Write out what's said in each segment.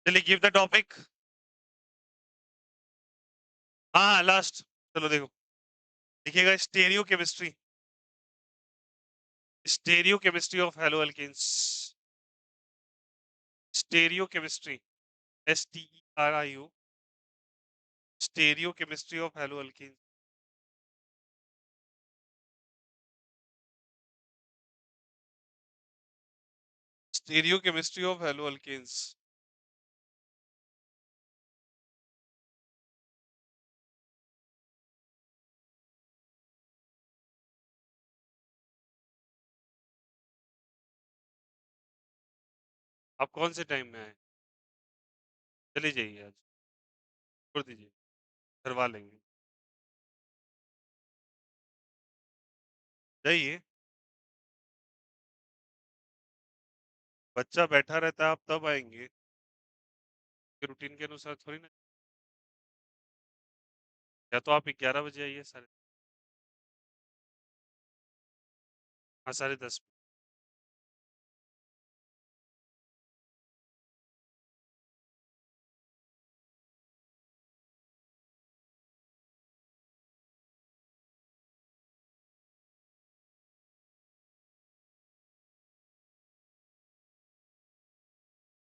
चलिए give the topic. हाँ last. चलो देखो, लिखिएगा stereochemistry. Stereochemistry of haloalkanes. Stereochemistry. STERIO। Stereochemistry of haloalkanes. Stereochemistry of haloalkanes. आप कौन से टाइम में आए? चले जाइए, आज छोड़ दीजिए, करवा लेंगे। जाइए। बच्चा बैठा रहता है, आप तब आएंगे, रूटीन के अनुसार थोड़ी ना। या तो आप 11 बजे आइए, साढ़े, हाँ 10:30।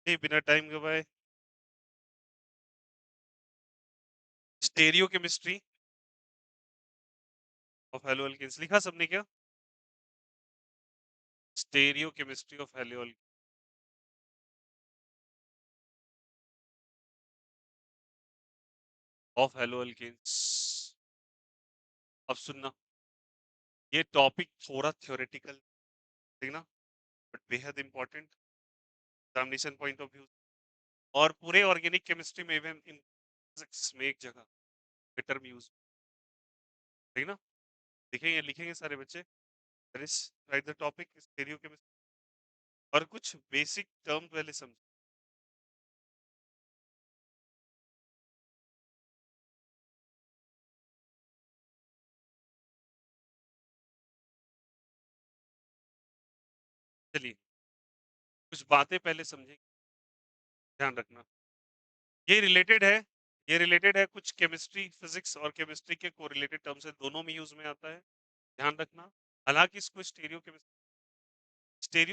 नहीं, बिना टाइम गवाए। Stereochemistry of haloalkanes लिखा सबने क्या? Stereochemistry of haloalkanes. अब सुनना, ये टॉपिक थोड़ा थ्योरेटिकल, ठीक ना, बट बेहद important examination point of view. और पूरे ऑर्गेनिक केमिस्ट्री में, इवन इन फिजिक्स में, एक जगह टर्म यूज, ठीक ना। लिखेंगे लिखेंगे सारे बच्चे। Right the topic stereo chemistry. और कुछ बेसिक टर्म पहले समझ। चलिए, कुछ बातें पहले समझें, ध्यान रखना। ये रिलेटेड है, ये रिलेटेड है कुछ केमिस्ट्री, फिजिक्स और केमिस्ट्री के कोरिलेटेड टर्म्स है, दोनों में यूज में आता है, ध्यान रखना। हालांकि इसको स्टेरियो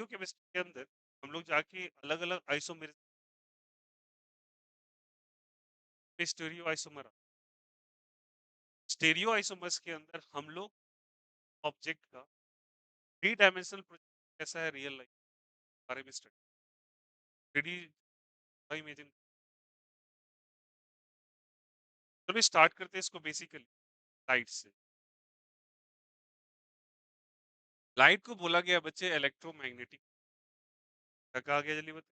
केमिस्ट्री के अंदर हम लोग जाके अलग अलग आइसोमेर, स्टेरियो आइसोमर, स्टेरियो आइसोमर्स के अंदर हम लोग ऑब्जेक्ट का थ्री डायमेंशनल प्रोजेक्ट कैसा है रियल लाइफ बारे में स्टडी, थ्री डी इमेजिन। चलो स्टार्ट करते हैं इसको बेसिकली लाइट से। लाइट को बोला गया बच्चे इलेक्ट्रोमैग्नेटिक। क्या कहा गया, जल्दी बताइए?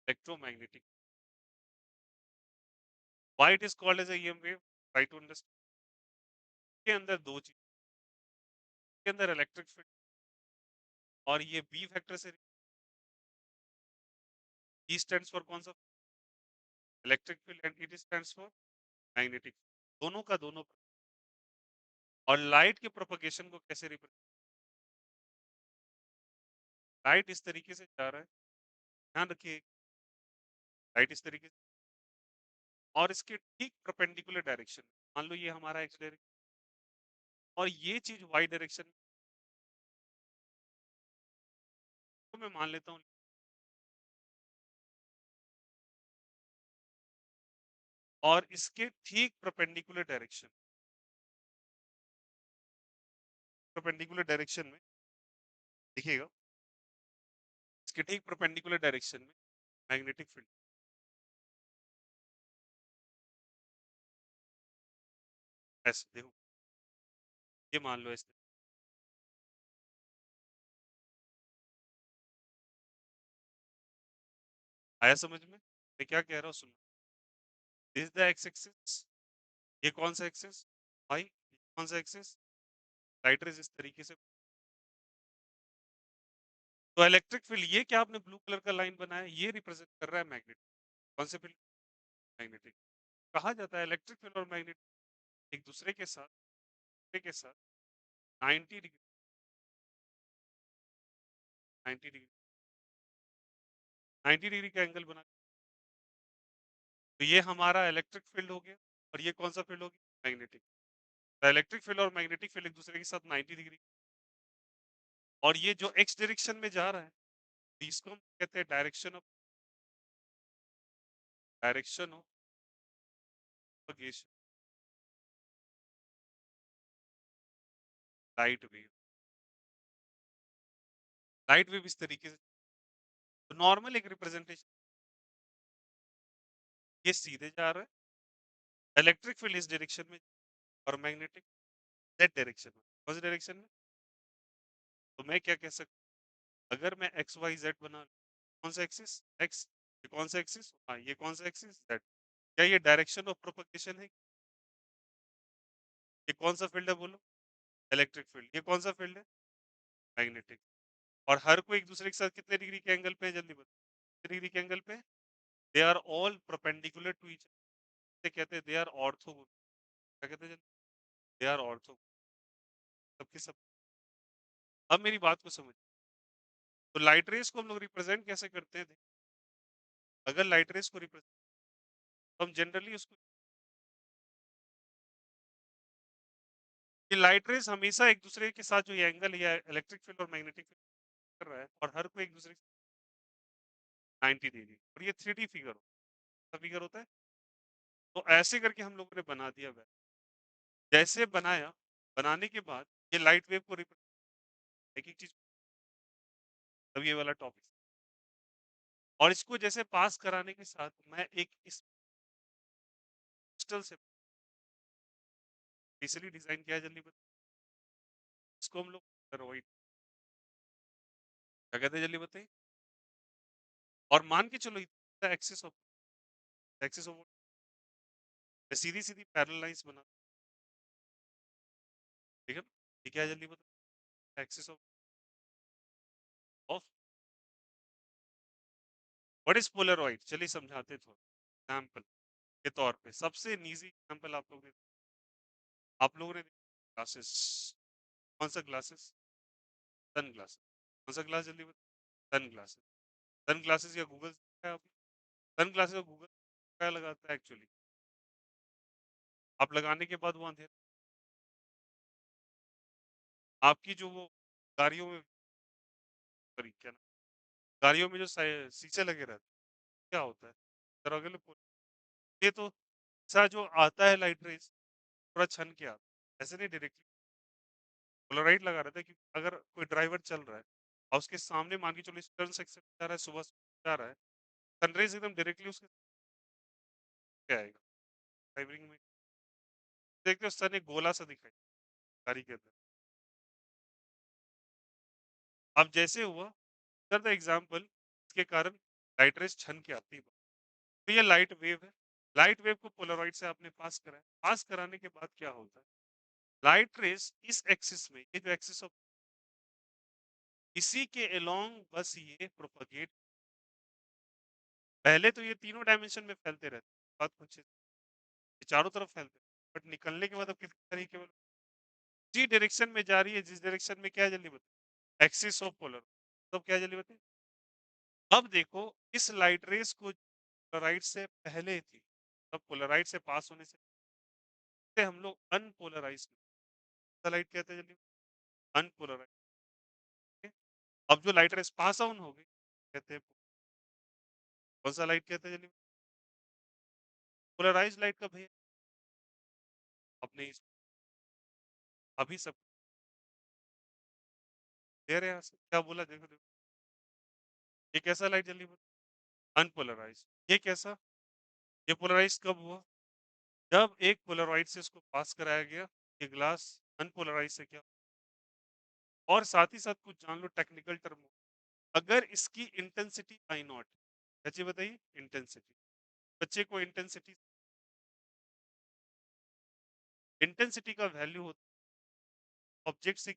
Electromagnetic. Why it is called as EM wave, try to understand. के अंदर दो चीज, के अंदर इलेक्ट्रिक फील्ड, और ये बी फैक्टर से, ई स्टैंड्स फॉर कौन सा? Electric field, and it stands for magnetic. दोनों का दोनों। और लाइट के प्रोपगेशन को कैसे रिप्रेजेंट? लाइट इस तरीके से जा रहा है, ध्यान रखिए, लाइट इस तरीके से, और इसके ठीक परपेंडिकुलर डायरेक्शन, मान लो ये हमारा एक्स डायरेक्शन, और ये चीज वाई डायरेक्शन, तो मैं मान लेता हूँ, और इसके ठीक परपेंडिकुलर डायरेक्शन में, देखिएगा, इसके ठीक परपेंडिकुलर डायरेक्शन में मैग्नेटिक फील्ड, ऐसे देखो, ये मान लो ऐसे। आया समझ में मैं क्या कह रहा हूँ? सुनो, दिस द एक्स एक्सिस, ये कौन सा एक्सिस? भाई कौन सा एक्सिस? लाइट रेज इस तरीके से। तो इलेक्ट्रिक फील्ड, ये क्या आपने ब्लू कलर का लाइन बनाया, ये रिप्रेजेंट कर रहा है मैग्नेटिक। कौन से फील्ड? मैग्नेटिक। कहा जाता है इलेक्ट्रिक फील्ड और मैग्नेटिक एक दूसरे के साथ, 90 डिग्री, 90 डिग्री, 90 डिग्री का एंगल बना, तो ये हमारा इलेक्ट्रिक फील्ड हो गया और ये कौन सा फील्ड हो गया? मैग्नेटिक। तो इलेक्ट्रिक फील्ड और मैग्नेटिक फील्ड एक दूसरे के साथ 90 डिग्री, और ये जो एक्स डायरेक्शन में जा रहा है, तो इसको हम कहते हैं direction of propagation, light wave. Light wave इस तरीके से, तो नॉर्मल एक रिप्रेजेंटेशन, ये सीधे जा रहा है, इलेक्ट्रिक फील्ड इस डायरेक्शन में, और मैग्नेटिक जेड डायरेक्शन में। कौन सी डायरेक्शन में? तो मैं क्या कह सकता हूँ, अगर मैं एक्स वाई जेड बना लूं, कौन सा एक्सिस? एक्स। ये कौन सा एक्सिस? हाँ, ये कौन सा एक्सिस? जेड। क्या ये डायरेक्शन ऑफ प्रोपगेशन है? ये कौन सा फील्ड है बोलो? Electric field. ये कौन सा फील्ड है? मैग्नेटिक। और हर कोई एक दूसरे के साथ कितने डिग्री के एंगल पे है, जल्दी बताओ? कितने डिग्री के एंगल पे? They are all perpendicular to each, कहते हैं दे आर ऑर्थो। क्या कहते हैं? दे आर ऑर्थो, सबके सब। अब मेरी बात को समझ, तो लाइट रेस को हम लोग रिप्रेजेंट कैसे करते हैं? अगर लाइट रेस को रिप्रेजेंट, तो हम जनरली उसको, ये लाइट रेस हमेशा एक दूसरे के साथ जो ये एंगल या इलेक्ट्रिक फील्ड और मैग्नेटिक फील्ड कर रहा है, और हर कोई एक दूसरे के 90 डिग्री, और ये 3D फिगर होता है। तो ऐसे करके हम लोगों ने बना दिया वह, जैसे बनाया, बनाने के बाद ये लाइट वेव को रिप्रेजेंट, एक एक चीज, तब ये वाला टॉपिक, और इसको जैसे पास कराने के साथ मैं एक इस क्रिस्टल से स्पेशली डिजाइन किया है, जल्दी बता, इसको हम लोग steroid, क्या कहते हैं, जल्दी बताइए। और मान के चलो axis of Sidhi Sidhi parallel lines बना, ठीक है ना? ये क्या है, जल्दी बताओ? Axis of what is Polaroid, चलिए समझाते थोड़ा एग्जाम्पल के तौर पे। सबसे इजी एग्जाम्पल आप लोगों ने ग्लासेस, कौन सा ग्लासेस? Sun glasses. कौन सा ग्लास, जल्दी बताओ? Sunglasses. सन ग्लासेस या गूगल है आप? सन ग्लासेस और गूगल क्या लगाता है एक्चुअली? आप लगाने के बाद वो अंधेरा, आपकी जो वो गाड़ियों में, सॉरी क्या नाम, गाड़ियों में जो शीशे लगे रहते हैं, क्या होता है, दरवाजे में ये तो सा जो आता है लाइट रेस, थोड़ा छन के आता है, ऐसे नहीं डायरेक्टली पोलराइट लगा रहता है। कि अगर कोई ड्राइवर चल रहा है और उसके सामने मान के चलो टर्न सेक्शन जा रहा है, सुबह जा रहा है, सनराइज एकदम डायरेक्टली उसके पे आएगा, ड्राइविंग में देखते हो सन एक गोला सा दिखाई गाड़ी के अंदर। अब जैसे हुआ, सर द एग्जाम्पल, इसके कारण लाइट रेस छन के आती है, तो ये लाइट वेव है। लाइट वेव को पोलराइड से आपने पास कराया, पास कराने के बाद क्या होता है, लाइट रेस इस एक्सिस में, ये जो एक्सिस ऑफ, इसी के अलोंग बस ये प्रोपगेट, पहले तो ये तीनों डायमेंशन में फैलते रहते हैं, बात कुछ ये चारों तरफ फैलते हैं, बट निकलने के बाद अब कितनी सारी केवल जी डायरेक्शन में जा रही है, जिस डायरेक्शन में क्या है, जल्दी बताओ? एक्सिस ऑफ पोलर, तो क्या है, जल्दी बताइए? अब देखो, इस लाइट रेस को पोलराइड से पहले थी, तब पोलराइड से पास होने से हम लोग अनपोलराइज लाइट कहते हैं, जल्दी? अनपोलराइज। अब जो लाइट रेस पास ऑन हो गई, कहते हैं कौन सा लाइट कहते हैं, जल्दी? पोलराइज लाइट का भैया, अपने अभी सब दे रहे हैं यहाँ से, क्या बोला, देखो देखो, ये कैसा लाइट, जल्दी बताओ? अनपोलराइज। ये कैसा, ये पोलराइज कब हुआ? जब एक पोलराइड से इसको पास कराया गया, ये ग्लास अनपोलराइज से क्या, और साथ ही साथ कुछ जान लो टेक्निकल टर्म, अगर इसकी इंटेंसिटी आई नॉट, बच्चे बताइए इंटेंसिटी, बच्चे को इंटेंसिटी, इंटेंसिटी का वैल्यू होता है ऑब्जेक्ट से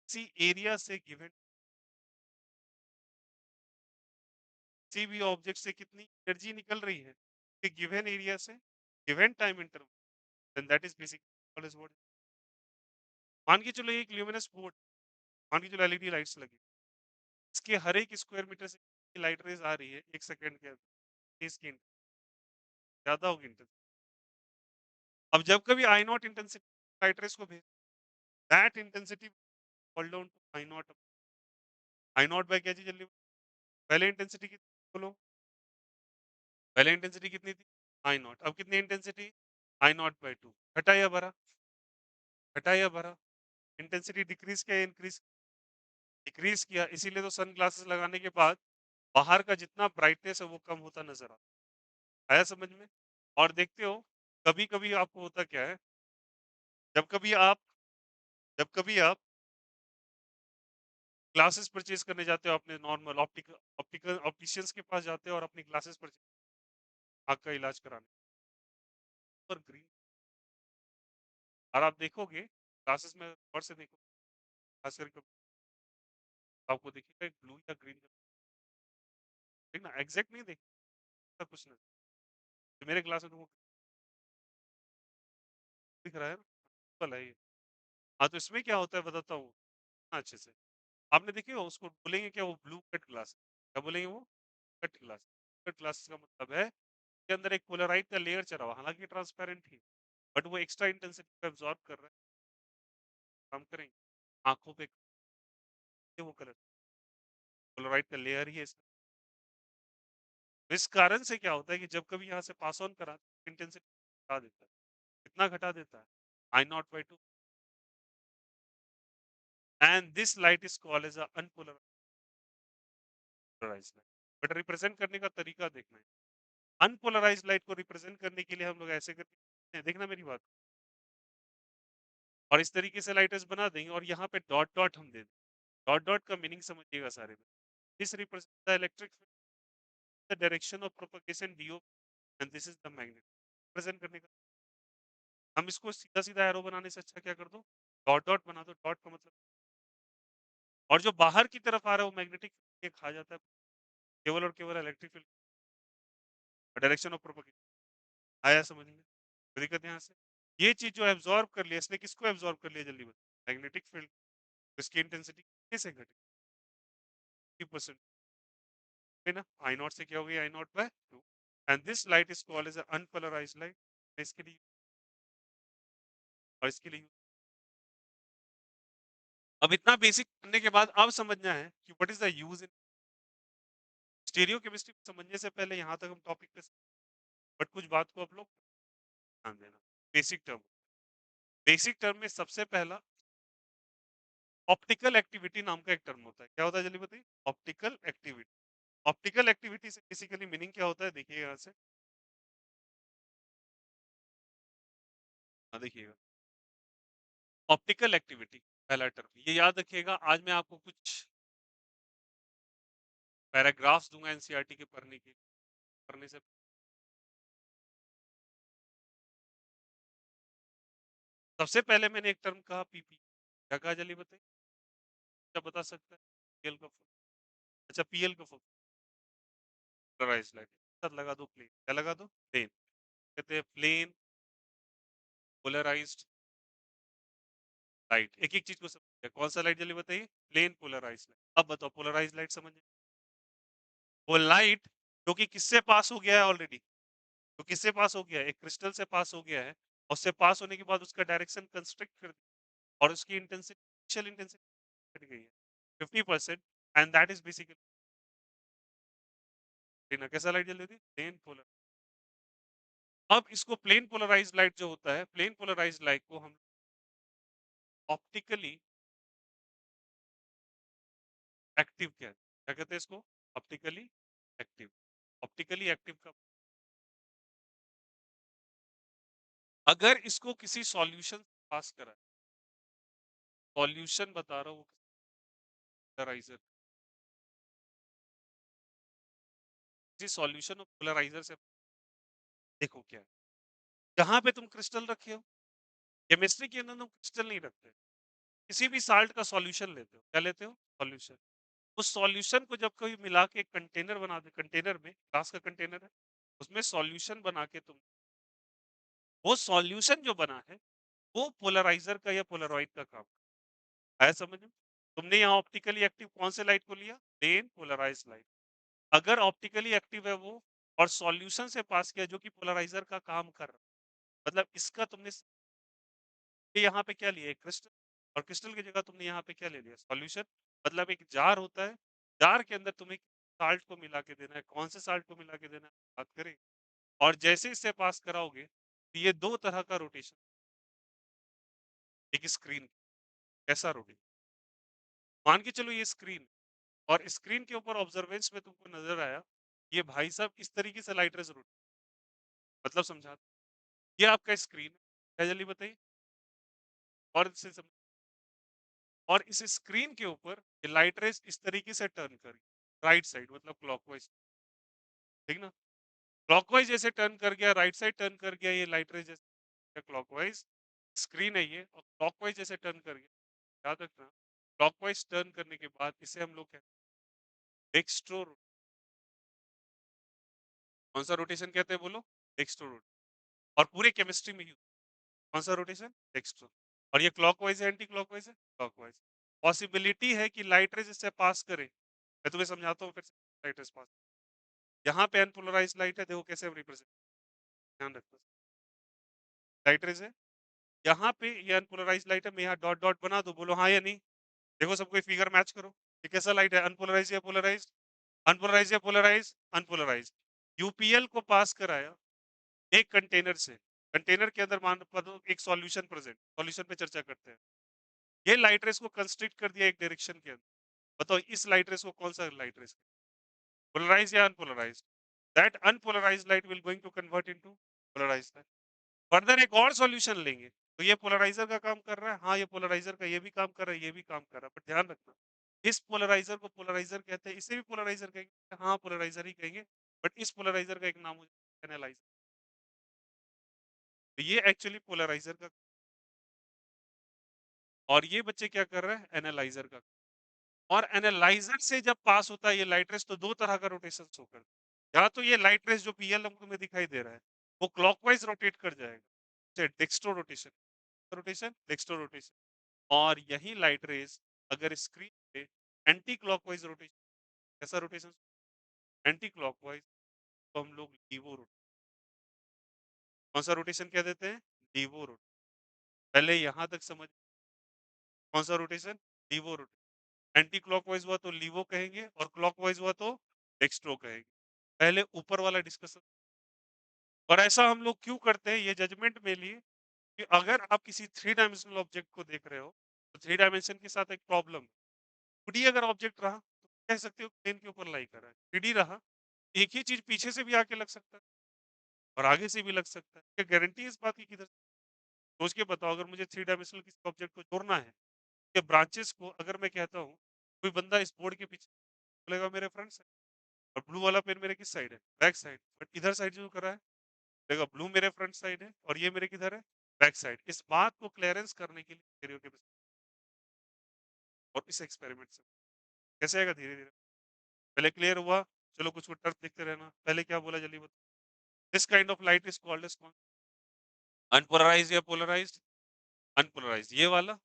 किसी एरिया से गिवन, किसी भी ऑब्जेक्ट से कितनी एनर्जी निकल रही है कि गिवन एरिया से given time interval, then that is basically what, मान के चलो एक ल्यूमिनस बोर्ड, मान के चलो एलईडी लाइट्स लगी, इसके हर एक स्क्वायर मीटर से लाइट रेज आ रही है 1 सेकंड के अंदर, इसकी ज़्यादा होगी इंटेंसिटी। अब जब कभी I naught intensity light rays को भेज that intensity fall down to I naught by क्या चीज़ जल्दी पहले इंटेंसिटी कितनी बोलो? पहले इंटेंसिटी कितनी थी? आई नॉट अब कितनी इंटेंसिटी? आई नॉट बाय 2 घटा या बढ़ा? घटा या बढ़ा? इंटेंसिटी डिक्रीज़ किया या इंक्रीज़? डिक्रीज़ किया इसीलिए तो सनग्लासेस लगाने के बाद बाहर का जितना ब्राइटनेस है वो कम होता नज़र आया समझ में? और देखते हो कभी-कभी आपको होता क्या है, जब कभी आप जब कभी आप ग्लासेस परचेज़ करने जाते हो अपने नॉर्मल ऑप्टिकल ऑप्टिशियंस के पास जाते हो और अपनी ग्लासेस परचेज़ आँख का इलाज कराने पर ग्रीन और आप देखोगे ग्लासेस में गौर से देखो खास करके आपको दिखेगा एक ब्लू या ग्रीन ठीक ना एग्जैक्ट नहीं देखता कुछ नहीं तो मेरे ग्लास में तो वो दिख रहा है ना पल है ये हाँ तो इसमें क्या होता है बताता हूँ हाँ, अच्छे से आपने देखिए उसको बोलेंगे क्या वो ब्लू कट ग्लास क्या बोलेंगे वो कट ग्लास कट ग्लास का मतलब है के अंदर एक पोलराइड का लेयर चढ़ा हुआ हालांकि ट्रांसपेरेंट ही बट वो एक्स्ट्रा इंटेंसिटी को एब्जॉर्ब कर रहा है काम करेंगे आंखों पे वो कलर पोलराइड का लेयर ही है इसका तो इस कारण से क्या होता है कि जब कभी यहाँ से पास ऑन करा इंटेंसिटी घटा देता है कितना घटा देता है I naught by two and this light is called as unpolarised light but represent करने का तरीका देखना है अनपोलराइज्ड लाइट को रिप्रेजेंट करने के लिए हम लोग ऐसे करते हैं देखना मेरी बात और इस तरीके से लाइटर्स बना देंगे और यहाँ पे डॉट डॉट हम दे देंगे डॉट डॉट का मीनिंग समझिएगा सारे में this represent the electric the direction of propagation D and this is the magnet present करने का हम इसको सीधा सीधा एरो बनाने से अच्छा क्या कर दो डॉट डॉट बना दो डॉट का मतलब और जो बाहर की तरफ आ रहा है वो मैग्नेटिक फील्ड खा जाता है केवल और केवल electric field direction of propagation आया समझ में कोई दिक्कत यहाँ से ये चीज जो एब्जॉर्ब कर लिया इसने किसको एब्जॉर्ब कर लिया जल्दी बता मैग्नेटिक फील्ड इसकी इंटेंसिटी कैसे घटी 50% है ना आई नॉट से क्या हो गया I naught by 2 and this light is called as unpolarised light इसके लिए और इसके लिए अब इतना बेसिक करने के बाद अब समझना है कि what is the use in stereo chemistry समझने से पहले यहाँ तक हम टॉपिक पे बट कुछ बात को आप लोग ध्यान देना बेसिक टर्म में सबसे पहला ऑप्टिकल एक्टिविटी नाम का एक टर्म होता है क्या होता है जल्दी बताइए ऑप्टिकल एक्टिविटी ऑप्टिकल एक्टिविटी से बेसिकली मीनिंग क्या होता है देखिए यहाँ से हाँ देखिएगा ऑप्टिकल एक्टिविटी पहला टर्म ये याद रखिएगा आज मैं आपको कुछ पैराग्राफ्स दूंगा एनसीईआरटी के पढ़ने से सबसे पहले मैंने एक टर्म कहा पीपी क्या कहा जल्दी बताइए क्या बता सकता है पीएल का फुल अच्छा पीएल का फुल पोलराइज्ड लाइट साथ लगा दो प्लेन क्या लगा दो प्लेन कहते हैं प्लेन पोलराइज्ड लाइट एक एक चीज को समझिए कौन सा लाइट जल्दी बताइए प्लेन पोलराइज्ड लाइट अब बताओ पोलराइज्ड लाइट समझिए वो लाइट जो कि किससे पास हो गया है ऑलरेडी तो किससे पास हो गया है एक क्रिस्टल से पास हो गया है और उससे पास होने के बाद उसका डायरेक्शन कंस्ट्रक्ट कर दिया और उसकी इंटेंसिटी इंटेंसिटी घट गई है 50% एंड दैट इज बेसिकली कैसा लाइट जल रही थी प्लेन पोलर अब इसको प्लेन पोलराइज्ड लाइट जो होता है प्लेन पोलराइज्ड लाइट को हम ऑप्टिकली एक्टिव क्या कहते हैं इसको ऑप्टिकली एक्टिव ऑप्टिकली एक्टिव का अगर इसको किसी सॉल्यूशन पास करा सॉल्यूशन बता रहा हूँ पोलराइजर किसी सॉल्यूशन और पोलराइजर से देखो क्या है जहां पे तुम क्रिस्टल रखे हो केमिस्ट्री के अंदर तुम क्रिस्टल नहीं रखते किसी भी साल्ट का सॉल्यूशन लेते हो क्या लेते हो सॉल्यूशन उस सॉल्यूशन को जब कभी मिला के कंटेनर बना दे कंटेनर में ग्लास का कंटेनर है उसमें सॉल्यूशन बना के तुम वो सॉल्यूशन जो बना है वो पोलराइजर का या पोलरॉइड का काम है समझ में तुमने यहाँ ऑप्टिकली एक्टिव कौन से लाइट को लिया प्लेन पोलराइज लाइट अगर ऑप्टिकली एक्टिव है वो और सॉल्यूशन से पास किया जो कि पोलराइजर का काम कर रहा है। मतलब इसका तुमने ये यहाँ पे क्या लिया? क्रिस्टल, और क्रिस्टल की जगह तुमने यहाँ पे क्या ले लिया? सॉल्यूशन। मतलब एक जार होता है, जार के अंदर तुम्हें साल्ट को मिला के देना है, कौन से साल्ट को मिला के देना है बात करें। और जैसे इससे पास कराओगे तो ये दो तरह का रोटेशन, एक स्क्रीन कैसा रोटेशन, मान के चलो ये स्क्रीन, और स्क्रीन के ऊपर ऑब्जर्वेंस में तुमको नजर आया ये भाई साहब इस तरीके से लाइट रेज रोटेट, मतलब समझा, ये आपका स्क्रीन है, जल्दी बताइए। और इससे और इस स्क्रीन के ऊपर ये लाइट रेज इस तरीके से टर्न करी राइट साइड, मतलब क्लॉकवाइज, ठीक ना। क्लॉकवाइज जैसे टर्न कर गया, राइट साइड टर्न कर गया, ये लाइट रेज जैसे क्लॉकवाइज स्क्रीन है ये, और क्लॉकवाइज जैसे टर्न कर गया, याद रखना। क्लॉकवाइज टर्न करने के बाद इसे हम लोग कहते हैं डेक्स्ट्रो, कौन सा रोटेशन कहते हैं बोलो? Dextro rotation. और पूरे केमिस्ट्री में यूज, कौन सा रोटेशन? डेक्स्ट्रो। और ये क्लॉकवाइज है एंटी क्लॉकवाइज है? क्लॉकवाइज। पॉसिबिलिटी है कि लाइट रेज इससे पास करे, मैं तुम्हें समझाता हूँ फिर से। लाइट रेज पास, यहाँ पे अनपोलराइज लाइट है, देखो कैसे हम रिप्रेजेंट, ध्यान रखना। लाइट रेज है, यहाँ पे ये अनपोलराइज लाइट है, मैं यहाँ डॉट डॉट बना दूं, बोलो हाँ या नहीं। देखो सबको फिगर मैच करो, ये कैसा लाइट है? अनपोलराइज या पोलराइज? अनपोलराइज या पोलराइज? अनपोलराइज। यूपीएल को पास कराया एक कंटेनर से, कंटेनर के अंदर मान लो एक सॉल्यूशन प्रेजेंट, सॉल्यूशन पे चर्चा करते हैं। ये लाइट रेस को कंस्ट्रिक्ट कर दिया एक डायरेक्शन के अंदर, बताओ इस लाइट रेस को कौन सा लाइट रेस, पोलराइज या unpolarize? That unpolarize light will going to convert into polarize light. Further एक और सॉल्यूशन लेंगे तो ये पोलराइजर का काम कर रहा है, हाँ ये पोलराइजर का ये भी काम कर रहा है, ये भी काम कर रहा है, पर ध्यान रखना इस पोलराइजर को पोलराइजर कहते हैं, इसे भी पोलराइजर कहेंगे, हाँ पोलराइजर ही कहेंगे, बट इस पोलराइजर का एक नाम हो एनालाइजर। तो ये एक्चुअली पोलराइजर का, और ये बच्चे क्या कर रहे हैं? एनालाइजर का। और एनालाइजर से जब पास होता है ये लाइट रेस तो दो तरह का रोटेशन शो करता है, या तो ये लाइट रेस जो पीएल हमको में दिखाई दे रहा है वो क्लॉकवाइज रोटेट कर जाएगा, dextro rotation, rotation dextro rotation. और यही लाइट रेस अगर स्क्रीन पे एंटी क्लॉकवाइज रोटेशन, कैसा रोटेशन? एंटी क्लॉकवाइज, तो हम लोग लीवो रोटेशन, कौन सा रोटेशन कह देते हैं? लीवो रोटेशन। पहले यहां तक समझ, कौन सा रोटेशन? लीवो रोटेशन। एंटी क्लॉकवाइज हुआ तो लीवो कहेंगे, और क्लॉकवाइज हुआ तो डेक्स्ट्रो कहेंगे। पहले ऊपर वाला डिस्कशन। और ऐसा हम लोग क्यों करते हैं ये जजमेंट में लिए कि अगर आप किसी थ्री डायमेंशनल ऑब्जेक्ट को देख रहे हो तो थ्री डायमेंशन के साथ एक प्रॉब्लम, 2D अगर ऑब्जेक्ट रहा तो कह सकते हो प्लेन के ऊपर लाई कर रहा है, 3D रहा एक ही चीज पीछे से भी आके लग सकता है और आगे से भी लग सकता है, क्या गारंटी है इस बात की? किधर सोच के बताओ, अगर मुझे थ्री डायमेंशनल किसी ऑब्जेक्ट को जोड़ना है, के ब्रांचेस को अगर मैं कहता हूँ कोई बंदा इस बोर्ड के पीछे बोलेगा मेरे फ्रंट साइड, और ब्लू वाला पेन मेरे किस साइड है? Back side. बट इधर साइड जो कर रहा है, देखो ब्लू मेरे फ्रंट साइड है और ये मेरे किधर है? Back side. इस बात को क्लियरेंस करने के लिए theory of chemistry और इस एक्सपेरिमेंट से कैसे आएगा? धीरे धीरे पहले क्लियर हुआ, चलो कुछ टर्म देखते रहना। पहले क्या बोला जल्दी बताओ? This kind of light is called as कौन? अनपोलराइज्ड या पोलराइज्ड? अनपोलराइज्ड। ये वाला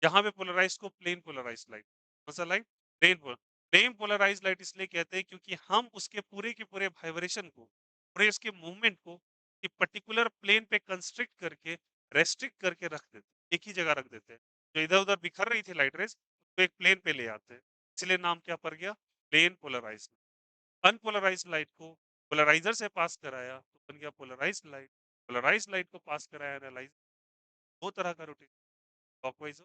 यहाँ पे पोलराइज को प्लेन पोलराइज लाइट, कौन सा light? Plane plane polarize light इसलिए कहते हैं क्योंकि हम उसके पूरे के पूरे वाइब्रेशन को, पूरे उसके मूवमेंट को एक पर्टिकुलर प्लेन पे कंस्ट्रिक्ट करके, रेस्ट्रिक्ट करके रख देते हैं, एक ही जगह रख देते हैं। जो इधर उधर बिखर रही थी लाइट रेज तो एक प्लेन पे ले आते हैं, इसलिए नाम क्या पड़ गया? Plane polarize. अनपोलराइज लाइट को पोलराइजर से पास कराया तो बन गया पोलराइज लाइट, पोलराइज लाइट को पास कराया एनालाइज, दो तरह का रोटेशन, क्लॉकवाइज,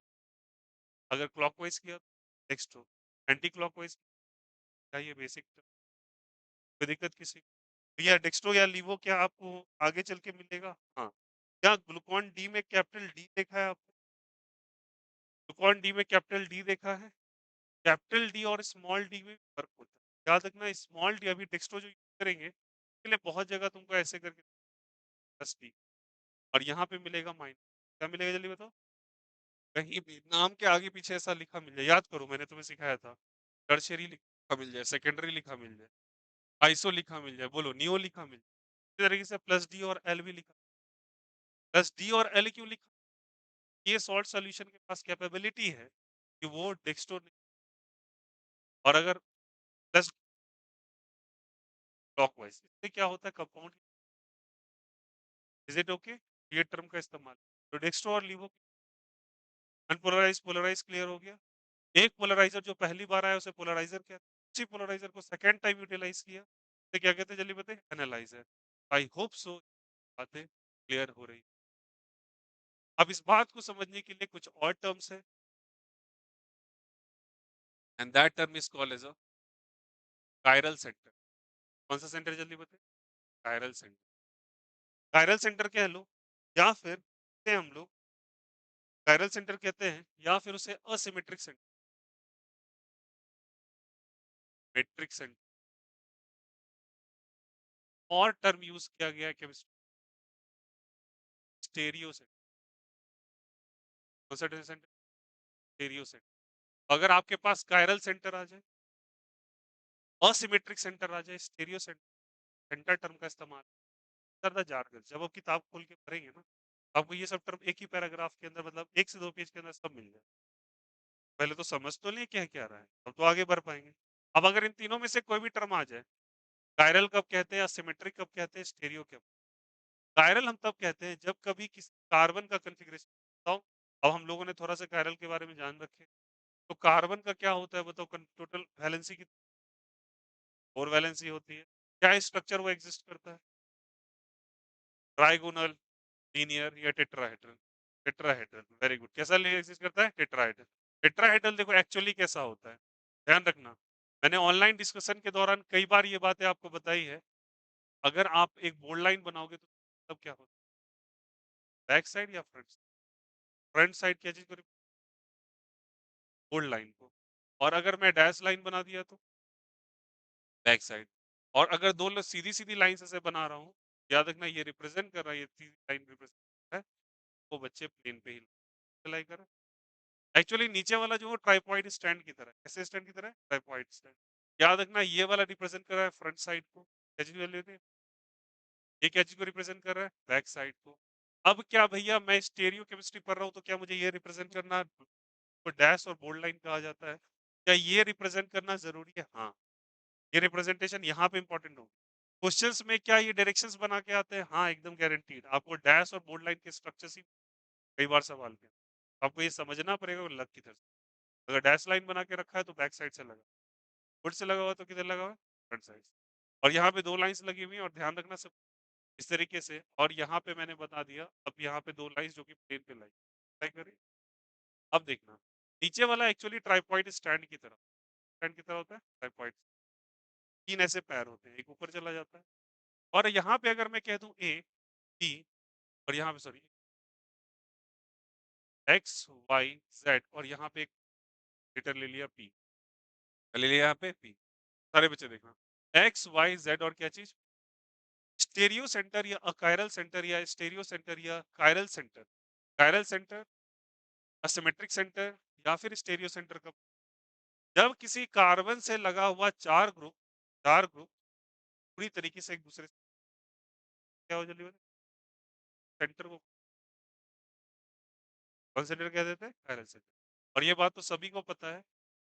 अगर क्लॉकवाइज किया नेक्स्ट हो, एंटी क्लॉकवाइज क्या, ये बेसिक, कोई दिक्कत किसी को? या डेक्स्ट्रो या लीवो क्या आपको आगे चल के मिलेगा? हाँ। क्या ग्लूकॉन डी में कैपिटल डी देखा है आपने? ग्लूकॉन डी में कैपिटल डी देखा है? कैपिटल डी और स्मॉल डी में फर्क होता है, याद रखना। स्मॉल डी अभी डेक्स्ट्रो जो यूज करेंगे इसके लिए बहुत जगह तुमको ऐसे करके प्लस डी, और यहाँ पे मिलेगा माइनस, क्या मिलेगा जल्दी बताओ? कहीं भी नाम के आगे पीछे ऐसा लिखा मिल जाए, याद करो मैंने तुम्हें सिखाया था, टर्शियरी लिखा मिल जाए, सेकेंडरी लिखा मिल जाए, आइसो लिखा मिल जाए, बोलो नियो लिखा मिल जाए, इस तरीके से प्लस डी और एल भी लिखा। प्लस डी और एल क्यों लिखा? ये सॉल्ट सॉल्यूशन के पास कैपेबिलिटी है कि वो डेक्स्ट्रो, और अगर प्लस क्लॉकवाइज। इससे क्या होता है कंपाउंड, इज इट ओके? ये टर्म का इस्तेमाल। तो डेक्स्ट्रो और लीवो अनपोलराइज पोलराइज क्लियर हो गया। एक पोलराइजर जो पहली बार आया उसे पोलराइजर कहते हैं, उसी पोलराइजर को सेकंड टाइम यूटिलाइज किया तो क्या कहते हैं जल्दी बताइए? एनालाइजर। आई होप सो बातें क्लियर हो रही। अब इस बात को समझने के लिए कुछ और टर्म्स है, and that term is called as a chiral centre. कौन सा सेंटर जल्दी बताइए? Chiral centre. कायरल सेंटर कह लो, या फिर इसे हम लोग कायरल सेंटर कहते हैं, या फिर उसे असिमेट्रिक सेंटर, मेट्रिक सेंटर, और टर्म यूज किया गया है केमिस्ट्री, स्टेरियो सेंटर। कौन सा सेंटर? Stereo centre. अगर आपके पास कायरल सेंटर आ जाए, असिमेट्रिक सेंटर आ जाए, स्टेरियो सेंटर, सेंटर टर्म का इस्तेमाल कर द जार्गन। जब आप किताब खोल के पढ़ेंगे ना, आपको ये सब टर्म एक ही पैराग्राफ के अंदर, मतलब एक से दो पेज के अंदर सब मिल जाए। पहले तो समझ तो नहीं क्या क्या रहा है, अब तो आगे बढ़ पाएंगे। अब अगर इन तीनों में से कोई भी टर्म आ जाए, कायरल कब कहते हैं, असिमेट्रिक कब कहते हैं, स्टेरियो कब? कायरल हम तब कहते हैं जब कभी किसी कार्बन का कन्फिग्रेशन बताओ। अब हम लोगों ने थोड़ा सा कायरल के बारे में जान रखे, तो कार्बन का क्या होता है बताओ? टोटल वैलेंसी की 4 वैलेंसी होती है। क्या स्ट्रक्चर वो एग्जिस्ट करता है? ट्राइगोनल, लीनियर या टेट्राहेड्रल? Tetrahedral, very good. कैसा एग्जिस्ट करता है? टेट्राहेड्रल। टेट्राहेड्रल देखो एक्चुअली कैसा होता है, ध्यान रखना। मैंने ऑनलाइन डिस्कशन के दौरान कई बार ये बातें आपको बताई है। अगर आप एक बोल्ड लाइन बनाओगे तो तब क्या होता है? बैक साइड या फ्रंट? फ्रंट साइड क्या चीज को? बोल्ड लाइन को। और अगर मैं डैश लाइन बना दिया तो बैक साइड। और अगर दो सीधी सीधी लाइन से बना रहा हूँ, याद रखना ये रिप्रेजेंट कर रहा है, ये सीधी लाइन रिप्रेजेंट है, वो बच्चे प्लेन पे ही अप्लाई कर। एक्चुअली नीचे वाला जो ट्राइपॉइड स्टैंड की तरह, कैसे स्टैंड की तरह? ट्राइपॉइड स्टैंड। याद रखना ये वाला रिप्रेजेंट कर रहा है फ्रंट साइड को, क्या चीज वैल्यू थी? ये क्या चीज को रिप्रेजेंट कर रहा है? बैक साइड को। अब क्या भैया, मैं स्टेरियो केमिस्ट्री पढ़ रहा हूँ तो क्या मुझे ये रिप्रेजेंट करना, तो डैश और बोल्ड लाइन कहा जाता है, क्या ये रिप्रेजेंट करना जरूरी है? हाँ, ये रिप्रेजेंटेशन यहाँ पे इंपॉर्टेंट हो। क्वेश्चंस में क्या ये डायरेक्शंस बना के आते हैं? हाँ, एकदम गारंटीड। आपको डैश और बोल्ड लाइन के स्ट्रक्चर्स ही कई बार सवाल में आपको ये समझना पड़ेगा लग किधर से। अगर डैश लाइन बना के रखा है तो बैक साइड से लगा, फुट से लगा हुआ तो किधर लगा हुआ है? फ्रंट साइड से। और यहाँ पे दो लाइंस लगी हुई हैं, और ध्यान रखना सब इस तरीके से। और यहाँ पे मैंने बता दिया, अब यहाँ पे दो लाइंस जो कि प्लेन पे लाई तय करी। अब देखना, नीचे वाला एक्चुअली ट्राइपॉइड स्टैंड की तरह, स्टैंड की तरह होता है ट्राइपॉइड। तीन ऐसे पैर होते हैं, एक ऊपर चला जाता है। और यहाँ पे अगर मैं कह दूं ए बी, और यहाँ पे सॉरी एक्स वाई जेड, और यहाँ पे एक लेटर ले लिया पी, ले लिया यहाँ पे पी। सारे बच्चे देखना, एक्स वाई जेड और क्या चीज? स्टेरियो सेंटर या अकायरल सेंटर या स्टेरियो सेंटर या chiral centre. Chiral centre, asymmetric centre, या फिर स्टेरियो सेंटर का। जब किसी कार्बन से लगा हुआ चार ग्रुप पूरी तरीके से एक दूसरे से क्या हो जल्दी बताओ? सेंटर को कौन सेंटर कह देते हैं? Chiral centre. और ये बात तो सभी को पता है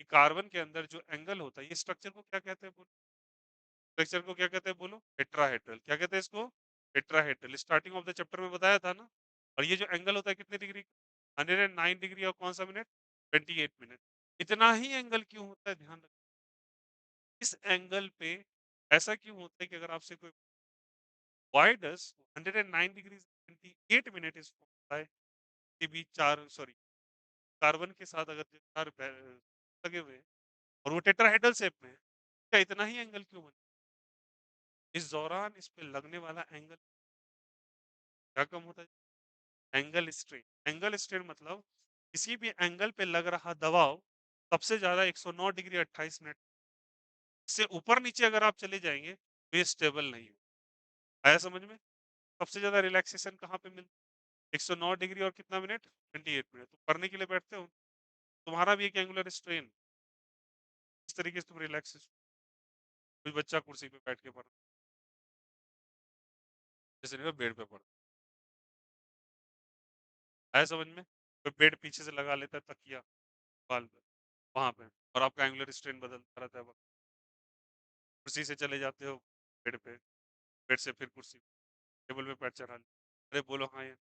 कि कार्बन के अंदर जो एंगल होता है, ये स्ट्रक्चर को क्या कहते हैं बोलो? स्ट्रक्चर को क्या कहते हैं बोलो? टेट्राहेड्रल। क्या कहते हैं इसको? Tetrahedral. Starting of the chapter में बताया था ना। और ये जो एंगल होता है कितने डिग्री? 109 डिग्री, और कौन सा मिनट? 28 मिनट। इतना ही एंगल क्यों होता है, ध्यान रखना। इस एंगल पे ऐसा क्यों होता है कि अगर आपसे कोई, why does 109 degree 28 minute is के बीच चार, सॉरी, कार्बन के साथ अगर जो चार लगे हुए हैं और वो टेट्राहेड्रल शेप में है, क्या इतना ही एंगल क्यों बना? इस दौरान इस पे लगने वाला एंगल क्या कम होता है? Angle strain. एंगल स्ट्रेन मतलब किसी भी एंगल पे लग रहा दबाव सबसे ज्यादा 109 डिग्री 28 मिनट से ऊपर नीचे अगर आप चले जाएंगे तो ये स्टेबल नहीं है। आया समझ में? सबसे ज्यादा रिलैक्सेशन कहाँ पे मिलता है? 109 डिग्री और कितना मिनट? 28 मिनट। तो पढ़ने के लिए बैठते हो, तुम्हारा भी एक एंगुलर स्ट्रेन, इस तरीके से तुम रिलैक्सेशन। कोई बच्चा कुर्सी पे बैठ के पढ़, जैसे नहीं बेड पे पढ़, आया समझ में? कोई बेड पीछे से लगा लेता है तकिया बाल पे, वहां पे, और आपका एंगुलर स्ट्रेन बदलता रहता है, कुर्सी से चले जाते हो बेड पे, बेड से फिर कुर्सी, टेबल पे पैर चढ़ा लिया। अरे बोलो हाँ या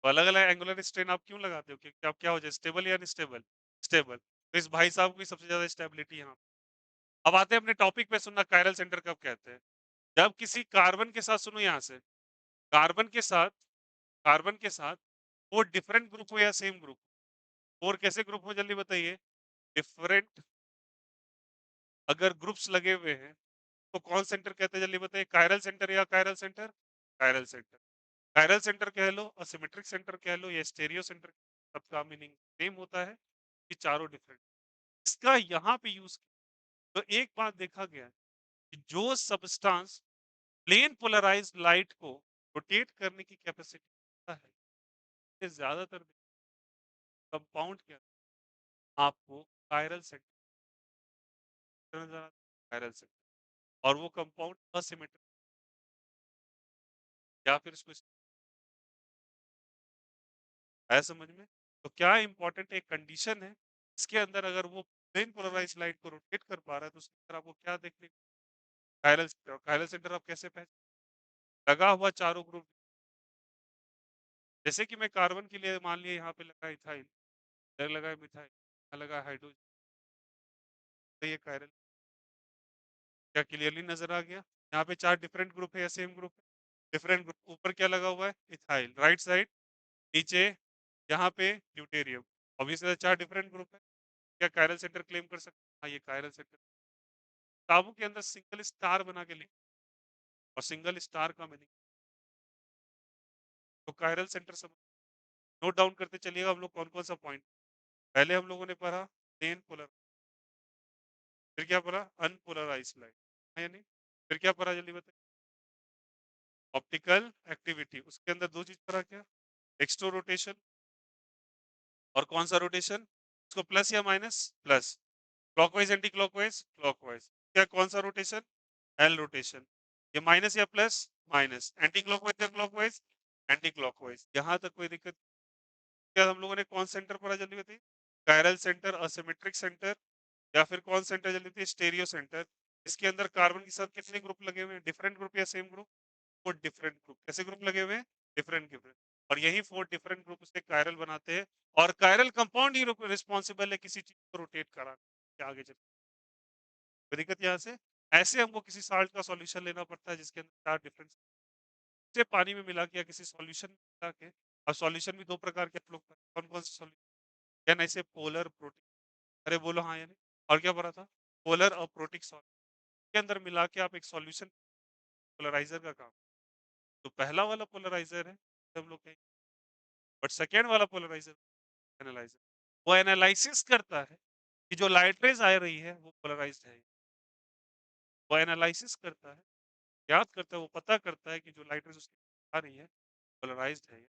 तो अलग-अलग एंगुलर स्ट्रेन आप क्यों लगाते हो? क्योंकि आप क्या हो जाए स्टेबल या अनस्टेबल? स्टेबल। तो इस भाई साहब की सबसे ज़्यादा स्टेबिलिटी यहाँ। अब आते हैं अपने टॉपिक पे सुनना कायरल सेंटर कब कहते हैं? जब किसी कार्बन के साथ सुनो यहाँ से, कार्बन के साथ कार्बन के साथ वो डिफरेंट ग्रुप हो या सेम ग्रुप? और कैसे ग्रुप हो जल्दी बताइए? डिफरेंट अगर ग्रुप्स लगे हुए हैं, तो कौन सेंटर कहते हैं जल्दी बताइए? कायरल सेंटर या chiral centre? Chiral centre. Chiral centre कह लो, असिमेट्रिक सेंटर कह लो या स्टीरियो सेंटर, सबका मीनिंग सेम होता है कि चारों डिफरेंट। इसका यहाँ पे यूज़ तो एक बात देखा गया है कि जो सब्सटेंस प्लेन पोलराइज्ड लाइट को रोटेट करने की कैपेसिटी रखता है, ये ज़्यादातर कंपाउंड के अंदर आपको कायरल सेंटर नज़र आता है, कायरल सेंटर और वो कंपाउंड असिमेट्रिक या फिर इसको है समझ में? तो क्या इम्पोर्टेंट एक कंडीशन है, इसके अंदर अगर वो प्लेन पोलराइज्ड लाइट को रोटेट कर पा रहा है, तो उसके अंदर आपको क्या देखने को कायरल सेंटर कायरल सेंटर आप कैसे लगा हुआ चारों ग्रुप जैसे कि मैं कार्बन के लिए मान लिया यहाँ पे लगा इथाइल, इधर लगा है मिथाइल, यहाँ लगा है हाइड्रोजन, तो ये कायरल क्या क्लियरली नजर आ गया? यहाँ पे 4 डिफरेंट ग्रुप है या सेम ग्रुप है? डिफरेंट ग्रुप ऊपर क्या लगा हुआ है? इथाइल, राइट साइड, नीचे यहाँ पे ड्यूटेरियम। ऑब्वियसली 4 डिफरेंट ग्रुप है। क्या कायरल सेंटर क्लेम कर सकते हैं? हाँ, ये कायरल सेंटर किताबों के अंदर सिंगल स्टार बना के लिख और सिंगल स्टार का मीनिंग तो कायरल सेंटर सब नोट डाउन करते चलिएगा हम लोग कौन-कौन सा पॉइंट पहले हम लोगों ने पढ़ा प्लेन पोलर फिर क्या पढ़ा अनपोलराइज्ड लाइट है या नहीं? फिर क्या पढ़ा जल्दी बताइए? ऑप्टिकल एक्टिविटी उसके अंदर 2 चीज पढ़ा क्या? एक्सट्रो रोटेशन और कौन सा रोटेशन? उसको प्लस या minus? Plus. Clockwise anti clockwise? Clockwise. क्या कौन सा रोटेशन? L rotation. ये माइनस या प्लस? माइनस। एंटी क्लॉकवाइज या क्लॉकवाइज? Anti clockwise. यहाँ तक कोई दिक्कत क्या हम लोगों ने कौन सेंटर पढ़ा जल्दी बताइए? कायरल सेंटर, असिमेट्रिक सेंटर या फिर कौन सेंटर जल्दी बताइए? Stereo centre. इसके अंदर कार्बन के साथ कितने ग्रुप लगे हुए हैं? डिफरेंट ग्रुप या सेम ग्रुप? 4 different group. कैसे ग्रुप लगे हुए हैं? Different different. और यही 4 डिफरेंट ग्रुप से कायरल बनाते हैं और कायरल कंपाउंड ही रिस्पॉन्सिबल है किसी चीज को रोटेट कराने के आगे चल कोई दिक्कत यहाँ से ऐसे हमको किसी साल्ट का सॉल्यूशन लेना पड़ता है जिसके अंदर 4 डिफरेंट से पानी में मिला के या किसी सॉल्यूशन में मिला के और सॉल्यूशन भी 2 प्रकार के आप लोग कौन-कौन से सॉल्यूशन यानी ऐसे पोलर प्रोटीन अरे बोलो हाँ या नहीं? और क्या पढ़ा था? पोलर और प्रोटिक सॉल्ट के अंदर मिला के आप एक सॉल्यूशन पोलराइजर का काम तो पहला वाला पोलराइजर है हम लोग कहेंगे बट सेकेंड वाला पोलराइजर एनालाइजर वो एनालिसिस करता है कि जो लाइट रेज आ रही है वो पोलराइज्ड है वो एनालिसिस करता है याद करता है वो पता करता है कि जो लाइट रेज उसकी आ रही है पोलराइज्ड है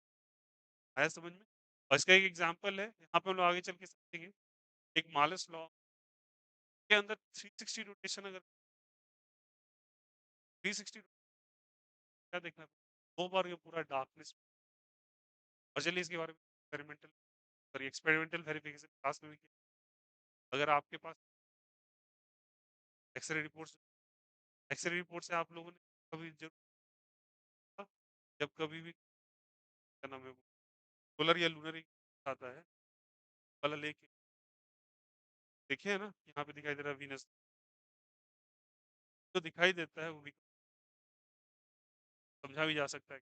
आया समझ में और इसका एक एग्जांपल है यहाँ पे हम लोग आगे चल के समझेंगे एक मालस लॉ के अंदर 360 रोटेशन अगर 360 क्या देखना है दो बार ये पूरा डार्कनेस और चलिए इसके बारे में experimental sorry experimental verification class में भी किया अगर आपके पास एक्सरे रिपोर्ट्स एक्सरे रिपोर्ट से आप लोगों ने कभी जब जब कभी भी क्या नाम है वो सोलर या लूनर आता है वाला लेके देखे है ना यहाँ पे दिखाई दे रहा है वीनस तो दिखाई देता है वो भी समझा भी जा सकता है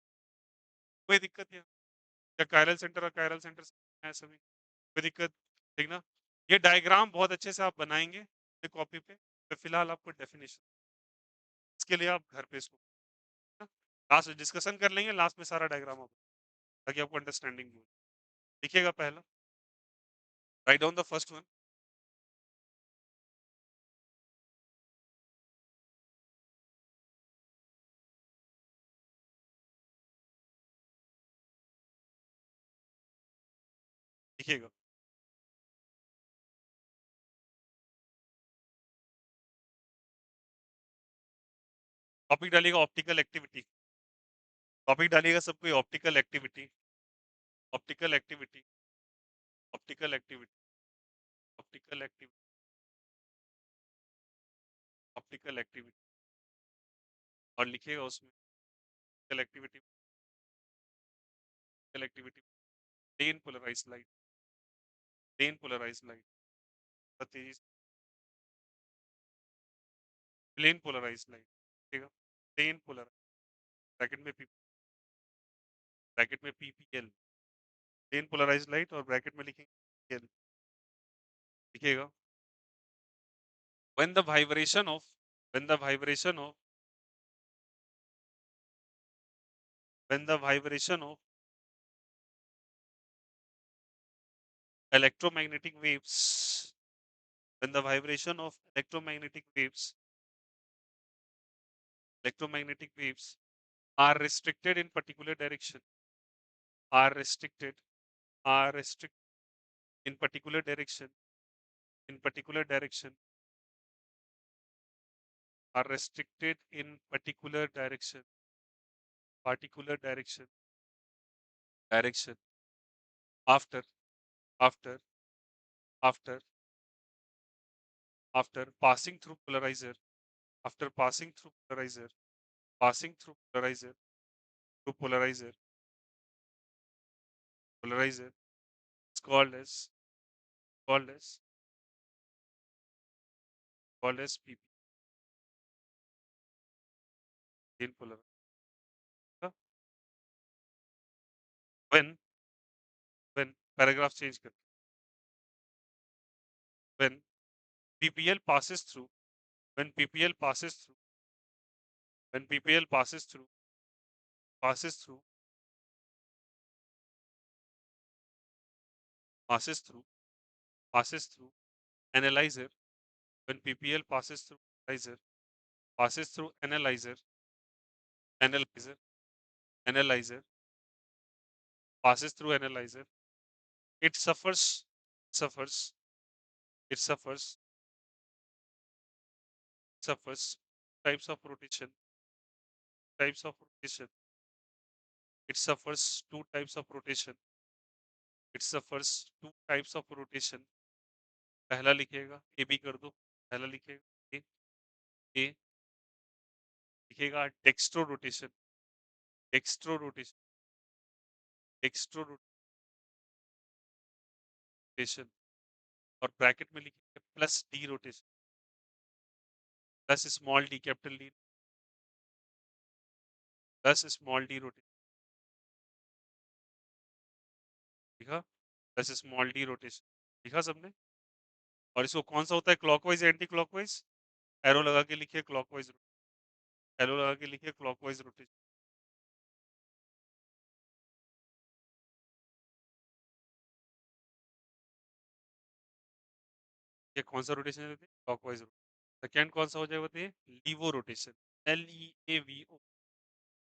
कोई दिक्कत नहीं क्या कायरल सेंटर और कायरल सेंटर है सभी कोई दिक्कत ठीक ना ये डायग्राम बहुत अच्छे से आप बनाएंगे कॉपी पे तो फिलहाल आपको डेफिनेशन इसके लिए आप घर पे इसको लास्ट डिस्कशन कर लेंगे लास्ट में सारा डायग्राम आप ताकि आपको अंडरस्टैंडिंग हो लिखिएगा पहला write down the first one लिखिएगा टॉपिक डालिएगा ऑप्टिकल एक्टिविटी टॉपिक डालिएगा सब कोई optical activity optical activity optical activity optical activity optical activity और लिखिएगा उसमें activity activity plane polarize light, plane polarize light, तेजी से प्लेन पोलराइज लाइट, ठीक है, प्लेन पोलर, ब्रैकेट में ब्रैकेट में पीपीएल, प्लेन पोलराइज लाइट, और ब्रैकेट में लिखेंगे PPL, लिखिएगा when the vibration of when the vibration of when the vibration of electromagnetic waves when the vibration of electromagnetic waves are restricted in particular direction, are restricted are restricted in particular direction, in particular direction, are restricted in particular direction after after after after passing through polarizer, after passing through polarizer to polarizer is called as PP in polarizer. When paragraph change कर, when PPL passes through, when PPL passes through, when PPL passes through, passes through, passes through analyzer, when PPL passes through analyzer, analyzer, passes through analyzer, it suffers, it suffers types of rotation, types of rotation, it suffers two types of rotation, it suffers two types of rotation. पहला लिखिएगा, A B कर दो, पहला लिखिएगा ए लिखिएगा dextro rotation, dextro rotation, dextro rotation, और bracket में लिखिएगा plus D rotation, plus small D capital D, plus small D rotation, लिखा, प्लस स्मॉल डी रोटेशन, लिखा सबने। और इसको कौन सा होता है, क्लॉकवाइज एंटी क्लॉकवाइज, एरो लगा के लिखिए क्लॉकवाइज, एरो लगा के लिखिए क्लॉकवाइज रोटेशन। ये कौन सा रोटेशन है, क्लॉकवाइज। सेकेंड कौन सा हो जाएगा बताइए, लीवो rotation, LEAVO,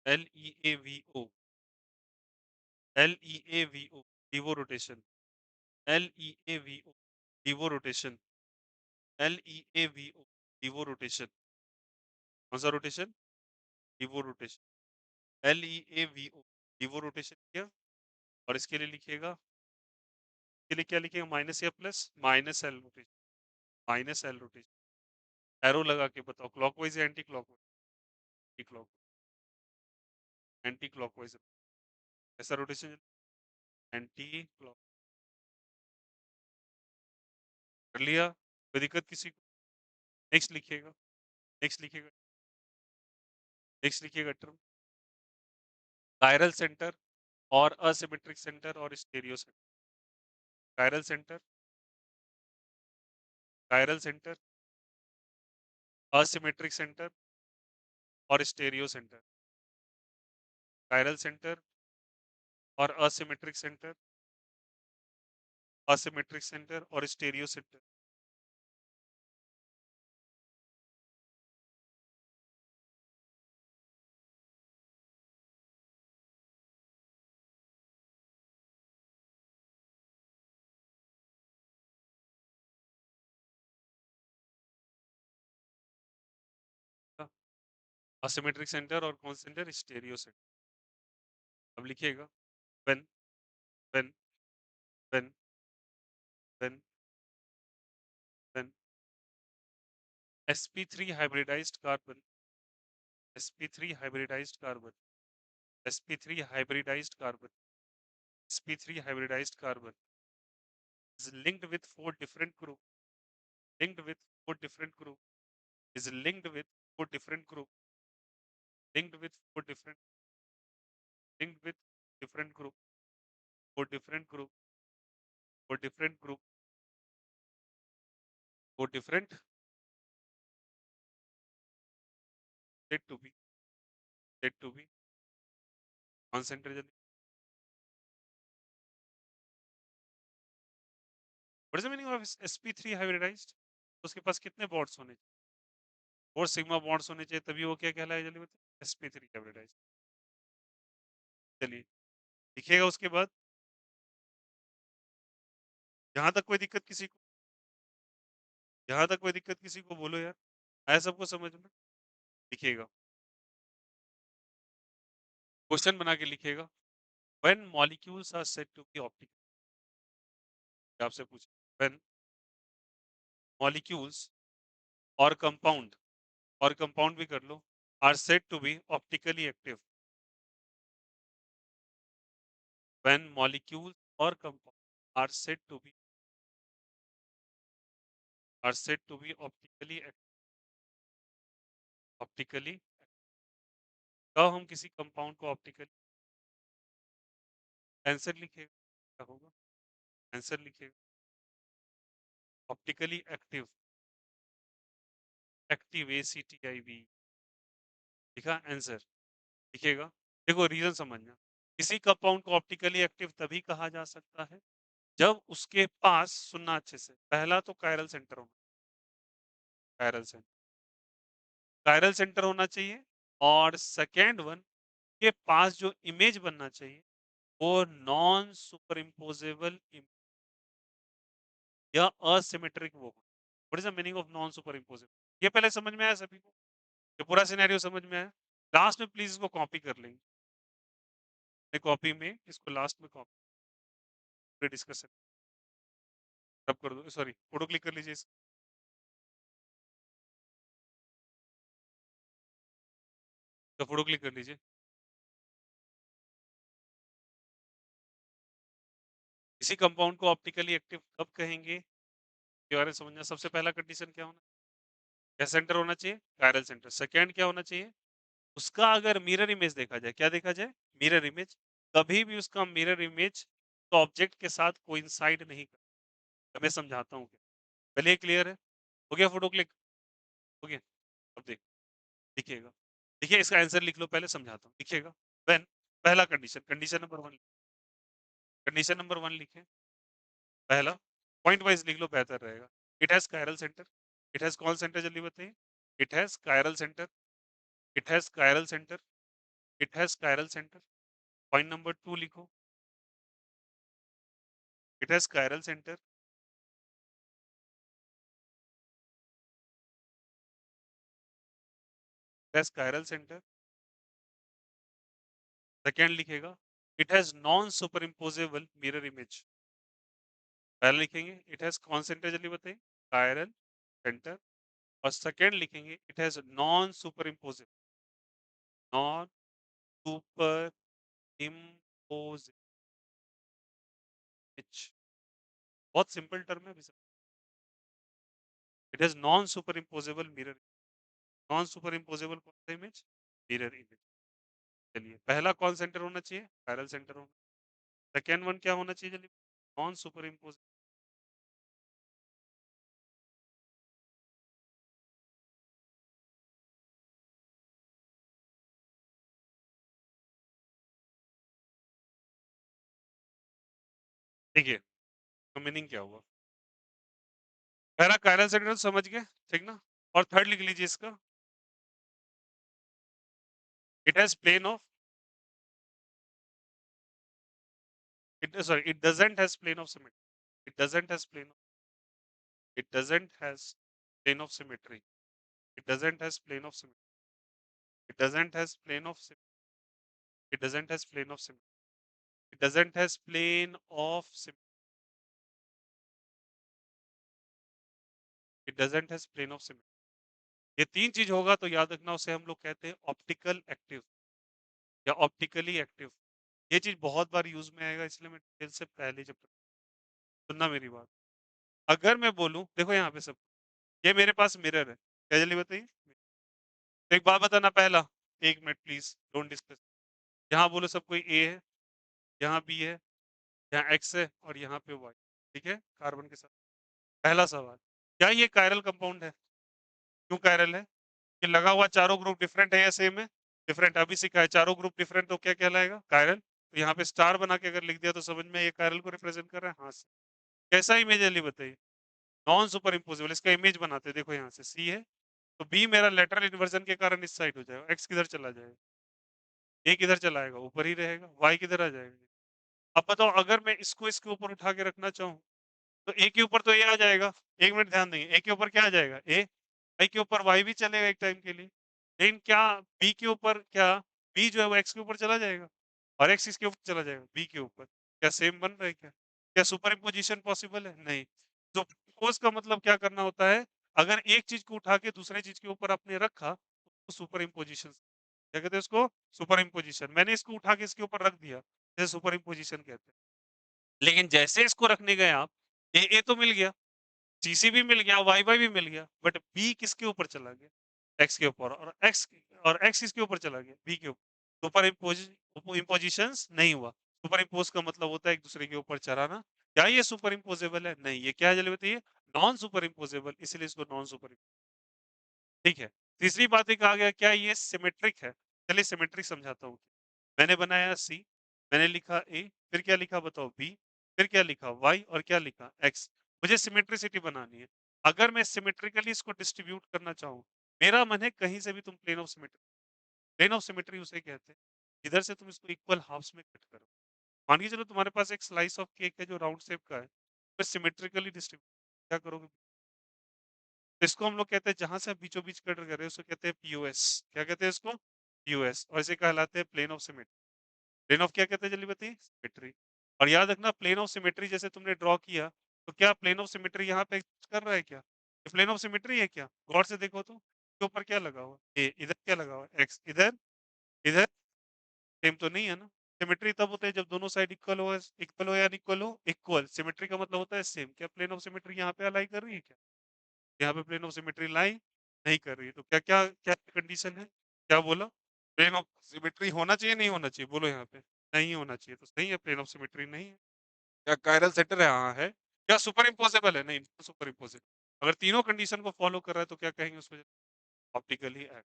LEAVO, LEAVO, लीवो rotation, LEAVO, लीवो rotation, LEAVO, लीवो rotation, कौन सा रोटेशन, लीवो रोटेशन, LEAVO, लीवो रोटेशन किया। और इसके लिए लिखिएगा, इसके लिए क्या लिखिएगा, माइनस या plus, minus L rotation, minus L rotation, arrow लगा के बताओ क्लॉकवाइज या anti clockwise, clock anti clockwise, ऐसा रोटेशन, एंटी क्लॉक, कर लिया, कोई दिक्कत किसी को। नेक्स्ट लिखिएगा, नेक्स्ट लिखिएगा, नेक्स्ट लिखिएगा टर्म कायरल सेंटर और असिमेट्रिक सेंटर और stereo centre, chiral centre, chiral centre, asymmetric centre और स्टेरियो सेंटर, कायरल सेंटर और असिमेट्रिक सेंटर और स्टेरियो सेंटर। असिमेट्रिक सेंटर और कौन सेंटर, स्टेरियो सेंटर। अब लिखिएगा, when when when when when sp3 hybridized carbon sp3 hybridized carbon, sp3 hybridized carbon, sp3 hybridized carbon is linked with four different group, linked with four different group, is linked with four different group, linked with four different, linked with different group, four different group, four different group, four different said to be, said to be concentrated. What is the meaning of sp3 hybridized? उसके पास कितने bonds होने चाहिए? और sigma bonds होने चाहिए तभी वो क्या कहलाए, जल्दी बताइए? sp3 hybridised. चलिए लिखिएगा उसके बाद। यहाँ तक कोई दिक्कत किसी को? यहाँ तक कोई दिक्कत किसी को? बोलो यार, आया सबको समझ में? लिखिएगा, क्वेश्चन बना के लिखिएगा। When molecules are said to be optical, आपसे पूछ, व्हेन मॉलिक्यूल्स और कंपाउंड, और कंपाउंड भी कर लो, are said to be optically active, when molecules और compound are said to be optically, optically, कब हम किसी कंपाउंड को ऑप्टिकली, आंसर लिखिएगा क्या होगा, आंसर लिखिएगा, ऑप्टिकली एक्टिव, एक्टिव ACTIV, लिखा आंसर, लिखिएगा। देखो रीजन समझना, किसी कंपाउंड को ऑप्टिकली एक्टिव तभी कहा जा सकता है जब उसके पास, सुनना अच्छे से, पहला तो कायरल सेंटर होना, कायरल सेंटर, कायरल सेंटर होना चाहिए, और सेकेंड वन के पास जो इमेज बनना चाहिए वो नॉन सुपर इम्पोजेबल या असिमेट्रिक वो हो। What is the meaning of non super imposable? ये पहले समझ में आया सभी को? ये पूरा सिनेरियो समझ में आया? लास्ट में प्लीज इसको कॉपी कर लेंगे, कॉपी में इसको लास्ट में कॉपी डिस्कशन तब कर दो, सॉरी फोटो क्लिक कर लीजिए, इसका फोटो क्लिक कर लीजिए। इसी कंपाउंड को ऑप्टिकली एक्टिव कब कहेंगे, के बारे में समझना। सबसे पहला कंडीशन क्या होना, क्या सेंटर होना चाहिए, कायरल सेंटर। सेकेंड क्या होना चाहिए, उसका अगर मिरर इमेज देखा जाए, क्या देखा जाए, मिरर इमेज, कभी भी उसका मिरर इमेज तो ऑब्जेक्ट के साथ कोइंसाइड नहीं कर। मैं समझाता हूँ, पहले क्लियर है? हो गया फोटो क्लिक? हो गया? अब देख, लिखिएगा, देखिए इसका आंसर लिख लो, पहले समझाता हूँ, लिखिएगा। व्हेन, पहला condition, condition number one, condition number one लिखे, पहला पॉइंट वाइज लिख लो, बेहतर रहेगा। It has chiral centre, it has कौन सेंटर, जल्दी बताइए? It has chiral centre, it has chiral centre, it has chiral centre. Point number two लिखो, it has chiral centre, it has chiral centre. Second लिखेगा, it has non superimposable mirror image. पहले लिखेंगे it has कौन centre, जल्दी बताइए? Chiral centre. और second लिखेंगे it has non super imposable, non super impose, बहुत सिंपल टर्म है। It has non superimposable mirror, non super imposable कौन सा इमेज, मिरर इमेज। चलिए पहला कौन सेंटर होना चाहिए, पैरल सेंटर होना, सेकेंड वन क्या होना चाहिए, चलिए नॉन सुपर इम्पोज। ठीक है, तो मीनिंग क्या हुआ, पहला कायरल सेंटर समझ गए, ठीक ना? और थर्ड लिख लीजिए इसका, it has plane of, it sorry it doesn't has plane of symmetry, it doesn't has plane, it doesn't has plane of symmetry, it doesn't has plane of symmetry, it doesn't has plane of, it doesn't has plane of symmetry, it doesn't has plane of, it doesn't has plane of symmetry, ये 3 चीज़ होगा तो याद रखना उसे हम लोग कहते हैं ऑप्टिकल एक्टिव या ऑप्टिकली एक्टिव। ये चीज़ बहुत बार यूज़ में आएगा इसलिए मैं डिटेल से पहले जब सुनना मेरी बात। अगर मैं बोलूँ देखो यहाँ पे सब ये मेरे पास मिरर है। क्या जल्दी बताइए? तो एक बात बताना पहला 1 मिनट प्लीज़ डोंट डिस्कस। यहाँ बोलो सब कोई ए है, यहाँ बी है, यहाँ एक्स है और यहाँ पे वाई। ठीक है? कार्बन के साथ। पहला सवाल, क्या ये कायरल कंपाउंड है? क्यों कायरल है? कि लगा हुआ चारों ग्रुप डिफरेंट है या सेम है? डिफरेंट अभी सीखा है चारों ग्रुप डिफरेंट तो क्या कहलाएगा? कायरल। तो यहाँ पे स्टार बना के अगर लिख दिया तो समझ में ये कायरल को रिप्रेजेंट कर रहा है? हाँ सर। कैसा इमेज है जल्दी बताइए? नॉन सुपर इम्पोजिबल इसका इमेज बनाते हैं देखो यहाँ से सी है तो बी मेरा लेटरल इन्वर्जन के कारण इस साइड हो जाएगा एक्स किधर चला जाएगा ए किधर चला आएगा ऊपर ही रहेगा वाई किधर आ जाएगा अब बताओ अगर मैं इसको इसके ऊपर उठा के रखना चाहूँ तो ए के ऊपर तो ए आ जाएगा 1 मिनट ध्यान देंगे ए के ऊपर क्या आ जाएगा ए आई के ऊपर वाई भी चलेगा एक टाइम के लिए लेकिन क्या बी के ऊपर क्या बी जो है वो एक्स के ऊपर चला जाएगा और एक्स इसके ऊपर चला जाएगा बी के ऊपर क्या सेम बन रहा है क्या सुपर इम्पोजिशन पॉसिबल है नहीं तो इम्पोज का मतलब क्या करना होता है अगर एक चीज को उठा के दूसरे चीज के ऊपर आपने रखा तो सुपर इम्पोजिशन क्या कहते हैं उसको सुपर इम्पोजिशन मैंने इसको उठा के इसके ऊपर रख दिया जैसे सुपर इम्पोजिशन कहते हैं लेकिन जैसे इसको रखने गए आप ए तो मिल गया सीसी भी मिल गया वाई वाई भी मिल गया बट बी किसके ऊपर चला गया एक्स के ऊपर और एक्स किसके ऊपर चला गया बी के ऊपर सुपर इम्पोजिशन नहीं हुआ सुपर इम्पोज का मतलब होता है एक दूसरे के ऊपर चढ़ाना क्या ये सुपर इम्पोजेबल है नहीं ये क्या है जल्दी बताइए नॉन सुपर इम्पोजेबल इसलिए इसको नॉन सुपर ठीक है तीसरी बात एक आ गया क्या ये सिमेट्रिक है चलिए सिमेट्रिक समझाता हूँ मैंने बनाया सी मैंने लिखा ए फिर क्या लिखा बताओ बी फिर क्या लिखा वाई और क्या लिखा एक्स मुझे सिमेट्रिसिटी बनानी है अगर मैं सिमेट्रिकली इसको डिस्ट्रीब्यूट करना चाहूँ मेरा मन है कहीं से भी तुम प्लेन ऑफ सिमेट्री उसे कहते हैं इधर से तुम इसको इक्वल हाफ्स में कट करो मान के चलो तुम्हारे पास एक स्लाइस ऑफ केक है जो राउंड शेप का है तो सिमेट्रिकली डिस्ट्रीब्यूट क्या करोगे इसको हम लोग कहते हैं जहां से आप बीचों बीच कट कर रहे हो उसको कहते हैं पीओएस क्या कहते हैं इसको पीओएस और इसे कहलाते हैं plane of symmetry plane of क्या कहते हैं जल्दी बताइए सिमेट्री और याद रखना प्लेन ऑफ सिमेट्री जैसे तुमने ड्रॉ किया तो क्या प्लेन ऑफ सिमेट्री यहाँ पे कर रहा है क्या ये प्लेन ऑफ सिमेट्री है क्या गौर से देखो तो इसके ऊपर क्या लगा हुआ ए इधर क्या लगा हुआ एक्स इधर इधर सेम तो नहीं है ना सिमेट्री तब होता है जब दोनों साइड इक्वल हो या इक्वल हो इक्वल सिमेट्री का मतलब होता है सेम क्या प्लेन ऑफ सिमेट्री यहाँ पे अलाई कर रही है क्या यहाँ पे प्लेन ऑफ सिमेट्री लाई नहीं कर रही है तो क्या क्या क्या कंडीशन है क्या बोला प्लेन ऑफ सिमेट्री होना चाहिए नहीं होना चाहिए बोलो यहाँ पे नहीं होना चाहिए तो सही है प्लेन ऑफ सिमेट्री नहीं है क्या कायरल सेंटर है हाँ है क्या सुपर इम्पोजेबल है नहीं सुपर इम्पोजेबल अगर तीनों कंडीशन को फॉलो कर रहा है तो क्या कहेंगे उसको ऑप्टिकली एक्ट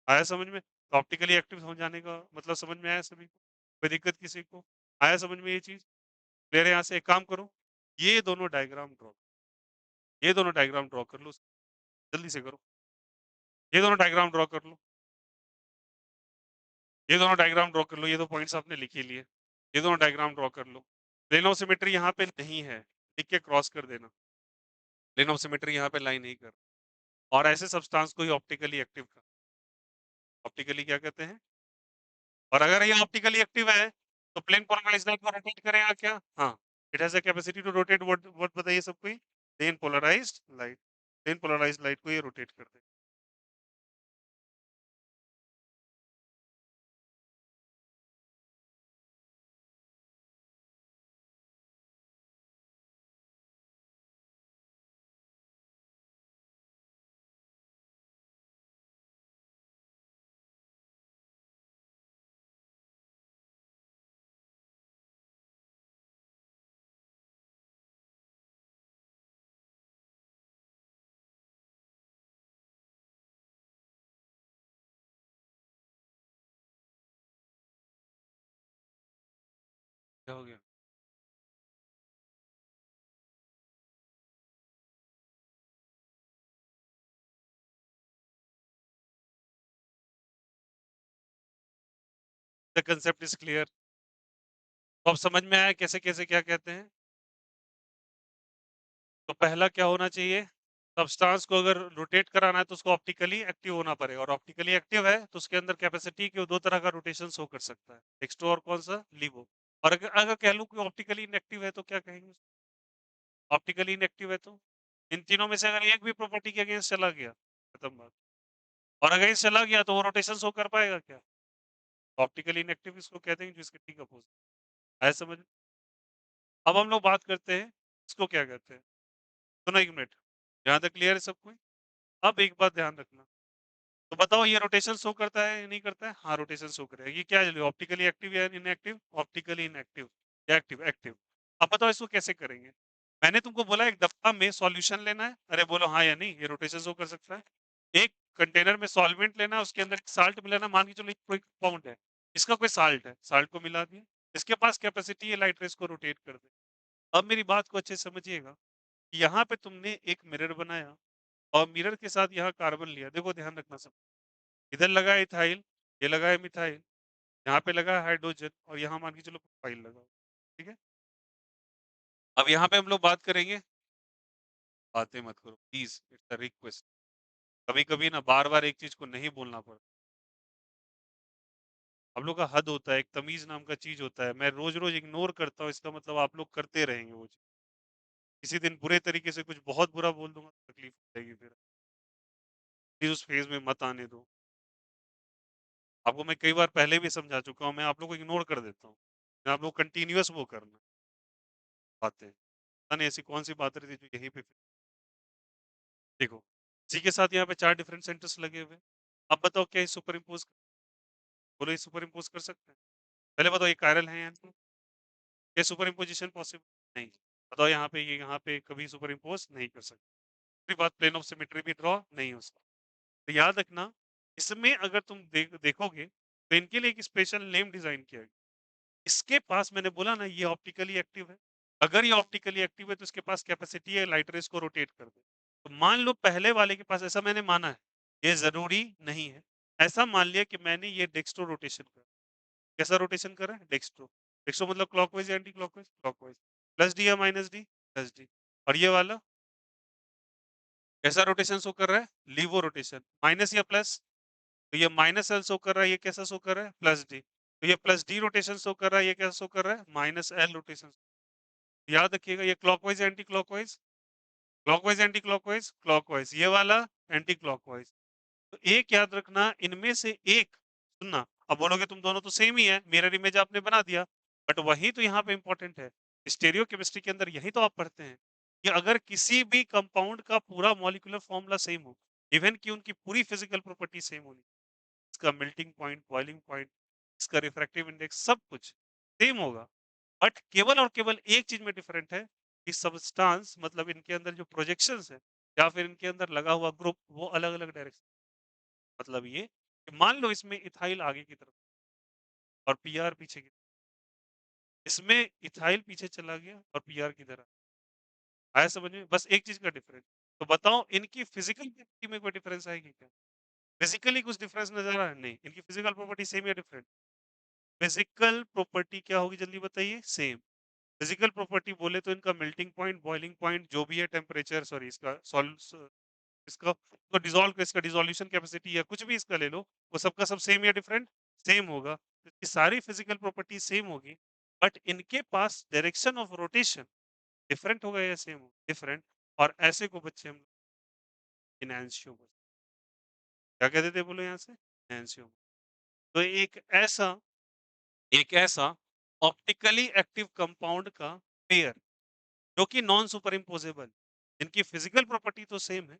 आया समझ में तो ऑप्टिकली एक्टिव समझाने का मतलब समझ में आया सभी को कोई दिक्कत किसी को आया समझ में ये चीज क्लियर है यहाँ से एक काम करो ये दोनों डायग्राम ड्रॉ ये दोनों डायग्राम ड्रॉ कर लो जल्दी से करो ये दोनों डायग्राम ड्रॉ कर लो ये दोनों डायग्राम ड्रॉ कर लो ये दो पॉइंट्स आपने लिख ही लिए ये दोनों डायग्राम ड्रॉ कर लो प्लेन ऑफ सिमेट्री यहाँ पे नहीं है लिख के क्रॉस कर देना प्लेन ऑफ सिमेट्री यहाँ पे लाइन नहीं कर और ऐसे सब्सटेंस को ही ऑप्टिकली एक्टिव का ऑप्टिकली क्या कहते हैं और अगर ये ऑप्टिकली एक्टिव है तो प्लेन पोलराइज्ड लाइट को रोटेट करेगा क्या हाँ it has a capacity to rotate what बताइए सबको प्लेन पोलराइज्ड लाइट को ये रोटेट कर दे क्या हो गया द कंसेप्ट इज क्लियर तो अब समझ में आया कैसे कैसे क्या कहते हैं तो पहला क्या होना चाहिए सब्सटेंस को अगर रोटेट कराना है तो उसको ऑप्टिकली एक्टिव होना पड़ेगा और ऑप्टिकली एक्टिव है तो उसके अंदर कैपेसिटी के दो तरह का रोटेशन शो कर सकता है एक्सट्रो और कौन सा लिवो और अगर अगर कह लूं कि ऑप्टिकली इनएक्टिव है तो क्या कहेंगे ऑप्टिकली इनएक्टिव है तो इन तीनों में से अगर एक भी प्रॉपर्टी के अगेंस्ट चला गया खत्म बात और अगेंस्ट चला गया तो वो रोटेशन शो कर पाएगा क्या? ऑप्टिकली इनएक्टिव इसको कहते हैं जो इसके ठीक अपोजिट। आया समझ में? अब हम लोग बात करते हैं इसको क्या कहते हैं? सुनो 1 मिनट। यहाँ तक क्लियर है सब कोई? अब एक बात ध्यान रखना। तो बताओ ये रोटेशन शो करता है या नहीं करता है? हाँ, रोटेशन शो करेगा। ये क्या है ऑप्टिकली एक्टिव या इनएक्टिव? ऑप्टिकली इनएक्टिव या एक्टिव? एक्टिव। अब बताओ इसको कैसे करेंगे? मैंने तुमको बोला एक दफ़्ता में सॉल्यूशन लेना है। अरे बोलो हाँ या नहीं, ये रोटेशन शो कर सकता है। एक कंटेनर में सॉल्वेंट लेना है, उसके अंदर साल्ट मिलाना, मान के चलो कोई कंपाउंड है। इसका कोई साल्ट है, साल्ट को मिला दिया। इसके पास कैपेसिटी है लाइट रेज़ को रोटेट कर दे। अब मेरी बात को अच्छे से समझिएगा। यहाँ पे तुमने एक मिरर बनाया और मिरर के साथ यहाँ कार्बन लिया। देखो ध्यान रखना सब। इधर लगा है इथाइल, ये लगा है मिथाइल, यहाँ पे लगा है हाइड्रोजन और यहाँ मान के चलो प्रोपाइल लगा हुआ है, ठीक है? अब यहाँ पे हम लोग बात करेंगे, बातें मत करो प्लीज़, इट्स अ रिक्वेस्ट। कभी-कभी ना बार-बार एक चीज़ को नहीं बोलना पड़ता। हम लोग का हद होता है, एक तमीज़ नाम का चीज़ होता है। मैं रोज़-रोज़ इग्नोर करता हूँ, इसका मतलब आप लोग करते रहेंगे वो चीज़। किसी दिन बुरे तरीके से कुछ बहुत बुरा बोल दूँगा, तो तकलीफ हो जाएगी फिर। प्लीज़ उस फ़ेज़ में मत आने दो। आपको मैं कई बार पहले भी समझा चुका हूँ, मैं आप लोग को इग्नोर कर देता हूँ। मैं आप लोग कंटीन्यूअस वो करना बातें। पता नहीं ऐसी कौन-सी बात रही थी जो यहीं पे देखो, इसी के साथ यहाँ पे 4 डिफरेंट सेंटर्स लगे हुए हैं। अब बताओ क्या ये सुपर इम्पोज़ बोलो ये सुपर इम्पोज़ कर सकते हैं? पहले बताओ ये कायरल है या नहीं? क्या सुपर इम्पोज़िशन पॉसिबल? नहीं। बताओ यहाँ पे कभी सुपर इम्पोज़ नहीं कर सकते। दूसरी बात प्लेन ऑफ सिमेट्री भी ड्रॉ नहीं हो सकता। तो याद रखना, इसमें अगर तुम देखोगे तो इनके लिए एक स्पेशल नेम डिज़ाइन किया गया। इसके पास मैंने बोला ना ये ऑप्टिकली एक्टिव है। अगर ये ऑप्टिकली एक्टिव है तो इसके पास कैपेसिटी है लाइट रेज़ को रोटेट कर दे। तो मान लो पहले वाले के पास ऐसा मैंने माना है, ये ज़रूरी नहीं है। ऐसा मान लिया कि मैंने ये डेक्स्ट्रो रोटेशन करा। कैसा रोटेशन करा है? डेक्स्ट्रो। डेक्स्ट्रो मतलब क्लॉकवाइज़ या anti clockwise? Clockwise. Plus D या माइनस डी? Plus D. और ये वाला कैसा रोटेशन शो कर रहा है? लीवो रोटेशन। माइनस या प्लस? तो ये माइनस एल शो कर रहा है, ये कैसा शो कर रहा है? Plus D. तो ये प्लस डी रोटेशन शो कर रहा है, ये कैसा शो कर रहा है? Minus L rotation. याद रखिएगा ये क्लॉकवाइज़ या anti clockwise? Clockwise anti clockwise? Clockwise. ये वाला एंटी क्लॉकवाइज़। तो एक याद रखना इनमें से एक सुनना। अब बोलोगे तुम दोनों तो सेम ही है, मिरर इमेज आपने बना दिया। बट वही तो यहाँ पे इंपॉर्टेंट है। स्टीरियो केमिस्ट्री के अंदर यही तो आप पढ़ते हैं कि अगर किसी भी कंपाउंड का पूरा मॉलिक्यूलर फॉर्मूला सेम हो, इवन कि उनकी पूरी फिजिकल प्रॉपर्टी सेम होनी, इसका मेल्टिंग पॉइंट, बॉइलिंग पॉइंट, इसका रिफ्रैक्टिव इंडेक्स सब कुछ सेम होगा। बट केवल और केवल एक चीज में डिफरेंट है कि सब्सटेंस मतलब इनके अंदर जो प्रोजेक्शंस है या फिर इनके अंदर लगा हुआ ग्रुप वो अलग-अलग डायरेक्शन। मतलब ये कि मान लो इसमें इथाइल आगे की तरफ और पीआर पीछे की, इसमें इथाइल पीछे चला गया और पीआर की तरफ आया समझ में? बस एक चीज का डिफरेंस। तो बताओ इनकी फिजिकल प्रॉपर्टी में कोई डिफरेंस आएगी क्या? फिजिकली कुछ डिफरेंस नजर आ रहा है? नहीं। इनकी फिजिकल प्रॉपर्टी सेम या डिफरेंट? फिजिकल प्रॉपर्टी क्या होगी जल्दी बताइए? सेम। फिजिकल प्रॉपर्टी बोले तो इनका मेल्टिंग पॉइंट, बॉइलिंग पॉइंट जो भी है टेम्परेचर सॉरी इसका इसका तो डिसॉल्व इसका डिसोल्यूशन कैपेसिटी या कुछ भी इसका ले लो, वो सबका सब सेम या डिफरेंट? सेम होगा। तो इसकी सारी फिजिकल प्रॉपर्टी सेम होगी, बट इनके पास डायरेक्शन ऑफ रोटेशन डिफरेंट होगा या सेम होगा? डिफरेंट। और ऐसे को बच्चे हम इनैंशियोमर्स क्या कहते थे बोलो यहाँ से? इनैंशियोमर। तो एक ऐसा ऑप्टिकली एक्टिव कंपाउंड का पेयर जो कि नॉन सुपर इम्पोजेबल, इनकी फिजिकल प्रॉपर्टी तो सेम है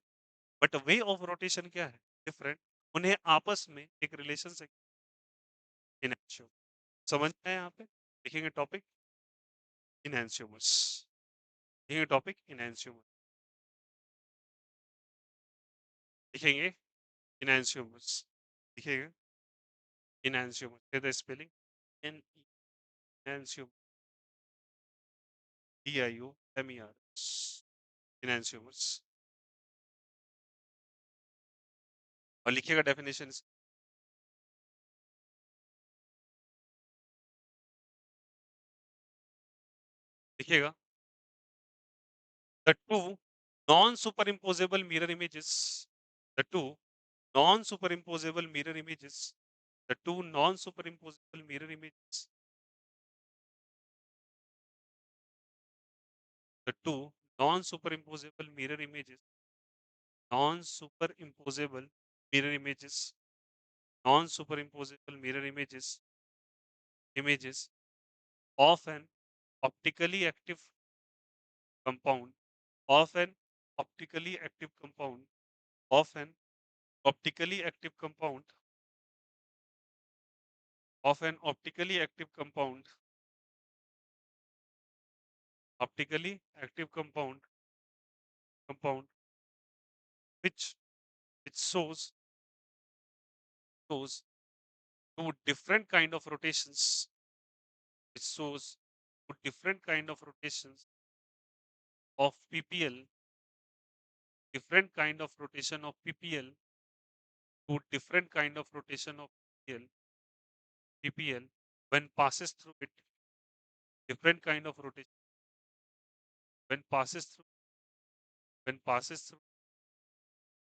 बट वे ऑफ रोटेशन क्या है? डिफरेंट। उन्हें आपस में एक रिलेशन से इनैंशियो समझ में आया यहाँ पे? देखेंगे टॉपिक इनैंशियोमर्स, देखेंगे टॉपिक इनैंशियोमर, देखेंगे इनैंशियोमर्स, दिखेगा enantiomer, say the spelling N enantiomer, DIOMER enantiomers और लिखिएगा डेफिनेशन लिखिएगा the two non-superimposable mirror images, the two non-superimposable mirror images, the two non-superimposable mirror images, the two non-superimposable mirror images, non-superimposable mirror images, non-superimposable mirror images of an optically active compound, of an optically active compound, of an optically active compound, of an optically active optically active compound, which shows two different kind of rotations, which shows two different kind of rotations of PPL, different kind of rotation of PPL, two different kind of rotation of PPL when passes through it, different kind of rotation when passes through, when passes through,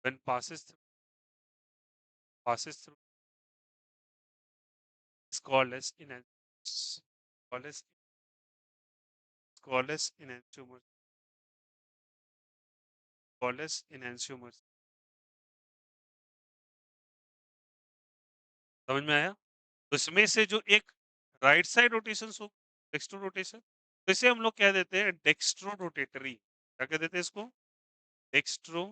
when passes through is called as enantiomers, called as called as enantiomers, called as enantiomers. समझ में आया? तो इसमें से जो एक right side rotation हो dextro rotation, तो इसे हम लोग कह देते हैं डेक्स्ट्रो रोटेटरी। क्या कह देते हैं इसको? Dextro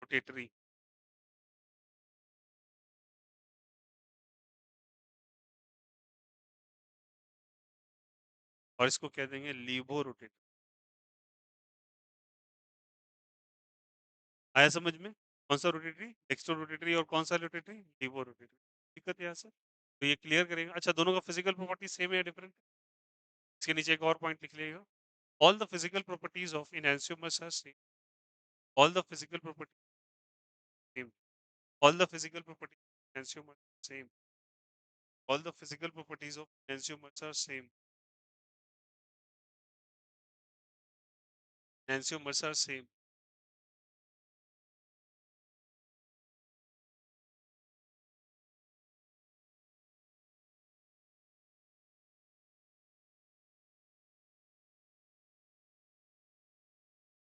rotatory. और इसको कह देंगे लीवो रोटेटरी। आया समझ में? कौन सा रोटेटरी? डेक्स्ट्रो रोटेटरी और कौन सा रोटेटरी? लीवो रोटेटरी। दिक्कत है यहाँ से? तो ये क्लियर करेंगे। अच्छा, दोनों का फिजिकल प्रॉपर्टी सेम है या डिफरेंट? इसके नीचे एक और पॉइंट लिख लीजिएगा। All the physical properties of enantiomers are same. All the physical properties same. All the physical properties of enantiomers are same. All the physical properties of enantiomers are same. Enantiomers are same.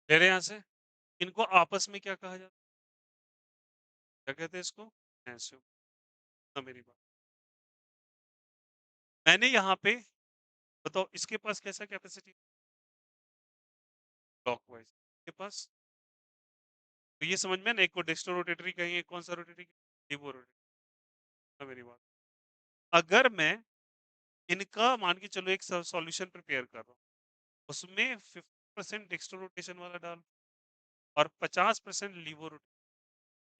कह रहे हैं यहाँ से इनको आपस में क्या कहा जाता है? क्या कहते हैं इसको? enantiomer। ना मेरी बात, मैंने यहाँ पे बताओ इसके पास कैसा कैपेसिटी? क्लॉकवाइज के पास। तो ये समझ में ना, एक को डेक्स्ट्रो रोटेटरी कहेंगे, कौन सा रोटेटरी? लीवो रोटेटरी। ना मेरी बात, अगर मैं इनका मान के चलो एक सॉल्यूशन प्रिपेयर कर रहा हूँ, उसमें 50% डेक्स्ट्रो रोटेशन वाला डाल और 50% लीवो रोटेशन,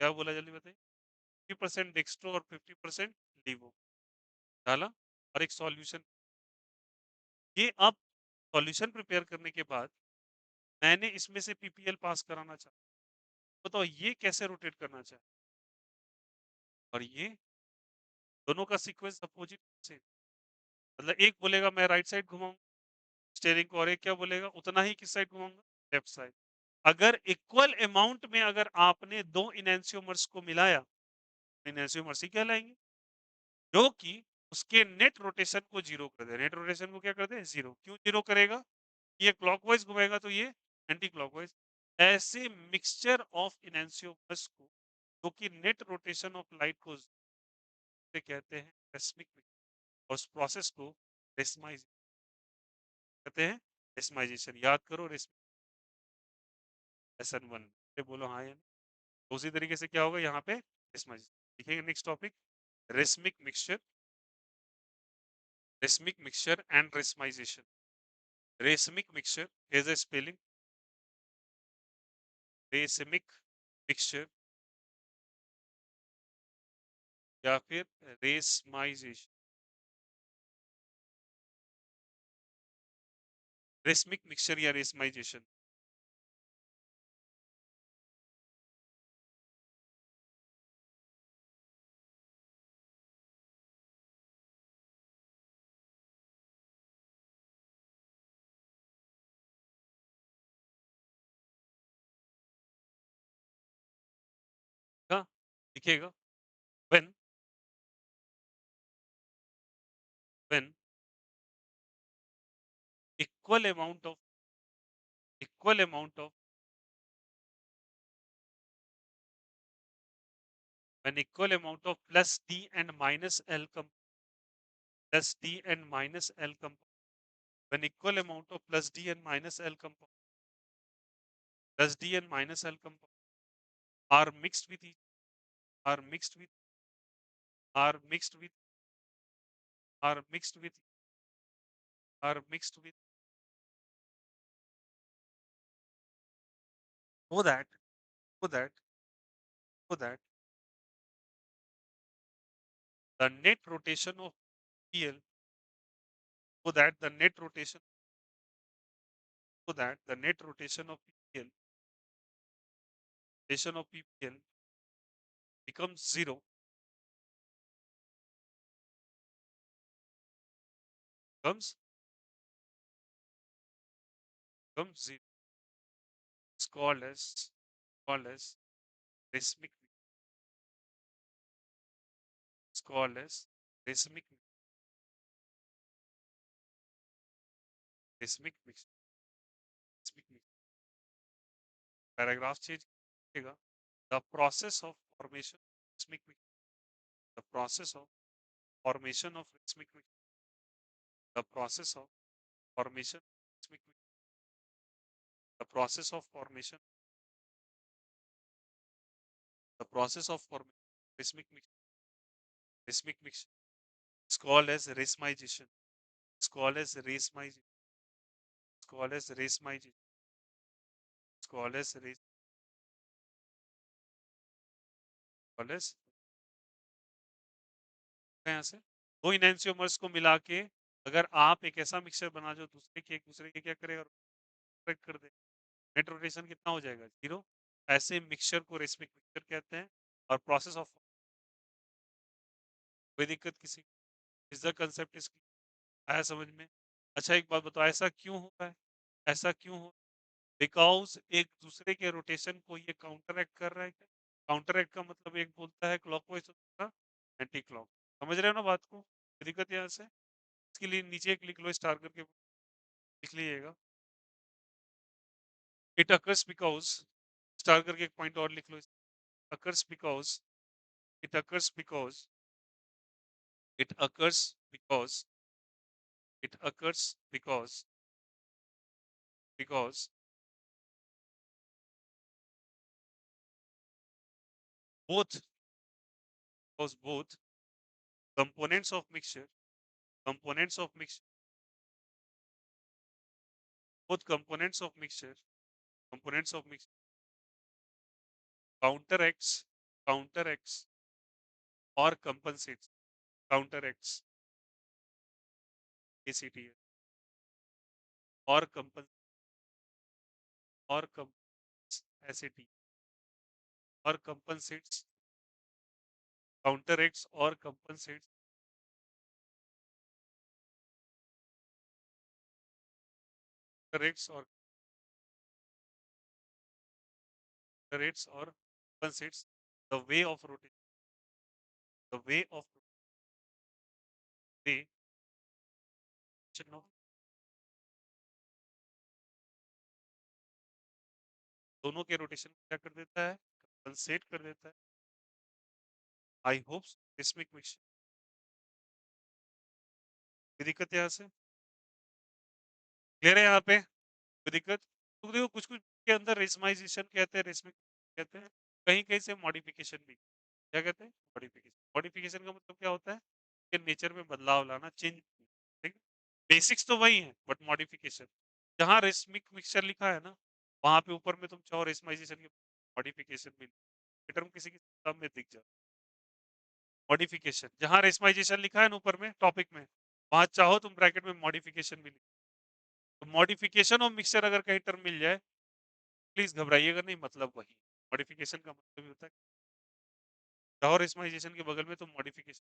क्या बोला जल्दी बताइए? 50% डेक्स्ट्रो और 50% लीवो डाला और एक सॉल्यूशन। ये अब सॉल्यूशन प्रिपेयर करने के बाद मैंने इसमें से पीपीएल पास कराना चाहा, बताओ ये कैसे रोटेट करना चाहे? और ये दोनों का सीक्वेंस अपोजिट से, मतलब एक बोलेगा मैं राइट साइड घुमाऊंगा स्टेयरिंग को, और एक क्या बोलेगा उतना ही किस साइड घुमाऊंगा? Left side. अगर इक्वल अमाउंट में अगर आपने दो इनैंसियोमर्स को मिलाया, इनैंसियोमर्स ही कहलाएंगे, जो कि उसके नेट रोटेशन को जीरो कर दे। नेट रोटेशन को क्या कर दे? जीरो। क्यों जीरो करेगा? ये क्लॉकवाइज घुमाएगा तो ये एंटी क्लॉकवाइज। ऐसे मिक्सचर ऑफ इनैंसियोमर्स को, जो कि नेट रोटेशन ऑफ लाइट को कहते हैं रेस्मिक, और उस प्रोसेस को रेस्माइज कहते हैं। रेस्माइजेशन याद करो, रेस्मेशन 1 से बोलो हाँ या नहीं। तो उसी तरीके से क्या होगा यहाँ पे? रेस्माइजेशन लिखेंगे। Next topic, racemic mixture, racemic mixture and racemisation. Racemic mixture is a spelling, racemic mixture या फिर रेस्माइजेशन। रेस्मिक मिक्सचर या रेस्माइजेशन। हाँ, लिखेगा। when when equal amount of equal amount of when equal amount of plus D and minus L plus D and minus L when equal amount of plus D and minus L plus D and minus L are mixed with each are mixed with are mixed with are mixed with are mixed with so that so that so that the net rotation of PL so that the net rotation so that the net rotation of PPL becomes comes zero. It's called as racemic it's called as racemic racemic mix racemic mix paragraph change करेगा the process of formation racemic mix the process of formation of racemic mix the process of formation racemic mix the process of formation the process of formation racemic mix racemic mix it's called as racemization it's called as racemization it's called as racemization it's called as race called as यहाँ से दो इनएंसियोमर्स को मिला के अगर आप एक ऐसा मिक्सचर बना जो दूसरे के एक दूसरे के क्या करेगा रोटेट कर दे नेट रोटेशन कितना हो जाएगा जीरो ऐसे मिक्सचर को रेसमिक मिक्सचर कहते हैं और प्रोसेस ऑफ कोई दिक्कत किसी इज द कंसेप्ट इसकी आया समझ में अच्छा एक बात बताओ ऐसा क्यों हो रहा है ऐसा क्यों हो बिकॉज एक दूसरे के रोटेशन को ये काउंटर एक्ट कर रहा है क्या काउंटर एक्ट का मतलब एक बोलता है क्लॉकवाइज दूसरा एंटी क्लॉक समझ रहे हो ना बात को कोई दिक्कत यहाँ से इसके लिए नीचे एक लिख लो स्टार करके लिख लीजिएगा इट अकर्स बिकॉज स्टार करके एक पॉइंट और लिख लो occurs because it occurs because it occurs because it occurs because both both components of mixture both components of mixture counteracts counteracts or compensates counteracts ACTS or compensates SAT or compensates counteracts or compensates counteracts or counteracts or compensates the way of rotation the way of way of दोनों के rotation क्या कर देता है compensate कर देता है I hope इसमें क्वेश्चन कोई दिक्कत है यहाँ से क्लियर है यहाँ पे कोई दिक्कत तो देखो कुछ कुछ के अंदर रेसमाइजेशन कहते हैं रेसमिक कहते हैं कहीं कहीं से मॉडिफिकेशन भी क्या कहते हैं मॉडिफिकेशन मॉडिफिकेशन का मतलब क्या होता है कि नेचर में बदलाव लाना चेंज ठीक बेसिक्स तो वही है बट मॉडिफिकेशन जहाँ रेसमिक मिक्सचर लिखा है ना वहां पे ऊपर में तुम चाहो रेसमाइजेशन की मॉडिफिकेशन भी टर्म किसी की किताब में दिख जाए मॉडिफिकेशन जहां रेसमाइजेशन लिखा है ना ऊपर में टॉपिक में वहां चाहो तुम ब्रैकेट में मॉडिफिकेशन भी लिखो तो मॉडिफिकेशन और मिक्सचर अगर कहीं टर्म मिल जाए प्लीज घबराइएगा नहीं मतलब वही मॉडिफिकेशन का मतलब होता है चाहो रेसमाइजेशन के बगल में तुम मॉडिफिकेशन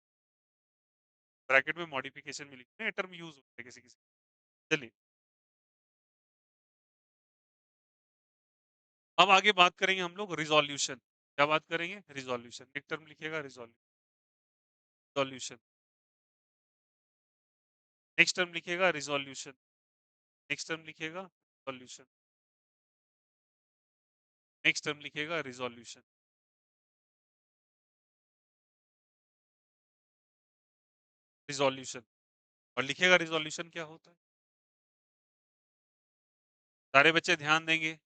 ब्रैकेट में मॉडिफिकेशन भी लिखते हैं टर्म यूज होता है किसी किसी चलिए अब आगे बात करेंगे हम लोग रिजोल्यूशन क्या बात करेंगे रिजोल्यूशन एक टर्म लिखिएगा रिजोल्यूशन नेक्स्ट टर्म लिखिएगा रिजोल्यूशन नेक्स्ट टर्म लिखिएगा रिजोल्यूशन नेक्स्ट टर्म लिखिएगा रिजोल्यूशन रिजोल्यूशन। और लिखेगा रिजोल्यूशन क्या होता है। सारे बच्चे ध्यान देंगे।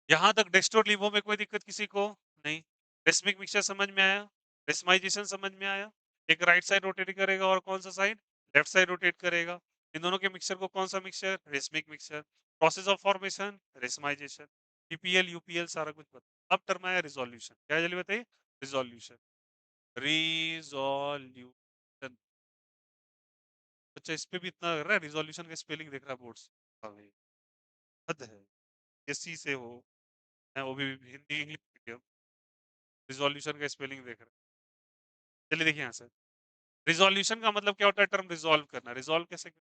यहाँ तक डेस्क्टो लिवो में कोई दिक्कत किसी को नहीं। रेसमिक मिक्सचर समझ में आया, रेसमाइजेशन समझ में आया। एक राइट साइड रोटेट करेगा और कौन सा साइड लेफ्ट साइड रोटेट करेगा। इन दोनों के मिक्सचर को कौन सा mixture, racemic mixture. Process of formation racemisation, PPL UPL सारा कुछ बता। अब टर्म आया रिजोल्यूशन, क्या जल्दी बताइए। Resolution, resolution. अच्छा इस पे भी इतना लग रहा है, रिजोल्यूशन का स्पेलिंग देख रहा है बोर्ड से। हद है। ये सी से हो, है वो भी हिंदी इंग्लिश मीडियम। रिजोल्यूशन का स्पेलिंग देख रहे हैं। चलिए देखिए यहाँ से। रिजोल्यूशन का मतलब क्या होता है, टर्म रिजोल्व करना। रिजोल्व कैसे करना?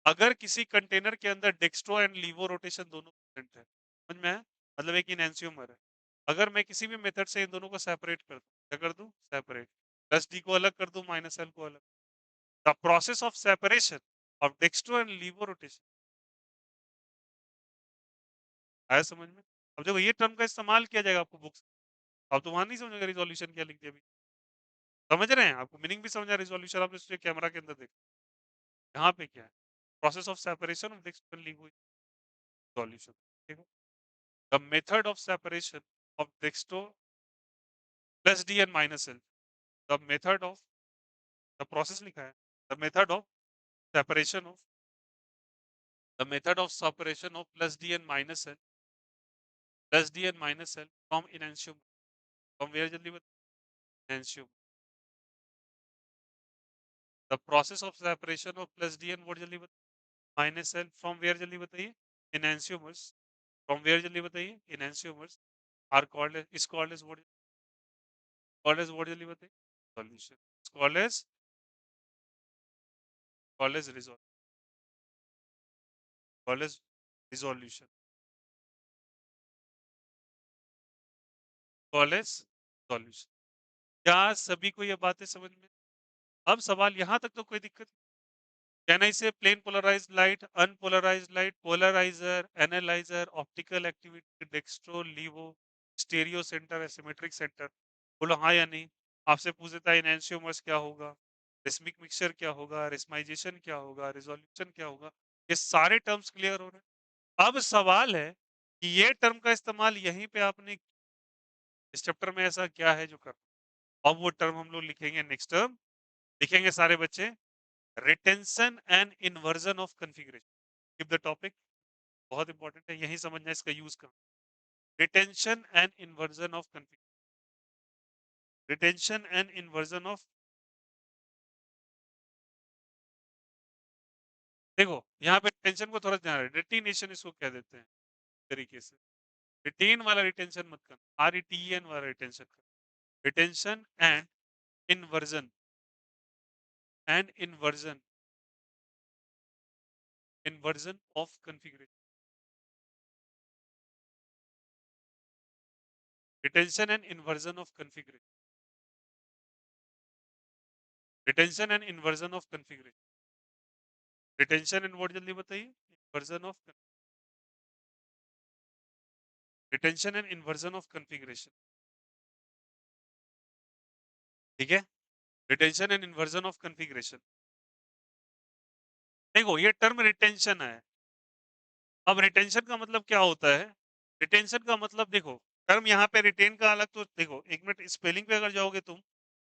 अगर किसी कंटेनर के अंदर डेक्स्ट्रो एंड लीवो रोटेशन दोनों प्रेजेंट है, समझ में आया? मतलब एक इनएंशियोमर है। अगर मैं किसी भी मेथड से इन दोनों को सेपरेट कर दूं, क्या कर दूं, सेपरेट। प्लस डी को अलग कर दूं, माइनस एल को अलग। The process of separation of dextro and लीवो rotation. आया समझ में? अब देखो ये टर्म का इस्तेमाल किया जाएगा आपको बुक्स। अब तो वहां नहीं समझेगा रिजोल्यूशन क्या लिख दिया अभी। समझ रहे हैं? आपको मीनिंग भी समझा रिजोल्यूशन, आपने सोचा कैमरा के अंदर देखा। यहाँ पे क्या है, process of separation of dextro and laevo resolution. ठीक है, the method of separation of dextro plus D and minus L. The method of, the process लिखा है, the method of separation of, the method of separation of plus D and minus L, plus D and minus L from enantiomer. From where जल्दी बताइए, enantiomer. The process of separation of plus D and what जल्दी बताइए, minus L from where जल्दी बताइए, इनएंशियोमर्स। From where जल्दी बताइए, enantiomers are called is called as what, called as what जल्दी बताइए, solution. Called as, called as resolve, called as resolution, called as solution. क्या सभी को ये बातें समझ में? अब सवाल यहाँ तक तो कोई दिक्कत। Can I say plane polarised light, unpolarised light, polariser, analyser, optical activity, dextro, laevo, stereo centre, asymmetric centre. बोलो हाँ या नहीं। आपसे पूछ देता है इनएंशियोमर्स क्या होगा, रेसमिक मिक्सचर क्या होगा, रेसमाइजेशन क्या होगा, रिजोल्यूशन क्या होगा। ये सारे टर्म्स क्लियर हो रहे हैं। अब सवाल है कि ये टर्म का इस्तेमाल यहीं पे आपने इस चैप्टर में ऐसा क्या है जो कर। अब वो टर्म हम लोग लिखेंगे नेक्स्ट टर्म, लिखेंगे सारे बच्चे, retention and inversion of configuration. Keep the topic, बहुत इंपॉर्टेंट है, यही समझना इसका यूज कर। Retention and inversion of configuration, retention and inversion of. देखो यहाँ पे रिटेंशन को थोड़ा ध्यान, रिटेनेशन इसको कह देते हैं तरीके से। रिटेन वाला रिटेंशन मत करना, RETEN वाला रिटेंशन कर। Retention and inversion, and inversion, inversion of configuration. Retention and inversion of configuration, retention and inversion of configuration. Retention and word जल्दी बताइए, inversion of, retention and inversion of configuration. ठीक है, retention and inversion of configuration. देखो ये term retention है। अब retention का मतलब क्या होता है? रिटेंशन का मतलब देखो, टर्म यहाँ पे रिटेन का अलग, तो देखो एक मिनट स्पेलिंग पे अगर जाओगे तुम,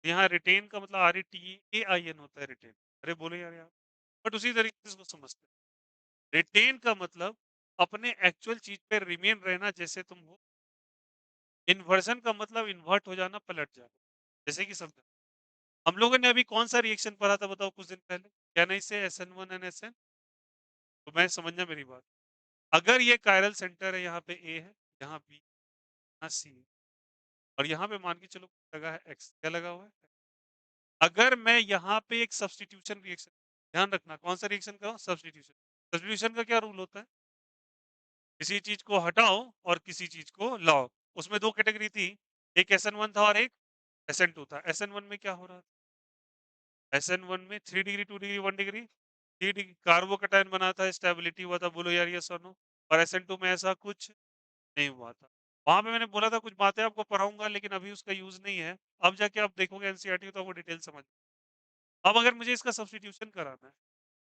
यहाँ रिटेन का मतलब RETAIN होता है, रिटेन। अरे बोलो यार यार, बट उसी तरीके से इसको समझते हैं। रिटेन का मतलब अपने एक्चुअल चीज पे रिमेन रहना जैसे तुम हो। इन्वर्जन का मतलब इन्वर्ट हो जाना, पलट जाना। जैसे कि समझो, हम लोगों ने अभी कौन सा रिएक्शन पढ़ा था बताओ कुछ दिन पहले, क्या नहीं से SN1 एंड SN। तो मैं समझना मेरी बात, अगर ये कायरल सेंटर है, यहाँ पे A है, यहाँ B, यहाँ C है, और यहाँ पे मान के चलो लगा है X, क्या लगा हुआ है। अगर मैं यहाँ पे एक सब्सटीट्यूशन रिएक्शन, ध्यान रखना कौन सा रिएक्शन का, सब्सटीट्यूशन। सब्सटीट्यूशन का क्या रूल होता है, किसी चीज को हटाओ और किसी चीज को लाओ। उसमें दो कैटेगरी थी, एक SN1 था और एक SN2 था। SN1 में क्या हो रहा था, SN1 में 3 degree, 2 degree, 1 degree, 3 degree carbocation बना था, स्टेबिलिटी हुआ था। बोलो यार यस और नो। और SN2 में ऐसा कुछ नहीं हुआ था। वहां पे मैंने बोला था कुछ बातें आपको पढ़ाऊंगा, लेकिन अभी उसका यूज नहीं है। अब जाके आप देखोगे NCERT तो आपको डिटेल समझ। अब अगर मुझे इसका सब्स्टिट्यूशन कराना है,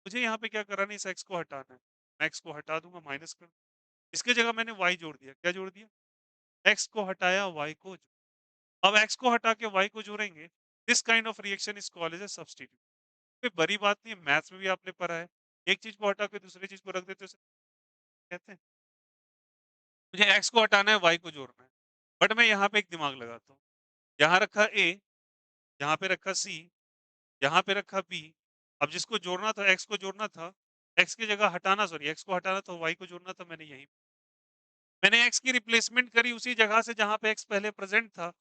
मुझे यहाँ पे क्या कराना है, इस x को हटाना है। मैं x को हटा दूँगा, माइनस कर इसकी जगह मैंने y जोड़ दिया। क्या जोड़ दिया? x को हटाया, y को अब x को हटा के y को जोड़ेंगे, this kind of reaction is called as a substitute. कोई बड़ी बात नहीं है, मैथ्स में भी आपने पढ़ा है। एक चीज़ को हटा के दूसरी चीज़ को रख देते हो, उसे कहते हैं। मुझे x को हटाना है, y को जोड़ना है। बट मैं यहाँ पे एक दिमाग लगाता हूँ। यहाँ रखा a, यहाँ पे रखा c, यहाँ पे रखा b। अब जिसको जोड़ना था, x को जोड़ना था, x की जगह हटाना, सॉरी x को हटाना था, y को जोड़ना था, मैंने x की रिप्लेसमेंट करी उसी जगह से जहाँ पे x पहले प्रेजेंट था,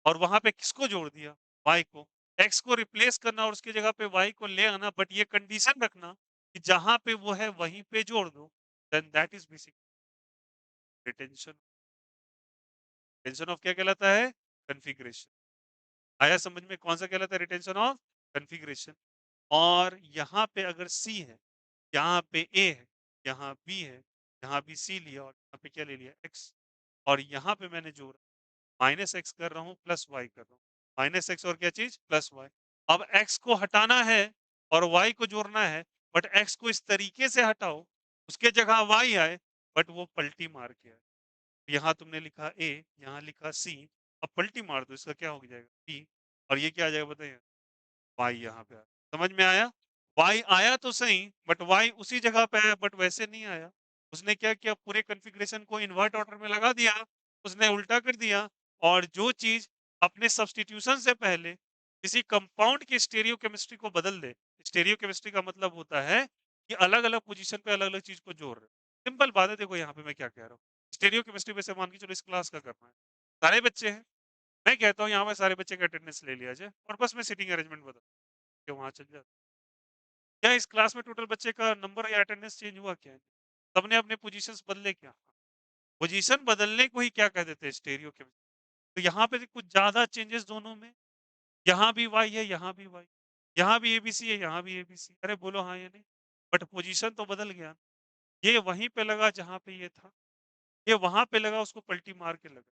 और वहाँ पे किसको जोड़ दिया? y को। x को रिप्लेस करना और उसकी जगह पे y को ले आना, बट ये कंडीशन रखना कि जहाँ पे वो है वहीं पे जोड़ दो। Then that is basic retention. Retention of क्या कहलाता है? कॉन्फ़िगरेशन। आया समझ में? कौन सा कहलाता है? Retention of configuration. और यहाँ पे अगर C है, यहाँ पे A है, यहाँ B है, यहाँ भी C लिया और यहाँ पे क्या ले लिया? X। और यहाँ पे मैंने जोड़ा माइनस एक्स कर रहा हूँ, प्लस वाई कर रहा हूँ। माइनस एक्स और क्या चीज? Plus Y. अब एक्स को हटाना है और वाई को जोड़ना है, बट एक्स को इस तरीके से हटाओ, उसके जगह वाई आए, बट वो पलटी मार के आए। यहाँ तुमने लिखा ए, यहाँ लिखा सी, अब पलटी मार दो, इसका क्या हो जाएगा? बी। और ये क्या आ जाएगा बताइए? वाई यहाँ पे आया। समझ में आया? वाई आया तो सही, बट वाई उसी जगह पे आया, बट वैसे नहीं आया। उसने क्या किया? पूरे कॉन्फ़िगरेशन को इन्वर्ट ऑर्डर में लगा दिया, उसने उल्टा कर दिया। और जो चीज अपने सब्स्टिट्यूशन से पहले किसी कंपाउंड की स्टीरियो केमिस्ट्री को बदल दे, स्टीरियो केमिस्ट्री का मतलब होता है कि अलग अलग पोजीशन पे अलग अलग चीज को जोड़ रहे। सिंपल बात है, देखो यहाँ पे मैं क्या कह रहा हूँ। स्टीरियो केमिस्ट्री में से मान के चलो इस क्लास का करना है, सारे बच्चे हैं, मैं कहता हूँ यहाँ पे सारे बच्चे का अटेंडेंस ले लिया जाए और बस मैं सीटिंग अरेंजमेंट बता के वहां चल जाता। क्या इस क्लास में टोटल बच्चे का नंबर या अटेंडेंस चेंज हुआ क्या? सबने अपने पोजीशंस बदले क्या? पोजीशन बदलने को ही क्या कह देते हैं? Stereo chemistry. तो यहाँ पे कुछ ज्यादा चेंजेस दोनों में, यहाँ भी वाई है, यहाँ भी वाई, यहाँ भी एबीसी है, यहाँ भी एबीसी। अरे बोलो हाँ या नहीं? बट पोजीशन तो बदल गया। ये वहीं पे लगा जहाँ पे ये था, ये वहां पे लगा, उसको पलटी मार के लगा।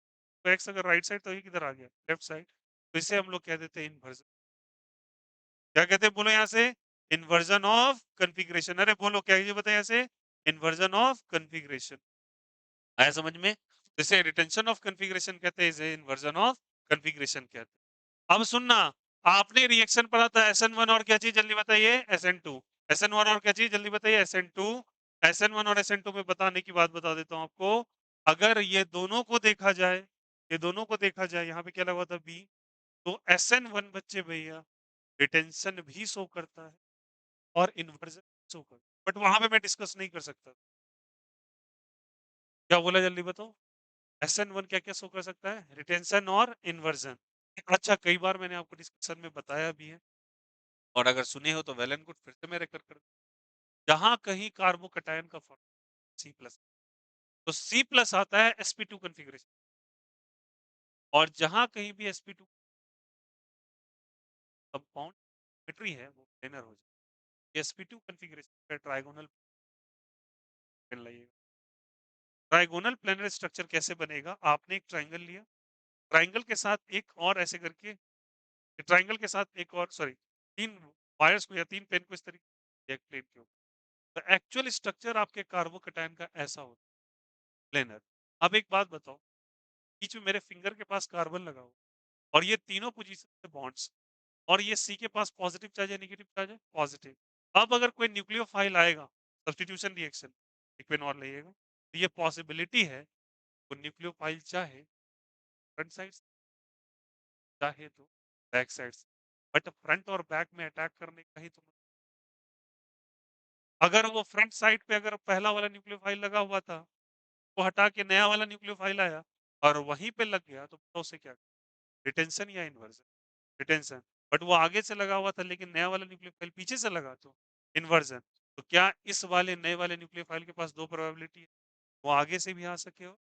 तो एक्स अगर राइट साइड तो ये किधर आ गया? Left side. तो इसे हम लोग कह देते हैं इन्वर्जन। क्या कहते हैं? बोलो यहाँ से। Inversion of configuration. अरे बोलो क्या, ये बताए ऐसे? Inversion of configuration. आया समझ में? जैसे रिटेंशन ऑफ कॉन्फ़िगरेशन कहते हैं, इसे इन्वर्जन ऑफ कॉन्फ़िगरेशन कहते हैं। अब सुनना, आपने रिएक्शन पढ़ा था SN1 और क्या चीज, जल्दी बताइए? SN2। SN1 और क्या चीज, जल्दी बताइए? SN2। SN1 और SN2 में बताने की बात बता देता हूं आपको। अगर ये दोनों को देखा जाए, ये दोनों को देखा जाए, यहाँ पे क्या लगा था? बी। तो SN1 बच्चे भैया रिटेंशन भी शो करता है और इन्वर्जन शो करता है, बट वहां पे मैं डिस्कस नहीं कर सकता। क्या बोला, जल्दी बताओ? SN1 क्या क्या शो कर सकता है? रिटेंशन और इन्वर्जन। अच्छा, कई बार मैंने आपको डिस्कशन में बताया भी है, और अगर सुने हो तो वेल एंड गुड, फिर से मैं रेकर कर। जहां कहीं कार्बोकटायन का फॉर्म C+, तो C+ आता है sp2 कॉन्फ़िगरेशन, और जहां कहीं भी sp2 कंपाउंड सिमेट्री है, वो प्लेनर हो जाए। sp2 कॉन्फ़िगरेशन पे ट्राइगोनल प्लेन लाइएगा। ट्राइगोनल प्लेनर स्ट्रक्चर कैसे बनेगा? आपने एक ट्राइंगल लिया, ट्राइंगल के साथ एक और ऐसे करके, ट्राइंगल के साथ एक और, सॉरी, तीन वायर्स को या तीन पेन को इस तरीके एक प्लेन के ऊपर, तो एक्चुअल स्ट्रक्चर आपके कार्बोकटायन का ऐसा होता है, प्लेनर। अब एक बात बताओ, बीच में मेरे फिंगर के पास कार्बन लगा हुआ, और ये तीनों पोजीशन पे बॉन्ड्स, और ये सी के पास पॉजिटिव चार्ज है, नेगेटिव चार्ज है? पॉजिटिव। अब अगर कोई न्यूक्लियोफाइल आएगा, सब्स्टिट्यूशन रिएक्शन, इक्वेनॉल लेगा, तो ये पॉसिबिलिटी है वो न्यूक्लियोफाइल चाहे फ्रंट साइड, चाहे तो बैक साइड से, बट फ्रंट और बैक में अटैक करने का ही तो। अगर वो फ्रंट साइड पे अगर पहला वाला न्यूक्लियोफाइल लगा हुआ था, वो हटा के नया वाला न्यूक्लियोफाइल आया और वहीं पे लग गया, तो बताओ उसे क्या? रिटेंशन या इन्वर्जन? रिटेंशन। बट वो आगे से लगा हुआ था, लेकिन नया वाला न्यूक्लियोफाइल पीछे से लगा, तो इन्वर्जन। तो क्या इस वाले नए वाले न्यूक्लियोफाइल के पास दो प्रोबेबिलिटी है, वो आगे से भी आ सके और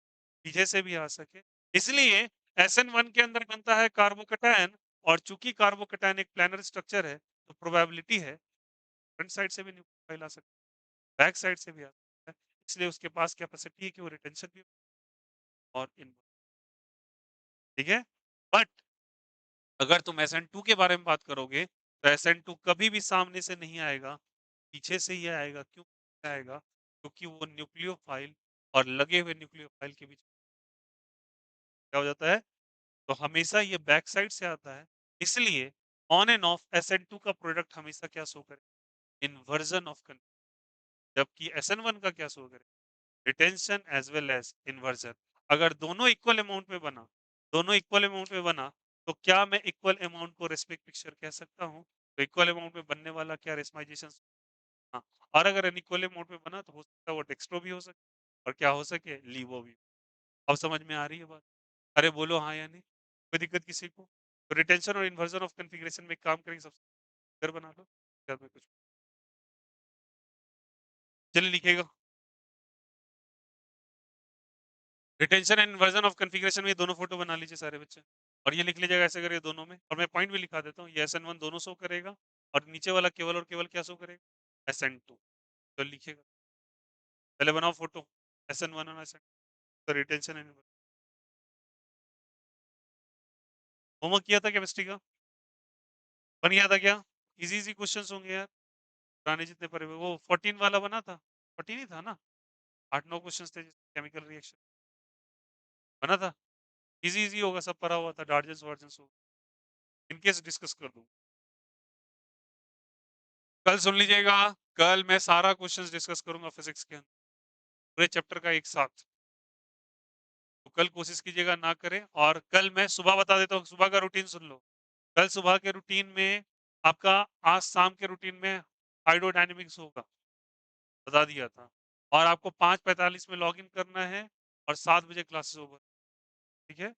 पीछे से भी आ सके। इसलिए SN1 के अंदर बनता है कार्बोकटायन, और चूंकि कार्बोकटायन एक प्लानर स्ट्रक्चर है, तो प्रोबेबिलिटी है फ्रंट साइड से भी न्यूक्लियोफाइल आ सकता है, बैक साइड से भी आ सकता है। इसलिए उसके पास कैपेसिटी है कि वो रिटेंशन भी और इन, ठीक है। बट अगर तुम SN2 के बारे में बात करोगे, तो SN2 कभी भी सामने से नहीं आएगा, पीछे से ही आएगा। क्यों आएगा? क्योंकि वो न्यूक्लियोफाइल और लगे हुए न्यूक्लियोफाइल के बीच क्या हो जाता है? तो हमेशा ये बैक साइड से आता है। इसलिए ऑन एंड ऑफ SN2 का प्रोडक्ट हमेशा क्या शो करे? इन्वर्जन ऑफ कन जबकि SN1 का क्या शो करे? Retention as well as inversion. अगर दोनों इक्वल अमाउंट में बना, दोनों इक्वल अमाउंट में बना, तो क्या मैं इक्वल अमाउंट को रेस्पेक्ट पिक्चर कह सकता हूँ? तो इक्वल अमाउंट में बनने वाला क्या रेसमाइजेशन? हाँ, और अगर अनइक्वल अमाउंट में बना तो हो सकता है वो डेक्स्ट्रो भी हो सके और क्या हो सके लीवो भी। अब समझ में आ रही है बात? अरे बोलो हाँ या नहीं? कोई दिक्कत किसी को? तो रिटेंशन और इन्वर्जन ऑफ कॉन्फ़िगरेशन में एक काम करेंगे सबसे फिगर बना लो। घर में कुछ चलिए लिखिएगा। Retention and inversion of configuration में ये दोनों फोटो बना लीजिए सारे बच्चे। और ये लिख लीजिएगा ऐसे करके दोनों में और मैं पॉइंट भी लिखा देता हूँ। ये SN1 दोनों शो करेगा और नीचे वाला केवल और केवल क्या शो करेगा? SN2। तो लिखिएगा। पहले बनाओ फोटो SN1 और SN2 तो रिटेंशन एंड होमवर्क किया था केमिस्ट्री का? बन गया था क्या? इजी इजी क्वेश्चंस होंगे यार। पुराने जितने पढ़े हुए वो 14 वाला बना था? 14 ही था ना? 8-9 क्वेश्चंस थे केमिकल रिएक्शन बना था? इजी इजी होगा सब पढ़ा हुआ था डार्जन्स वार्जन्स हो। इनकेस डिस्कस कर दूं। कल सुन लीजिएगा। कल मैं सारा क्वेश्चंस डिस्कस करूंगा फिजिक्स के अंदर पूरे चैप्टर का एक साथ। तो कल कोशिश कीजिएगा ना करें और कल मैं सुबह बता देता हूँ सुबह का रूटीन सुन लो। कल सुबह के रूटीन में आपका आज शाम के रूटीन में हाइड्रोडायनेमिक्स होगा बता दिया था और आपको 5:45 में लॉग इन करना है और 7 बजे क्लासेस ओवर। ठीक है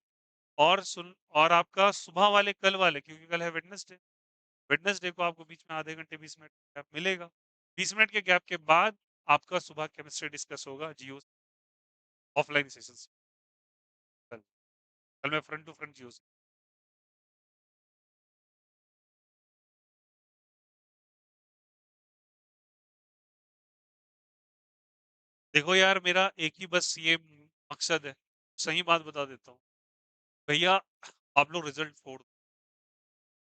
और सुन और आपका सुबह वाले कल वाले क्योंकि कल है वेडनेसडे। वेडनेसडे को आपको बीच में आधे घंटे 20 मिनट गैप मिलेगा। 20 मिनट के गैप के बाद आपका सुबह केमिस्ट्री डिस्कस होगा जियो ऑफलाइन सेशंस। कल कल मैं फ्रंट टू फ्रंट जियो से देखो यार मेरा एक ही बस ये मकसद है। सही बात बता देता हूँ भैया आप लोग रिजल्ट फोड़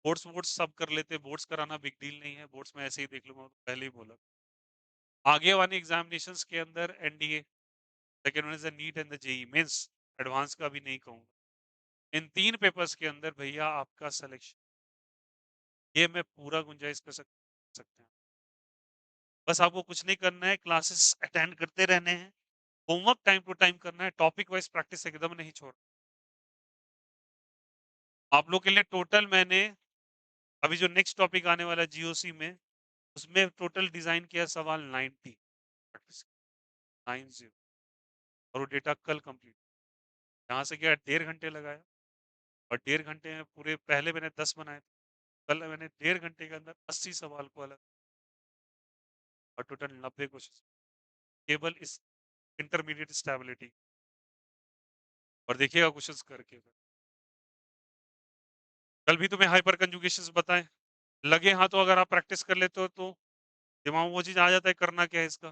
बोर्ड्स वोर्ड्स सब कर लेते बोर्ड्स कराना बिग डील नहीं है बोर्ड्स में ऐसे ही देख लूंगा पहले ही बोला। आगे वाले एग्जामिनेशंस के अंदर NDA second one is the NEET and the JEE mains advance का भी नहीं कहूंगा। इन 3 पेपर्स के अंदर भैया आपका सिलेक्शन ये मैं पूरा गुंजाइश कर सकते हैं। बस आपको कुछ नहीं करना है क्लासेस अटेंड करते रहने हैं होमवर्क टाइम टू टाइम करना है टॉपिक वाइज प्रैक्टिस एकदम नहीं छोड़। आप लोग के लिए टोटल मैंने अभी जो नेक्स्ट टॉपिक आने वाला है जीओसी में उसमें टोटल डिजाइन किया सवाल 90 90 और वो डेटा कल कंप्लीट यहाँ से क्या 1.5 घंटे लगाया और 1.5 घंटे में पूरे पहले मैंने 10 बनाए थे कल मैंने 1.5 घंटे के अंदर 80 सवाल को अलग और टोटल 90 क्वेश्चन केवल इस इंटरमीडिएट स्टेबिलिटी और देखिएगा क्वेश्चंस करके कल भी तुम्हें हाइपर कंजुगेशंस बताएं लगे हाँ तो अगर आप प्रैक्टिस कर लेते हो तो दिमाग में वो चीज आ जाता है करना क्या है इसका।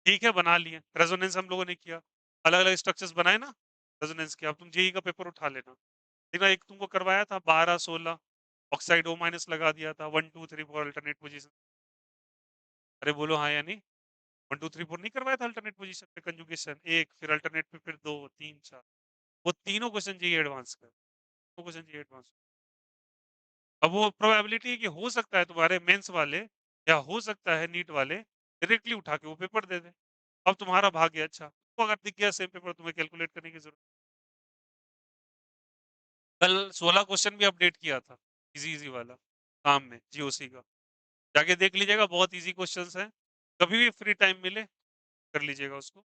ठीक है बना लिए रेजोनेंस हम लोगों ने किया अलग अलग स्ट्रक्चर्स बनाए ना रेजोनेंस के अब तुम जेई का पेपर उठा लेना देखना एक तुमको करवाया था 12-16 ऑक्साइड ओ माइनस लगा दिया था 1 2 3 4 अल्टरनेट पोजीशन। अरे बोलो हाँ या नहीं 1 2 3 4 नहीं करवाया था अल्टरनेट पोजीशन पे कंजुगेशन एक फिर अल्टरनेट पे फिर 2 3 4 वो तीनों क्वेश्चन चाहिए एडवांस कर वो क्वेश्चन चाहिए एडवांस। अब वो प्रोबेबिलिटी है कि हो सकता है तुम्हारे मेंस वाले या हो सकता है नीट वाले डायरेक्टली उठा के वो पेपर दे दे। अब तुम्हारा भाग्य अच्छा तो अगर दिख गया सेम पेपर तुम्हें कैलकुलेट करने की जरूरत। कल 16 क्वेश्चन भी अपडेट किया था इजी इजी वाला काम में जीओसी का जाके देख लीजिएगा बहुत इजी क्वेश्चंस हैं। कभी भी फ्री टाइम मिले कर लीजिएगा उसको।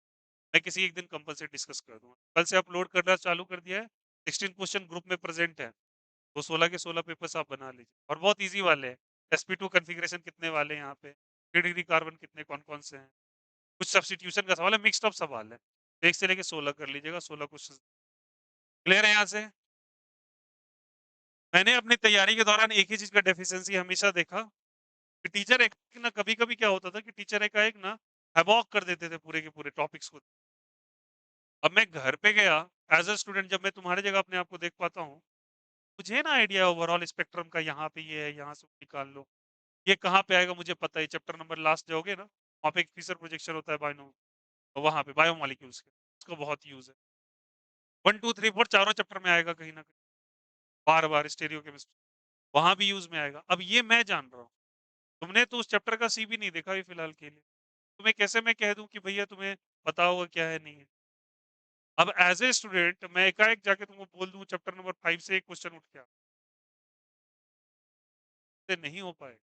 मैं किसी एक दिन कंपलसरी डिस्कस कर दूंगा कल से अपलोड करना चालू कर दिया है 16 क्वेश्चन ग्रुप में प्रेजेंट है तो 16 के 16 पेपर्स आप बना लीजिए और बहुत इजी वाले हैं। sp2 कॉन्फ़िगरेशन कितने वाले हैं यहाँ पे 3 डिग्री कार्बन कितने कौन कौन से हैं कुछ सब्स्टिट्यूशन का सवाल है मिक्स्ड अप सवाल है 1 से लेके 16 कर लीजिएगा 16 क्वेश्चन क्लियर है यहाँ से। मैंने अपनी तैयारी के दौरान एक ही चीज का डेफिशिएंसी हमेशा देखा कि टीचर एक ना कभी कभी क्या होता था कि टीचर एक ना हैबॉक कर देते थे पूरे के पूरे टॉपिक्स को। अब मैं घर पे गया एज अ स्टूडेंट जब मैं तुम्हारी जगह अपने आप को देख पाता हूँ मुझे है ना आइडिया ओवरऑल स्पेक्ट्रम का, यहाँ पे ये है, यहाँ से निकाल लो। ये कहाँ पे आएगा मुझे पता है, चैप्टर नंबर लास्ट जाओगे ना, वहाँ पे एक फीचर प्रोजेक्शन होता है बायनो, वहाँ पे बायोमोलिक्यूल्स के, उसका बहुत यूज़ है। 1, 2, 3, 4 चारों चैप्टर में आएगा कहीं न कहीं, बार-बार स्टीरियोकेमिस्ट्री, वहाँ भी यूज़ में आएगा। अब ये मैं जान रहा हूँ, तुमने तो उस चैप्टर का सी भी नहीं देखा अभी फिलहाल के लिए। तुम्हें कैसे मैं कह दूँ कि भैया तुम्हें पता होगा क्या है, नहीं है? अब एज़ ए स्टूडेंट मैं एकाएक जाके तुमको बोल दूँ चैप्टर नंबर 5 से एक क्वेश्चन उठ के आ, से नहीं हो पाएगा।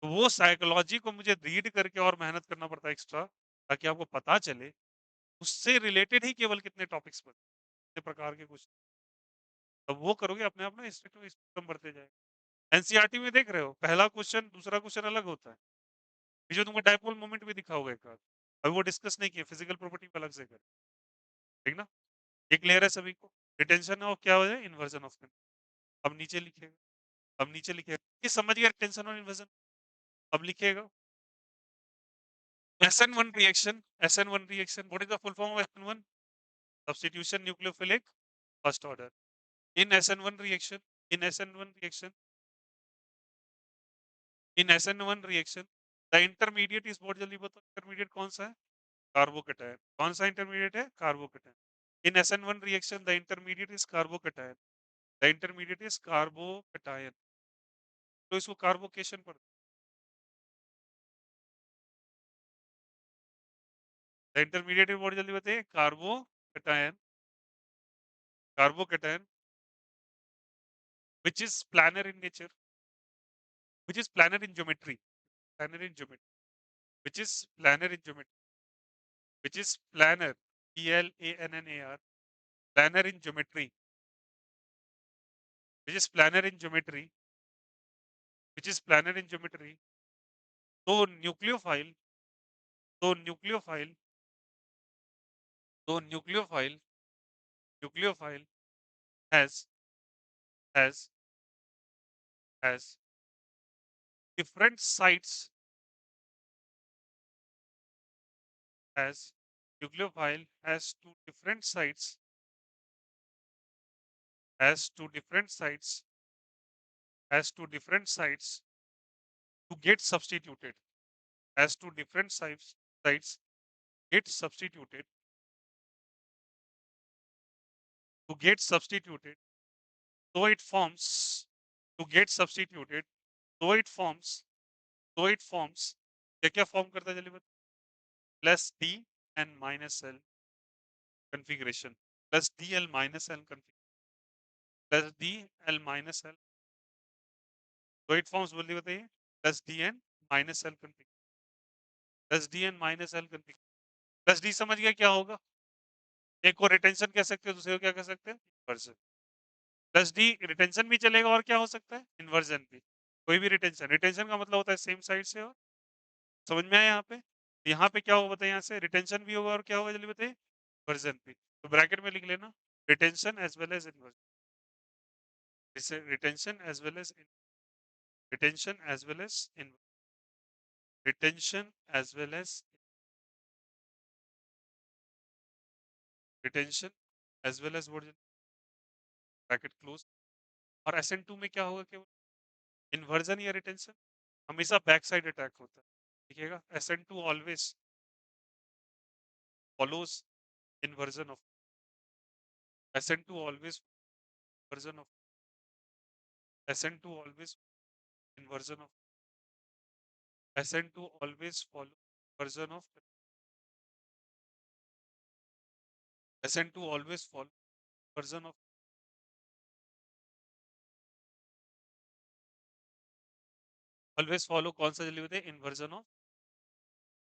तो वो साइकोलॉजी को मुझे रीड करके और मेहनत करना पड़ता है एक्स्ट्रा, ताकि आपको पता चले, उससे रिलेटेड ही केवल कितने टॉपिक्स बचे, कितने प्रकार के क्वेश्चन। तब वो करोगे अपने आप ना स्पेक्ट्रम बढ़ते जाएगा। एनसीईआरटी में देख रहे हो, पहला क्वेश्चन, दूसरा क्वेश्चन अलग होता है। ये जो तुमको डायपोल मोमेंट भी दिखा होगा एक आध, अभी वो डिस्कस नहीं किया, फिजिकल प्रॉपर्टी पे अलग से करें, ठीक ना? ये क्लियर है सभी को? रिटेंशन ऑफ क्या हो जाए? Inversion of conduction. अब नीचे लिखिएगा, अब नीचे लिखिएगा। ये समझ गया रिटेंशन और इन्वर्जन? अब लिखिएगा SN1 reaction, SN1 reaction. What is the full form of SN1? Substitution nucleophilic first order. In SN1 reaction, in SN1 reaction, in SN1 reaction, the intermediate is बहुत जल्दी बताओ intermediate कौन सा है? कार्बोकेटायन। कौन सा intermediate है? Carbocation. In SN1 reaction, the intermediate is carbocation. The intermediate is carbocation. तो इसको कार्बोकेशन पढ़ते हैं। The intermediate बहुत जल्दी बताइए, carbocation, carbocation, which is planar in nature, which is planar in geometry, planar in geometry, which is planar in geometry, which is planar, PLANNAR, planar in geometry, which is planar in geometry, which is planar in geometry. तो nucleophile, तो nucleophile, तो nucleophile, nucleophile has has has different sites, has nucleophile has two different sites, has two different sites, has two different sites to get substituted, has two different sites get substituted, to get substituted, so it forms, to get substituted, so it forms, so it forms, क्या क्या form करता है जल्दी बता, plus D and minus L configuration, plus D L minus L configuration, plus D L minus L, तो it forms जल्दी बताइए, plus D and minus L configuration, plus D and minus L configuration, plus D समझ गया क्या होगा, एक को retention कह सकते हैं, दूसरे को क्या कह सकते हैं, इन्वर्जन। प्लस डी रिटेंशन भी चलेगा और क्या हो सकता है, इन्वर्जन भी, कोई भी रिटेंशन, रिटेंशन का मतलब होता है सेम साइड से, और समझ में आया यहाँ पे, यहाँ पे क्या होगा बताइए, यहाँ से रिटेंशन भी होगा और क्या होगा जल्दी बताइए, इन्वर्जन भी, तो ब्रैकेट में लिख लेना, retention as well as inversion, retention as well as retention as well as retention as well as retention as well as bracket close. और SN2 में क्या होगा केवल, इन्वर्जन या रिटेंशन, हमेशा बैक साइड अटैक होता है, देखिएगा SN2 always follows inversion of, SN2 always inversion of, SN2 always inversion of, SN2 always follow inversion of, SN2 always follow inversion of, always follow कौन सा जल्दी बताइए, inversion of।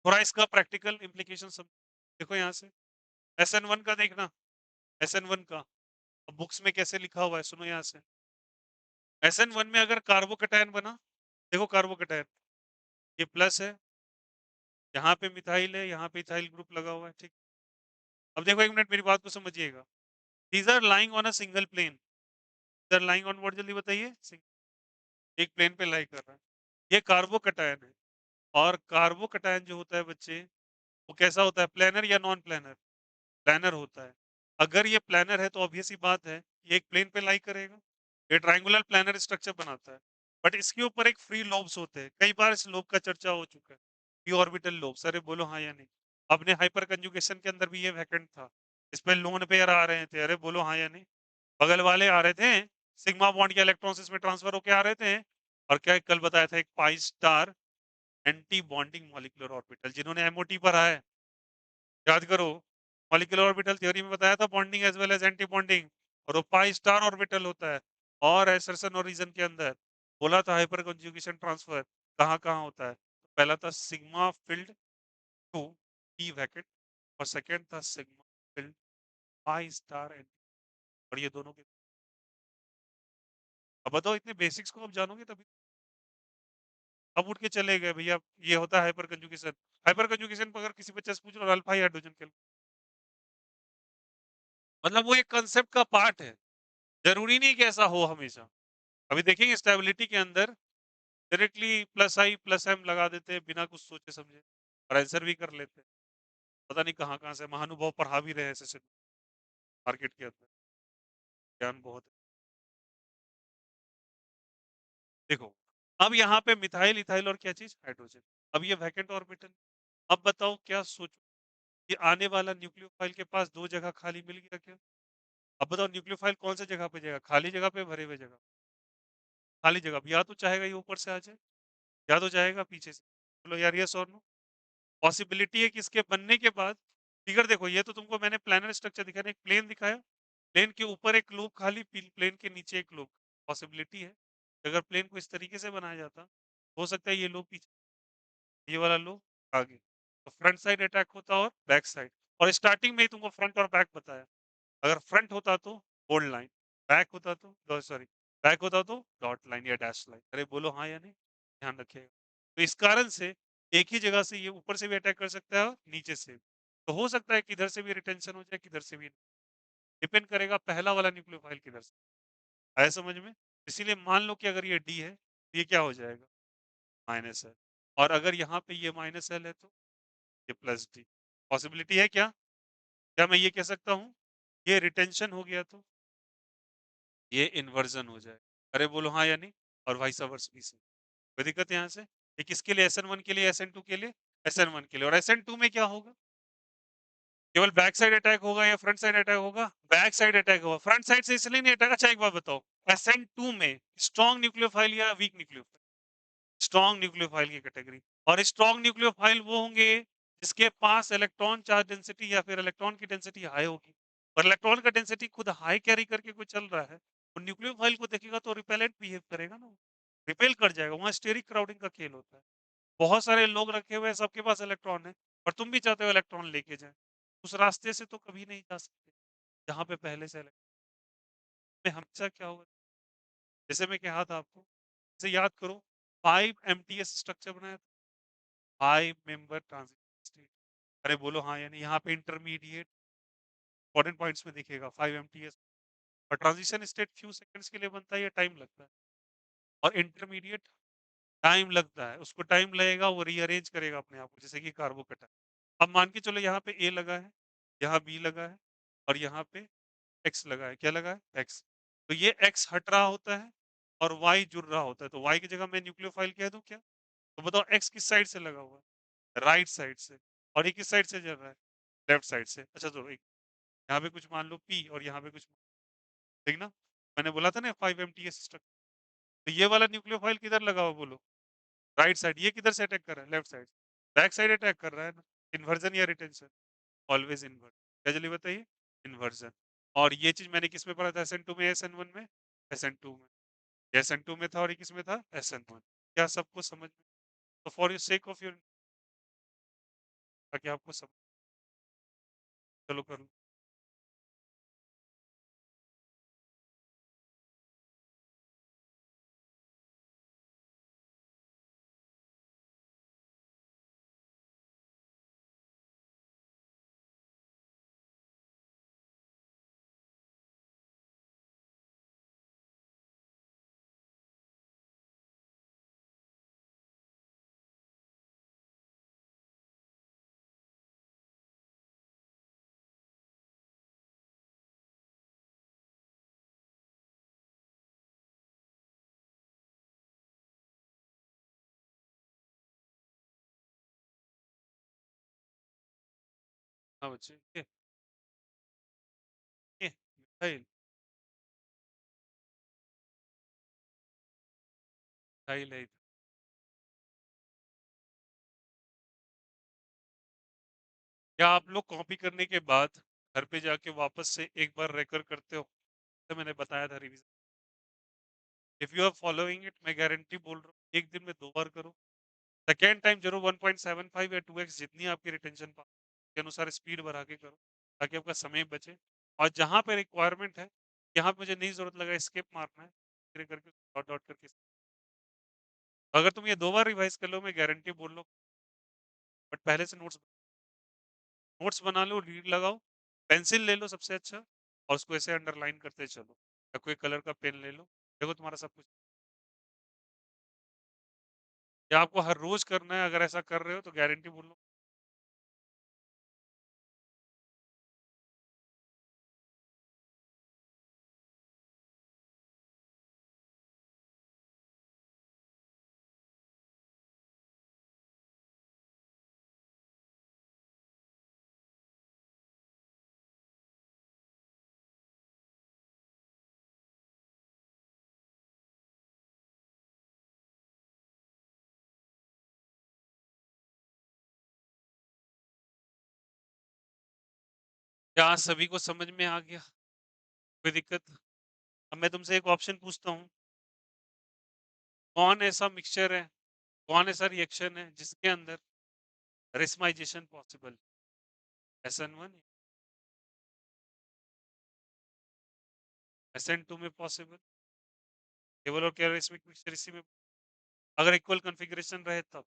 थोड़ा इसका प्रैक्टिकल इम्प्लीकेशन सब देखो यहाँ से, SN1 का देखना, SN1 का बुक्स में कैसे लिखा हुआ है सुनो यहाँ से, SN1 में अगर कार्बोकेटायन बना, देखो कार्बोकेटायन ये प्लस है, यहाँ पे मिथाइल है, यहाँ पे इथाइल ग्रुप लगा हुआ है, ठीक। अब देखो एक मिनट मेरी बात को समझिएगा, these are lying on a single plane, these are lying on what जल्दी बताइए, एक प्लेन पे लाई कर रहा है, ये कार्बोकेटायन है, और कार्बोकेटायन जो होता है बच्चे, वो कैसा होता है, प्लेनर या नॉन प्लेनर, प्लेनर होता है। अगर ये प्लेनर है तो ऑब्वियस सी बात है ये एक प्लेन पे लाई करेगा, ये ट्रायंगुलर प्लैनर स्ट्रक्चर बनाता है। बट इसके ऊपर एक फ्री लोब्स होते हैं, कई बार इस लोब का चर्चा हो चुका है, पी ऑर्बिटल लोब्स। अरे बोलो हाँ या नहीं? अपने हाइपर कंजुगेशन के अंदर भी ये वैकेंट था, इसमें लोन पेयर आ रहे थे, अरे बोलो हाँ या नहीं? बगल वाले आ रहे थे, सिग्मा बॉन्ड के इलेक्ट्रॉन्स इसमें ट्रांसफर होके आ रहे थे। और क्या कल बताया था, एक pi star anti bonding molecular orbital, जिन्होंने एमओटी पढ़ा है याद करो, मॉलिक्यूलर ऑर्बिटल थ्योरी में बताया था bonding as well as antibonding, और वो पाई स्टार ऑर्बिटल होता है। और एसरसन और रीजन के अंदर बोला था हाइपर कंजुगेशन ट्रांसफर कहाँ कहाँ होता है। तो पहला था सिग्मा फील्ड टू पी वैकेट, और सेकेंड था sigma field pi star anti. और ये दोनों के, अब बताओ इतने बेसिक्स को आप जानोगे तभी। अब उठ के चले गए भैया, ये होता है हाइपर कंजुगेशन। हाइपर कंजुगेशन पर अगर किसी बच्चे से पूछ लो अल्फा हाइड्रोजन के, मतलब वो एक कंसेप्ट का पार्ट है, जरूरी नहीं कि ऐसा हो हमेशा। अभी देखेंगे स्टेबिलिटी के अंदर डायरेक्टली प्लस आई प्लस एम लगा देते हैं बिना कुछ सोचे समझे, और आंसर भी कर लेते हैं। पता नहीं कहाँ कहाँ से महानुभाव पढ़ा भी रहे हैं ऐसे मार्केट के अंदर, ज्ञान बहुत है। देखो, अब यहाँ पे मिथाइल इथाइल और क्या चीज, हाइड्रोजन। अब ये वैकेंट ऑर्बिटल। अब बताओ क्या सोचो कि आने वाला न्यूक्लियोफाइल के पास दो जगह खाली मिल गया क्या? अब बताओ न्यूक्लियोफाइल कौन सी जगह पे जाएगा, खाली जगह पे भरे हुए जगह? खाली जगह पे। या तो चाहेगा ये ऊपर से आ जाए, या तो चाहेगा पीछे से। बोलो यार यस और नो। पॉसिबिलिटी है कि इसके बनने के बाद, फिगर देखो, ये तो तुमको मैंने प्लानर स्ट्रक्चर दिखाया, एक प्लेन दिखाया, प्लेन के ऊपर एक लूप खाली, प्लेन के नीचे एक लूप। पॉसिबिलिटी है कि अगर प्लेन को इस तरीके से बनाया जाता, हो सकता है ये लूप पीछे, ये वाला लूप आगे, तो फ्रंट साइड अटैक होता और बैक साइड। और स्टार्टिंग में ही तुमको फ्रंट और बैक बताया, अगर फ्रंट होता तो बोल्ड लाइन, बैक होता तो सॉरी, बैक होता तो डॉट लाइन या डैश लाइन। अरे बोलो हाँ या नहीं? ध्यान रखिएगा। तो इस कारण से एक ही जगह से ये ऊपर से भी अटैक कर सकता है और नीचे से भी। तो हो सकता है किधर से भी रिटेंशन हो जाए, किधर से भी। डिपेंड करेगा पहला वाला न्यूक्लियोफाइल किधर से आया समझ में। इसीलिए मान लो कि अगर ये डी है तो ये क्या हो जाएगा, माइनस है। और अगर यहाँ पे ये माइनस एल है तो ये प्लस डी। पॉसिबिलिटी है क्या? क्या मैं ये कह सकता हूँ ये रिटेंशन हो गया तो ये इन्वर्जन हो जाए? अरे बोलो हाँ या नहीं? और वाइस वर्स भी से कोई दिक्कत यहाँ से? ये किसके लिए, SN1 के लिए, SN2 के लिए? SN1 के लिए। और SN2 में क्या होगा, केवल बैक साइड अटैक होगा या फ्रंट साइड अटैक होगा? बैक साइड अटैक होगा, फ्रंट साइड से इसलिए नहीं अटैक। अच्छा एक बात बताओ, SN2 में स्ट्रॉन्ग न्यूक्लियोफाइल या वीक न्यूक्लियोफाइल? स्ट्रॉन्ग न्यूक्लियोफाइल की कैटेगरी। और स्ट्रॉन्ग न्यूक्लियोफाइल वो होंगे जिसके पास इलेक्ट्रॉन चार्ज डेंसिटी या फिर इलेक्ट्रॉन की डेंसिटी हाई होगी। और इलेक्ट्रॉन का डेंसिटी खुद हाई कैरी करके कोई चल रहा है, तो न्यूक्लियोफाइल को देखेगा तो रिपेलेंट बिहेव करेगा ना, रिपेल कर जाएगा। वहां स्टेरिक क्राउडिंग का खेल होता है। बहुत सारे लोग रखे हुए हैं, सबके पास इलेक्ट्रॉन है, और तुम भी चाहते हो इलेक्ट्रॉन लेके जाए, उस रास्ते से तो कभी नहीं जा सकते जहां पे पहले से में हमेशा क्या होगा, जैसे मैं कहा था आपको, जैसे याद करो 5 MTS स्ट्रक्चर बनाया था, 5 मेंबर ट्रांजिशन स्टेट। अरे बोलो हाँ यानी यहाँ पे इंटरमीडिएट इंपॉर्टेंट पॉइंट्स में दिखेगा 5 MTS। और ट्रांजिशन स्टेट फ्यू सेकंड्स के लिए बनता है या टाइम लगता है? और इंटरमीडिएट टाइम लगता है, उसको टाइम लगेगा, वो रीअरेंज करेगा अपने आप को, जैसे कि कार्बो कटा। अब मान के चलो यहाँ पे ए लगा है, यहाँ बी लगा है, और यहाँ पे एक्स लगा है। क्या लगा है? एक्स। तो ये एक्स हट रहा होता है और वाई जुड़ रहा होता है, तो वाई की जगह मैं न्यूक्लियोफाइल कह दूं क्या? तो बताओ एक्स किस साइड से लगा हुआ है? राइट साइड से। और ये किस साइड से चल रहा है? लेफ्ट साइड से। अच्छा तो एक यहाँ पे कुछ मान लो पी, और यहाँ पे कुछ, ठीक ना? मैंने बोला था ना 5 MTS स्ट्रक्चर। तो ये वाला न्यूक्लियोफाइल किधर लगा हुआ बोलो? Right side. ये किधर से अटैक कर रहा है? Left side. Back side attack कर रहा है ना। इन्वर्जन या रिटेंशन? Always inversion. क्या जल्दी बताइए? इन्वर्जन। और ये चीज मैंने किस में पढ़ा था, SN2 में, SN1 में? SN2 में। SN2 में था, और ये किस में था? SN1। क्या सबको समझ में? तो for you sake of your, ताकि आपको समझ, चलो कर लो। हाँ बच्चे, ये मिथाइल मिथाइल है। क्या आप लोग कॉपी करने के बाद घर पे जाके वापस से एक बार रेकर करते हो? तो मैंने बताया था revision. If you are following it, मैं गारंटी बोल रहा हूँ एक दिन में 2 बार करो। सेकेंड टाइम जरूर 1.75 या 2x जितनी आपकी रिटेंशन के अनुसार स्पीड बढ़ा के करो, ताकि आपका समय बचे। और जहां पे रिक्वायरमेंट है, यहाँ पे मुझे नहीं जरूरत लगा स्किप मारना है, धीरे करके डॉट डॉट करके। अगर तुम ये 2 बार रिवाइज कर लो, मैं गारंटी बोल लो। बट पहले से नोट्स बना लो, रीड लगाओ, पेंसिल ले लो सबसे अच्छा, और उसको ऐसे अंडरलाइन करते चलो, या कोई कलर का पेन ले लो। देखो तुम्हारा सब कुछ। या आपको हर रोज करना है, अगर ऐसा कर रहे हो तो गारंटी बोल लो। क्या सभी को समझ में आ गया? कोई दिक्कत? अब मैं तुमसे एक ऑप्शन पूछता हूँ, कौन ऐसा मिक्सचर है, कौन ऐसा रिएक्शन है जिसके अंदर रेसमाइजेशन पॉसिबल? SN1, SN2 में पॉसिबल, केवल और केवल रेसमिक मिक्सचर इसी में, अगर इक्वल कॉन्फ़िगरेशन रहे तब।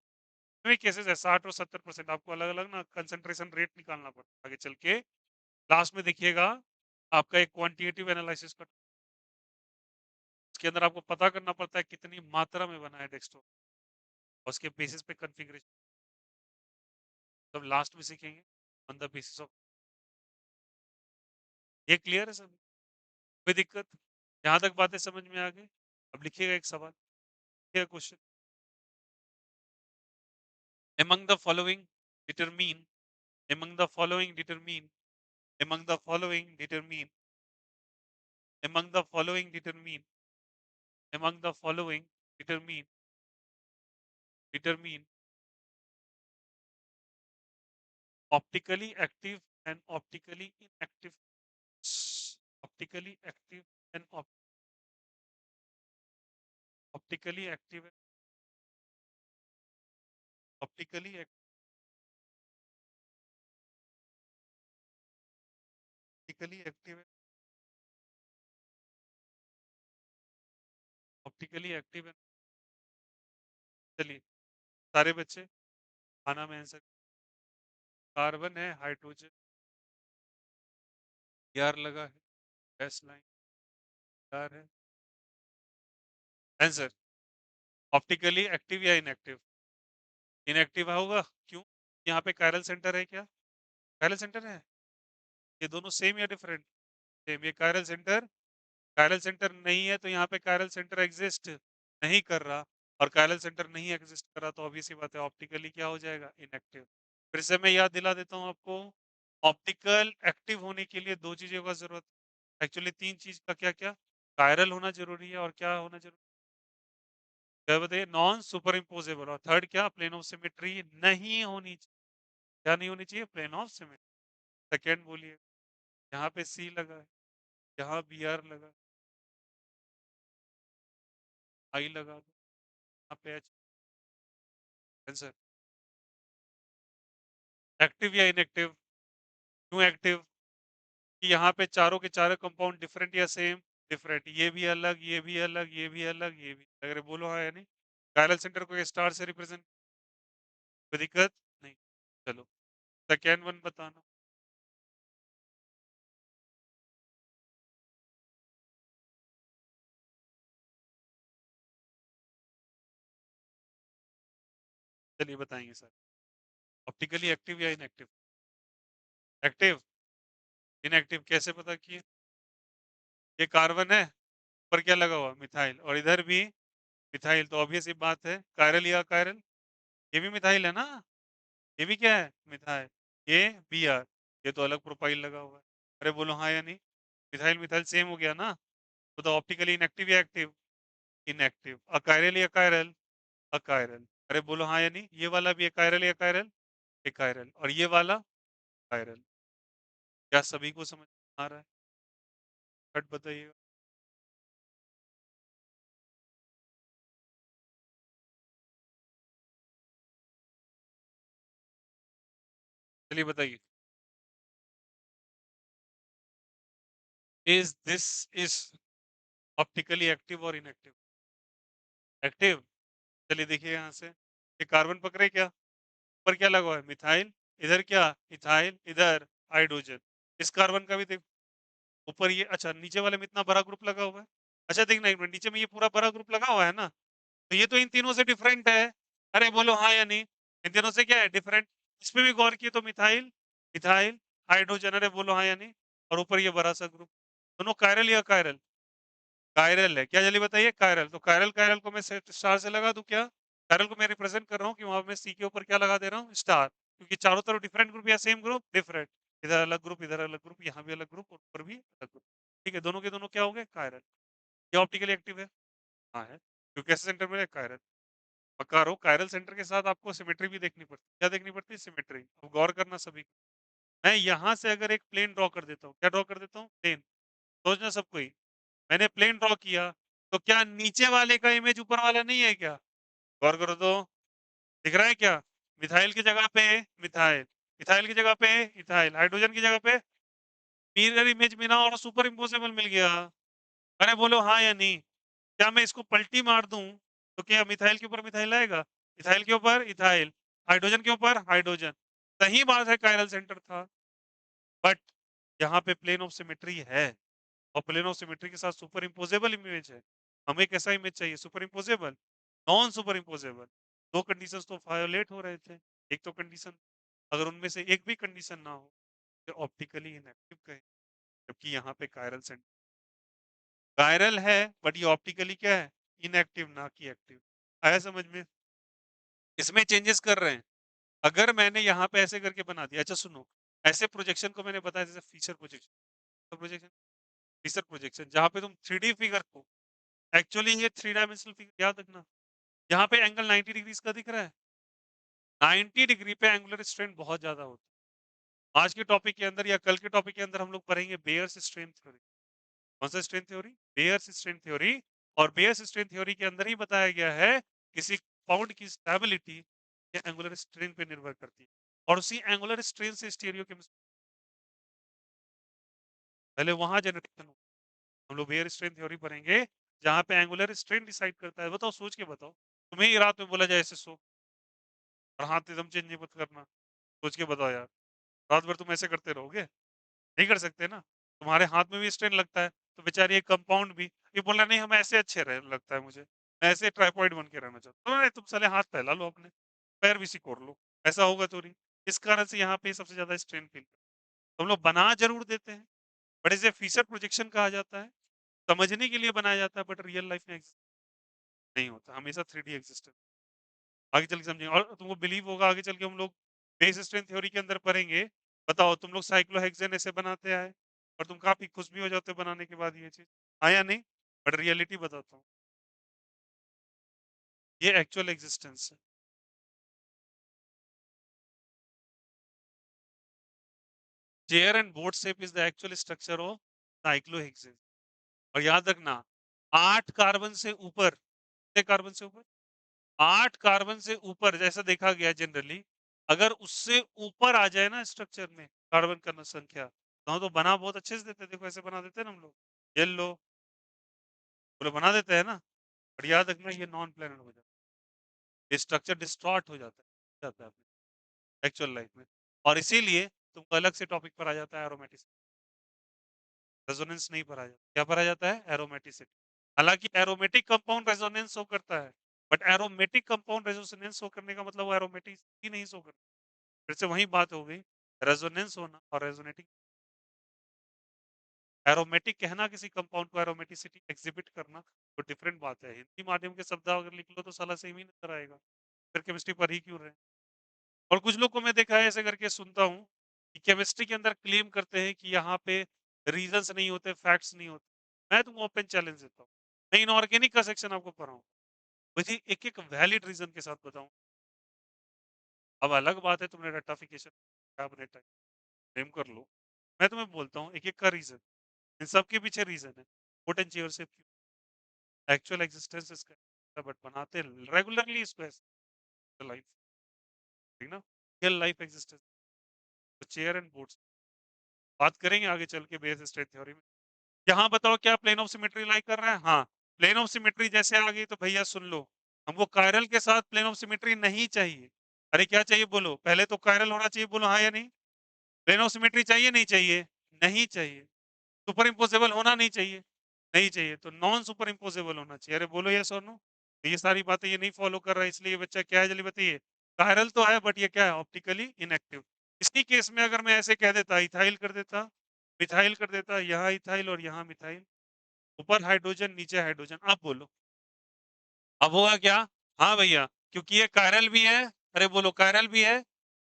में केसेस है 60 और 70%, आपको अलग अलग ना कंसंट्रेशन रेट निकालना पड़ता है आगे चल के। लास्ट में देखिएगा आपका एक क्वांटिटेटिव एनालिसिस का, उसके अंदर आपको पता करना पड़ता है कितनी मात्रा में बना है डेक्सट्रो, उसके बेसिस पे कॉन्फ़िगरेशन तब लास्ट में सीखेंगे ऑन द बेसिस ऑफ। ये क्लियर है सब? कोई दिक्कत? यहाँ तक बातें समझ में आ गई? अब लिखिएगा एक सवाल, लिखिएगा question. among the following determine among the following determine among the following determine among the following determine among the following determine optically active and optically inactive, optically active and optically active, optically optically active, optically active। चलिए सारे बच्चे खाना में answer, carbon है, hydrogen यार लगा है, gas line यार है। आंसर ऑप्टिकली एक्टिव या इनएक्टिव? इनएक्टिव होगा, क्यों? यहाँ पे कायरल सेंटर है क्या? कायरल सेंटर है? ये दोनों सेम या डिफरेंट? सेम। ये कायरल सेंटर नहीं है, तो यहाँ पे कायरल सेंटर एग्जिस्ट नहीं कर रहा, और कायरल सेंटर नहीं एग्जिस्ट कर रहा, तो ऑब्वियस ही बात है ऑप्टिकली क्या हो जाएगा? इनएक्टिव। फिर से मैं याद दिला देता हूँ आपको, ऑप्टिकल एक्टिव होने के लिए 2 चीजों का जरूरत, एक्चुअली 3 चीज का, क्या क्या? कायरल होना जरूरी है, और क्या होना जरूरी? क्या बताइए? नॉन सुपर इम्पोजेबल, और थर्ड क्या? प्लेन ऑफ सिमेट्री नहीं होनी चाहिए। क्या नहीं होनी चाहिए? Plane of symmetry. सेकेंड बोलिए। यहाँ पे सी लगा है, यहाँ बी आर लगा, आई लगा दो, यहाँ पे एच। आंसर एक्टिव या इनएक्टिव? क्यों एक्टिव? कि यहाँ पे चारों के चारों कंपाउंड डिफरेंट या सेम? डिफरेंट। ये भी अलग, ये भी अलग, ये भी अलग, ये भी। अगर बोलो हाँ या नहीं? कायरल सेंटर को स्टार से रिप्रेजेंट, कोई दिक्कत नहीं। चलो सेकेंड वन बताना। चलिए बताएंगे सर। ऑप्टिकली एक्टिव या इनएक्टिव? एक्टिव। इनएक्टिव कैसे पता किए? ये कार्बन है, ऊपर क्या लगा हुआ? मिथाइल, और इधर भी मिथाइल, तो ऑब्वियस ही बात है कायरल या कायरल। ये भी मिथाइल है ना, ये भी क्या है? मिथाइल। ये बी आर, ये तो अलग प्रोफाइल लगा हुआ है। अरे बोलो हाँ या नहीं? मिथाइल मिथाइल सेम हो गया ना? तो ऑप्टिकली इनएक्टिव या एक्टिव? इनएक्टिव। अकायरल या कायरल? अकायरल। अरे बोलो हाँ या नहीं? ये वाला भी अकायरल या कायरल? एकायरल। और ये वाला कायरल। क्या सभी को समझ में आ रहा है? फट बताइएगा। चलिए बताइए। Is this is optically active और इनएक्टिव? एक्टिव। चलिए देखिए यहाँ से, ये कार्बन पकड़े क्या? ऊपर क्या लगा हुआ है? मिथाइल। इधर क्या? इथाइल। इधर हाइड्रोजन। इस कार्बन का भी देख, ऊपर ये, अच्छा नीचे वाले में इतना बड़ा ग्रुप लगा हुआ है। अच्छा देखना एक मिनट, नीचे में ये पूरा बड़ा ग्रुप लगा हुआ है ना, तो ये तो इन तीनों से डिफरेंट है। अरे बोलो हाँ या नहीं? इन तीनों से क्या है? डिफरेंट। इस पे भी गौर किए तो मिथाइल, इथाइल, हाइड्रोजन। अरे बोलो हाँ या नहीं? और ऊपर ये बड़ा सा ग्रुप, दोनों कायरल या कायरल? कायरल है क्या? जल्दी बताइए। कायरल। तो कायरल कायरल को मैं स्टार से लगा दूं क्या? कायरल को मैं रिप्रेजेंट कर रहा हूँ कि वहां मैं सी के ऊपर क्या लगा दे रहा हूँ? स्टार। क्योंकि चारों तरफ डिफरेंट ग्रुप या सेम ग्रुप? डिफरेंट। इधर अलग ग्रुप, इधर अलग ग्रुप, यहाँ भी अलग ग्रुप और ऊपर भी अलग ग्रुप। ठीक है, दोनों के दोनों क्या हो गए? कायरल। ये ऑप्टिकली एक्टिव है? हाँ है, क्योंकि ऐसे सेंटर में है कायरल। पक्का रहो, कायरल सेंटर के साथ आपको सिमेट्री भी देखनी पड़ती है। क्या देखनी पड़ती है? सिमेट्री। अब गौर करना सभी। मैं यहाँ से अगर एक प्लेन ड्रॉ कर देता हूँ, क्या ड्रॉ कर देता हूँ? प्लेन। सोचना सबको ही, मैंने प्लेन ड्रॉ किया, तो क्या नीचे वाले का इमेज ऊपर वाला नहीं है क्या? गौर करो तो, दिख रहा है क्या? मिथाइल की जगह पे मिथाइल, इथाइल की जगह पे इथाइल, हाइड्रोजन की जगह पे मिरर इमेज मिला और सुपर इम्पोजेबल मिल गया। अरे बोलो हाँ या नहीं? क्या मैं इसको पलटी मार दूं तो क्या मिथाइल के ऊपर मिथाइल आएगा? इथाइल के ऊपर इथाइल, हाइड्रोजन के ऊपर हाइड्रोजन। सही बात है, कायरल सेंटर था, बट यहाँ पे प्लेन ऑफ सिमेट्री है, और प्लेन ऑफ सिमेट्री के साथ सुपर इम्पोजेबल इमेज है। हमें कैसा इमेज चाहिए? Super imposable, non super imposable. दो कंडीशंस तो वायोलेट हो रहे थे। एक तो कंडीशन, अगर उनमें से एक भी कंडीशन ना हो तो ऑप्टिकली इनएक्टिव कहे, जबकि यहाँ पे कायरल सेंटर कायरल है, बट ये ऑप्टिकली क्या है? इनएक्टिव, ना कि एक्टिव। आया समझ में? इसमें चेंजेस कर रहे हैं। अगर मैंने यहाँ पे ऐसे करके बना दिया, अच्छा सुनो, ऐसे प्रोजेक्शन को मैंने बताया जैसे फीचर प्रोजेक्शन, तो प्रोजेक्शन, फीचर प्रोजेक्शन जहाँ पे तुम 3D फिगर को, एक्चुअली ये 3 डायमेंशनल फिगर, याद रखना। यहाँ पे एंगल 90 डिग्रीज का दिख रहा है, 90 डिग्री पे एंगुलर स्ट्रेन बहुत ज्यादा होता है। आज के टॉपिक के अंदर या कल के टॉपिक के अंदर हम लोग पढ़ेंगे बेयर्स स्ट्रेन थ्योरी। कौन सा strain theory? Baeyer's strain theory. और बेयर्स स्ट्रेन थ्योरी के अंदर ही बताया गया है किसी पाउंड की स्टेबिलिटी या एंगुलर स्ट्रेन पे निर्भर करती है, और उसी एंगुलर स्ट्रेन से स्टीरियो केमिस्ट्री, पहले वहां जनरेशन, हम लोग बेयर स्ट्रेन थ्योरी पढ़ेंगे जहां पे एंगुलर स्ट्रेन डिसाइड करता है। बताओ, सोच के बताओ, तुम्हें ही रात में बोला जाए ऐसे सो, और हाथ एकदम चेंज नहीं मत करना, सोच के बताओ यार, रात भर तुम ऐसे करते रहोगे? नहीं कर सकते ना, तुम्हारे हाथ में भी स्ट्रेन लगता है, तो बेचारी एक कंपाउंड भी, ये बोल रहा नहीं हम ऐसे अच्छे रह लगता है मुझे, मैं ऐसे ट्राइपॉइड बन के रहना चाहता हूँ, तो नहीं, तुम साले हाथ फैला लो अपने, पैर भी सिकोड़ लो, ऐसा होगा तो नहीं। इस कारण से यहाँ पे सबसे ज्यादा स्ट्रेन फील, हम लोग बना जरूर देते हैं, बट इसे फीचर प्रोजेक्शन कहा जाता है, समझने के लिए बनाया जाता है, बट रियल लाइफ में exist नहीं होता, हमेशा 3D एग्जिस्ट। आगे चल के समझेंगे, और तुमको बिलीव होगा आगे चल के हम लोग बेस स्ट्रेन थ्योरी के अंदर पढ़ेंगे। बताओ, तुम लोग साइक्लोहेक्सेन ऐसे बनाते आए, और तुम काफी खुश भी हो जाते हो बनाने के बाद ये चीज, हाँ या नहीं? बट रियलिटी बताता हूँ, ये एक्चुअल एग्जिस्टेंस है। Chair and board shape is the actual structure of cyclohexane. और याद रखना, 8 कार्बन से ऊपर, कितने कार्बन से ऊपर? 8 कार्बन से ऊपर जैसा देखा गया जनरली, अगर उससे ऊपर आ जाए ना स्ट्रक्चर में कार्बन का संख्या, तो बना बहुत अच्छे से देते हैं, देखो ऐसे बना देते हैं ना हम लोग, येलो, बोले बना देते हैं ना, और याद रखना ये नॉन प्लेनर हो जाता है, ये स्ट्रक्चर डिस्टॉर्ट हो जाता है एक्चुअल लाइफ में, और इसीलिए तुमको अलग से टॉपिक पर आ जाता है एरोमेटिक, रेजोनेंस नहीं पढ़ा जाता, क्या पढ़ा जाता है? एरोमेटिसिटी। हालांकि एरोमेटिक कंपाउंड रेजोनेंस शो करता है, but aromatic compound resonance show करने का मतलब वो एरोमेटिक ही नहीं शो करता। फिर से वही बात हो गई, रेजोनेंस होना और रेजोनेटिक। एरोमेटिक कहना किसी कंपाउंड को एरोमेटिसिटी एग्जिबिट करना तो डिफरेंट बात है। हिंदी माध्यम के शब्द अगर लिख लो तो साला सेम ही नजर आएगा, फिर केमिस्ट्री पर ही क्यों रहे। और कुछ लोग को मैं देखा है ऐसे करके सुनता हूँ, कि केमिस्ट्री के अंदर क्लेम करते हैं कि यहाँ पे रीजंस नहीं होते, फैक्ट्स नहीं होते। मैं तुमको ओपन चैलेंज देता हूँ। मैं इनऑर्गेनिक का सेक्शन आपको पढ़ाऊँ, मुझे एक-एक वैलिड रीजन के साथ बताऊँ। अब अलग बात है तुमने रट्टाफिकेशन आपने क्लेम कर लो। मैं तुम्हें बोलता हूँ एक-एक का रीजन, इन सब के पीछे रीजन है। पोटेंशियल से एक्चुअल एग्जिस्टेंस इसका बट बनाते रेगुलरली इसको ऐसे लाइफ, ठीक ना? Real life existence, chair and boards बात करेंगे आगे चल के बेस स्टेट थ्योरी में। यहाँ बताओ क्या प्लेन ऑफ सिमेट्री लाई कर रहा है? हाँ, प्लेन ऑफ सिमेट्री जैसे आ गई तो भैया सुन लो, हमको कायरल के साथ प्लेन ऑफ सिमेट्री नहीं चाहिए। अरे क्या चाहिए बोलो? पहले तो कायरल होना चाहिए, बोलो हाँ या नहीं? प्लेन ऑफ सिमेट्री चाहिए नहीं चाहिए? नहीं चाहिए। सुपर इम्पोजेबल होना नहीं चाहिए? नहीं चाहिए। तो नॉन सुपर इम्पोजेबल होना चाहिए। अरे बोलो यस और नो? ये सारी बातें ये नहीं फॉलो कर रहा है, इसलिए ये बच्चा क्या है जल्दी बताइए? कायरल तो है बट ये क्या है? Optically inactive. इसी केस में अगर मैं ऐसे कह देता, इथाइल कर देता, मिथाइल कर देता, यहाँ इथाइल और यहाँ मिथाइल, ऊपर हाइड्रोजन नीचे हाइड्रोजन, आप बोलो अब होगा क्या? हाँ भैया, क्योंकि ये कायरल भी है। अरे बोलो कायरल भी है,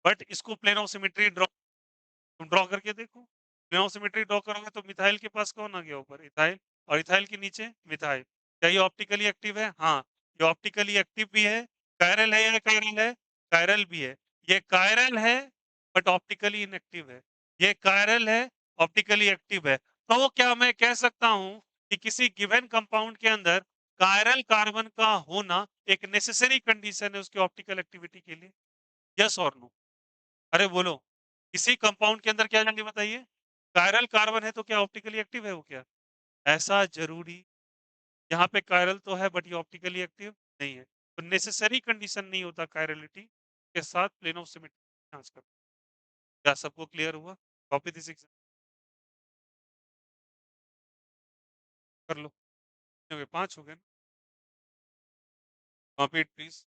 बट इसको प्लेन ऑफ सिमेट्री ड्रॉ, तुम ड्रॉ करके देखो। प्लेन ऑफ सिमेट्री ड्रॉ करोगे तो मिथाइल के पास कौन आ गया ऊपर? इथाइल, और इथाइल के नीचे मिथाइल। क्या ये ऑप्टिकली एक्टिव है? हाँ, ये ऑप्टिकली एक्टिव भी है। कायरल है या कायरल है? कायरल भी है। ये कायरल है बट ऑप्टिकली इनएक्टिव है। ये कायरल है, ऑप्टिकली एक्टिव है। तो क्या मैं कह सकता हूं कि किसी गिवन कंपाउंड के अंदर कायरल कार्बन का होना एक नेसेसरी कंडीशन है उसकी ऑप्टिकल एक्टिविटी के लिए? यस और नो? अरे बोलो, किसी कंपाउंड के अंदर क्या जल्दी बताइए? कायरल कार्बन है तो क्या ऑप्टिकली एक्टिव है वो क्या? ऐसा जरूरी, यहाँ पे कायरल तो है बट ये ऑप्टिकली एक्टिव नहीं है। तो नेसेसरी कंडीशन नहीं होता कायरलिटी के साथ प्लेन ऑफ सिमेट्री जांच कर। क्या सबको क्लियर हुआ? कॉपी दिस एग्जाम कर लो। हो गए 5 हो गए ना? Copy it please.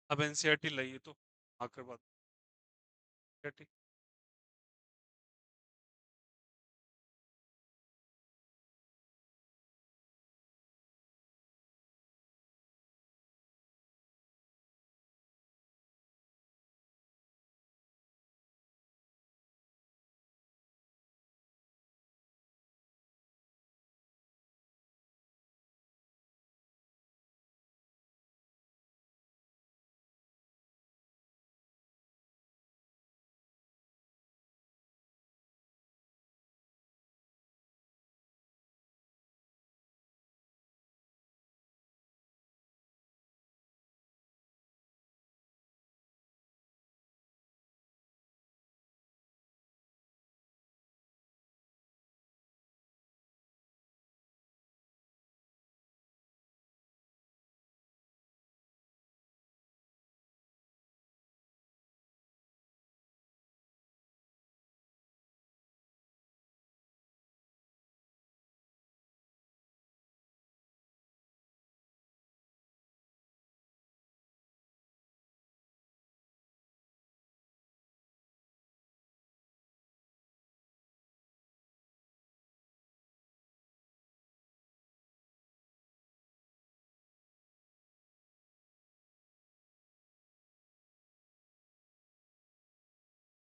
अब एनसीईआरटी लाइए तो आकर बात। NCERT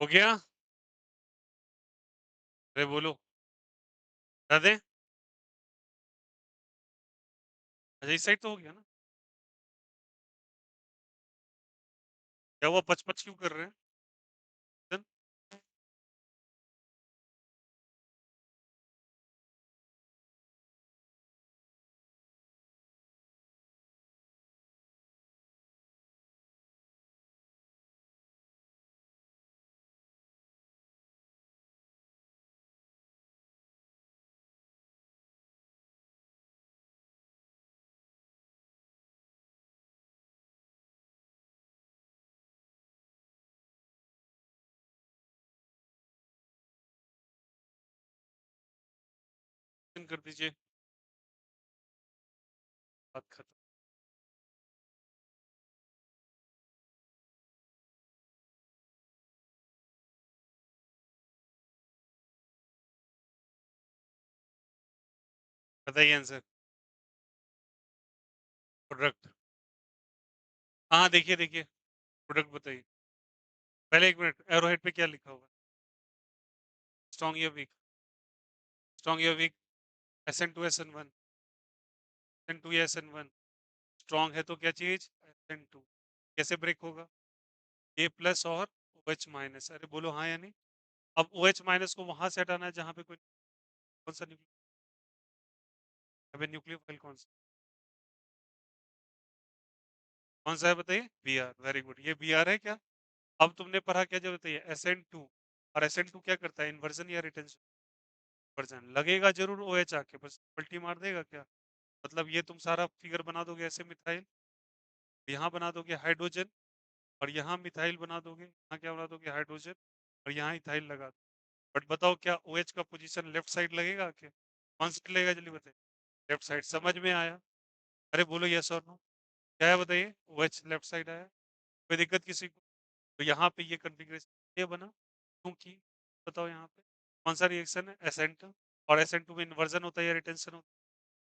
हो गया? अरे बोलो, बता दे। अच्छा इस साइड तो हो गया ना? क्या हुआ, पच पच क्यों कर रहे हैं? Then, कर दीजिए। बात खत्म। बताइए आंसर। प्रोडक्ट। हाँ, देखिए, देखिए, प्रोडक्ट बताइए। पहले 1 मिनट, एरोहेड पे क्या लिखा हुआ है? स्ट्रॉन्ग या वीक? स्ट्रॉन्ग या वीक? SN2 SN1? SN2 या SN1? स्ट्रॉन्ग है तो क्या चीज? SN2। कैसे ब्रेक होगा? A प्लस और OH माइनस। अरे बोलो हाँ या नहीं? अब OH माइनस को वहां से हटाना है जहां पे कोई, कौन सा न्यूक्लियो, अबे न्यूक्लियोफाइल कौन सा है बताइए? Br। वेरी गुड, ये Br है क्या? अब तुमने पढ़ा क्या जब बताइए? SN2। और SN2 क्या करता है? इन्वर्जन या रिटेंशन? इन्वर्जन। लगेगा जरूर OH आके, बस पलटी मार देगा क्या? मतलब ये तुम सारा फिगर बना दोगे ऐसे मिथाइल, यहाँ बना दोगे हाइड्रोजन, और यहाँ मिथाइल बना दोगे, यहाँ क्या बना दोगे? हाइड्रोजन, और यहाँ इथाइल लगा दो। बट बताओ क्या OH का पोजीशन लेफ्ट साइड लगेगा क्या? कौन सा लगेगा जल्दी बताइए? Left side. समझ में आया? अरे बोलो यस और नो। क्या है बताइए? OH लेफ्ट साइड आया। कोई दिक्कत किसी को? तो यहाँ पे ये कॉन्फ़िगरेशन ये बना, क्योंकि बताओ यहाँ पे कौन सा रिएक्शन है? SN2। और SN2 में इन्वर्जन होता है या रिटेंशन होता है?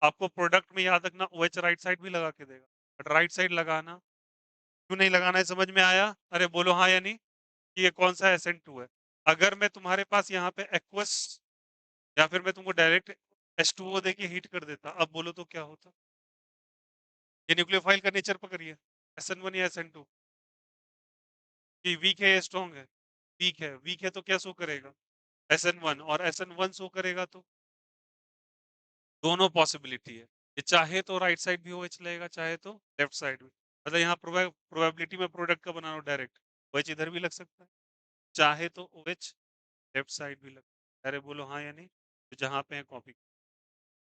आपको प्रोडक्ट में याद रखना OH राइट साइड भी लगा के देगा, बट राइट साइड लगाना क्यों नहीं लगाना है? समझ में आया? अरे बोलो हाँ या नहीं कि ये कौन सा SN2 है। अगर मैं तुम्हारे पास यहाँ पे एक्वस, या फिर मैं तुमको डायरेक्ट H2O देके हीट कर देता, अब बोलो तो क्या होता? ये न्यूक्लियोफाइल का नेचर पकड़िए। SN1 या SN2? कि वीक है या स्ट्रॉन्ग है? वीक है। वीक है तो क्या शो करेगा? SN1। और SN1 शो करेगा तो दोनों पॉसिबिलिटी है। ये चाहे तो राइट साइड भी OH लगेगा, चाहे तो लेफ्ट साइड भी। मतलब यहाँ प्रोबेबिलिटी में प्रोडक्ट का बनाना डायरेक्ट, OH इधर भी लग सकता है, चाहे तो OH लेफ्ट साइड भी लग सकता है। अरे बोलो हाँ या नहीं? तो जहाँ पे है कॉपी।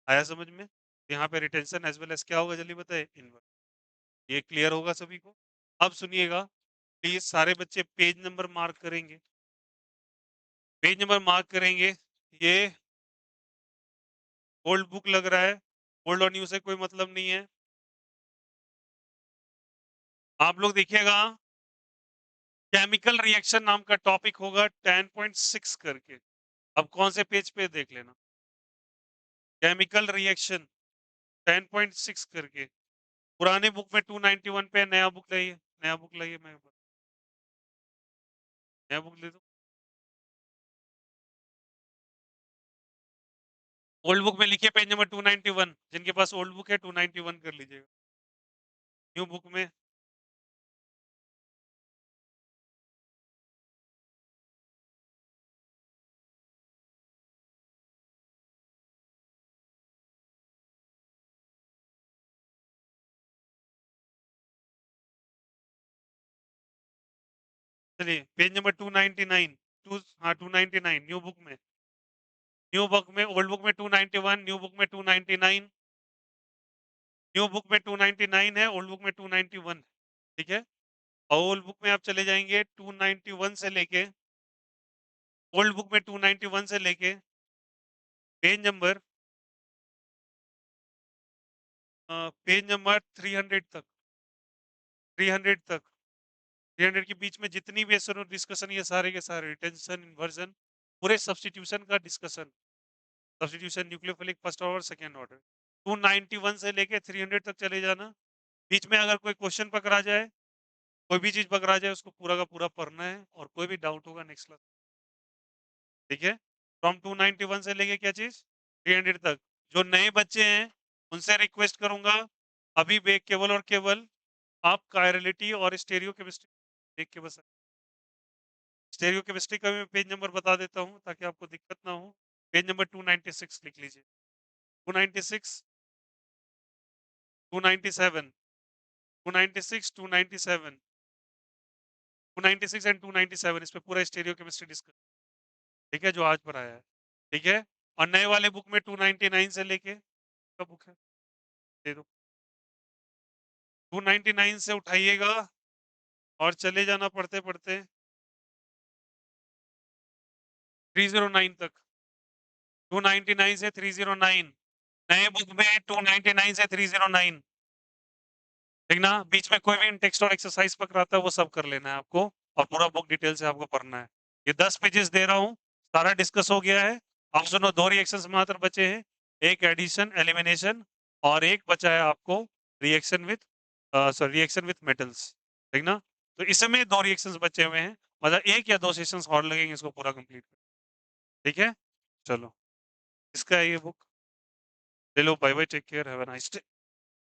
आया समझ में? यहाँ पे रिटेंशन एज वेल एज क्या होगा जल्दी बताए? इनवर्स। ये क्लियर होगा सभी को? अब सुनिएगा प्लीज, सारे बच्चे पेज नंबर मार्क करेंगे। पेज नंबर मार्क करेंगे। ये ओल्ड बुक लग रहा है, ओल्ड और न्यू से कोई मतलब नहीं है। आप लोग देखिएगा, केमिकल रिएक्शन नाम का टॉपिक होगा 10.6 करके। अब कौन से पेज पे देख लेना, केमिकल रिएक्शन 10.6 करके। पुराने बुक में 291 पे, नया बुक लाइए, नया बुक लाइए, मैं नया बुक ले दो। ओल्ड बुक में लिखिए पेज नंबर 291, जिनके पास ओल्ड बुक है 291 कर लीजिएगा। न्यू बुक में चलिए पेज नंबर 299, हाँ 299 न्यू बुक में। न्यू बुक में, ओल्ड बुक में 291, न्यू बुक में 299। न्यू बुक में 299 है, ओल्ड बुक में 291। ठीक है? और ओल्ड बुक में आप चले जाएंगे 291 से लेके, ओल्ड बुक में 291 से लेके पेज नंबर, पेज नंबर 300 तक, 300 तक, 300 के बीच में जितनी भी ऐसे डिस्कशन, ये सारे के सारे रिटेंशन, इन्वर्जन, पूरे सब्स्टिट्यूशन का discussion. Substitution, nucleophilic first order, second order, 291 से लेके 300 तक चले जाना। बीच में अगर कोई क्वेश्चन पकड़ा जाए, कोई भी चीज पकड़ा जाए, उसको पूरा का पूरा पढ़ना है, और कोई भी डाउट होगा नेक्स्ट क्लास। ठीक है? फ्रॉम 291 से लेके क्या चीज? 300 तक। जो नए बच्चे हैं उनसे रिक्वेस्ट करूंगा, अभी केवल और केवल आप कायरलिटी और स्टेरियो केमिस्ट्री देख के बस। स्टेरियो केमिस्ट्री का भी मैं पेज नंबर बता देता हूँ ताकि आपको दिक्कत ना हो। पेज नंबर 296 लिख लीजिए। 296, 297, 296, 297, 296 एंड 297, इस पे पूरा स्टेरियो केमिस्ट्री डिस्कस। ठीक है? जो आज पर आया है। ठीक है? और नए वाले बुक में 299 से लेके का बुक है, दे दो। 299 से उठाइएगा और चले जाना पढ़ते पढ़ते 309 तक। 299 से 309, नए बुक में 299 से 309, ठीक ना? बीच में कोई भी टेक्स्ट और एक्सरसाइज पकड़ाता है वो सब कर लेना है आपको, और पूरा बुक डिटेल से आपको पढ़ना है। ये 10 पेजेस दे रहा हूँ, सारा डिस्कस हो गया है। अब सुनो, 2 रिएक्शंस मात्र बचे हैं, एक एडिशन, एलिमिनेशन, और एक बचा है आपको reaction with reaction with metals, ठीक ना? तो इसमें 2 रिएक्शंस बचे हुए हैं, मतलब 1 या 2 सेशंस और लगेंगे इसको पूरा कंप्लीट करने, ठीक है? चलो, इसका है ये बुक। ले लो, bye bye, take care, have a nice day.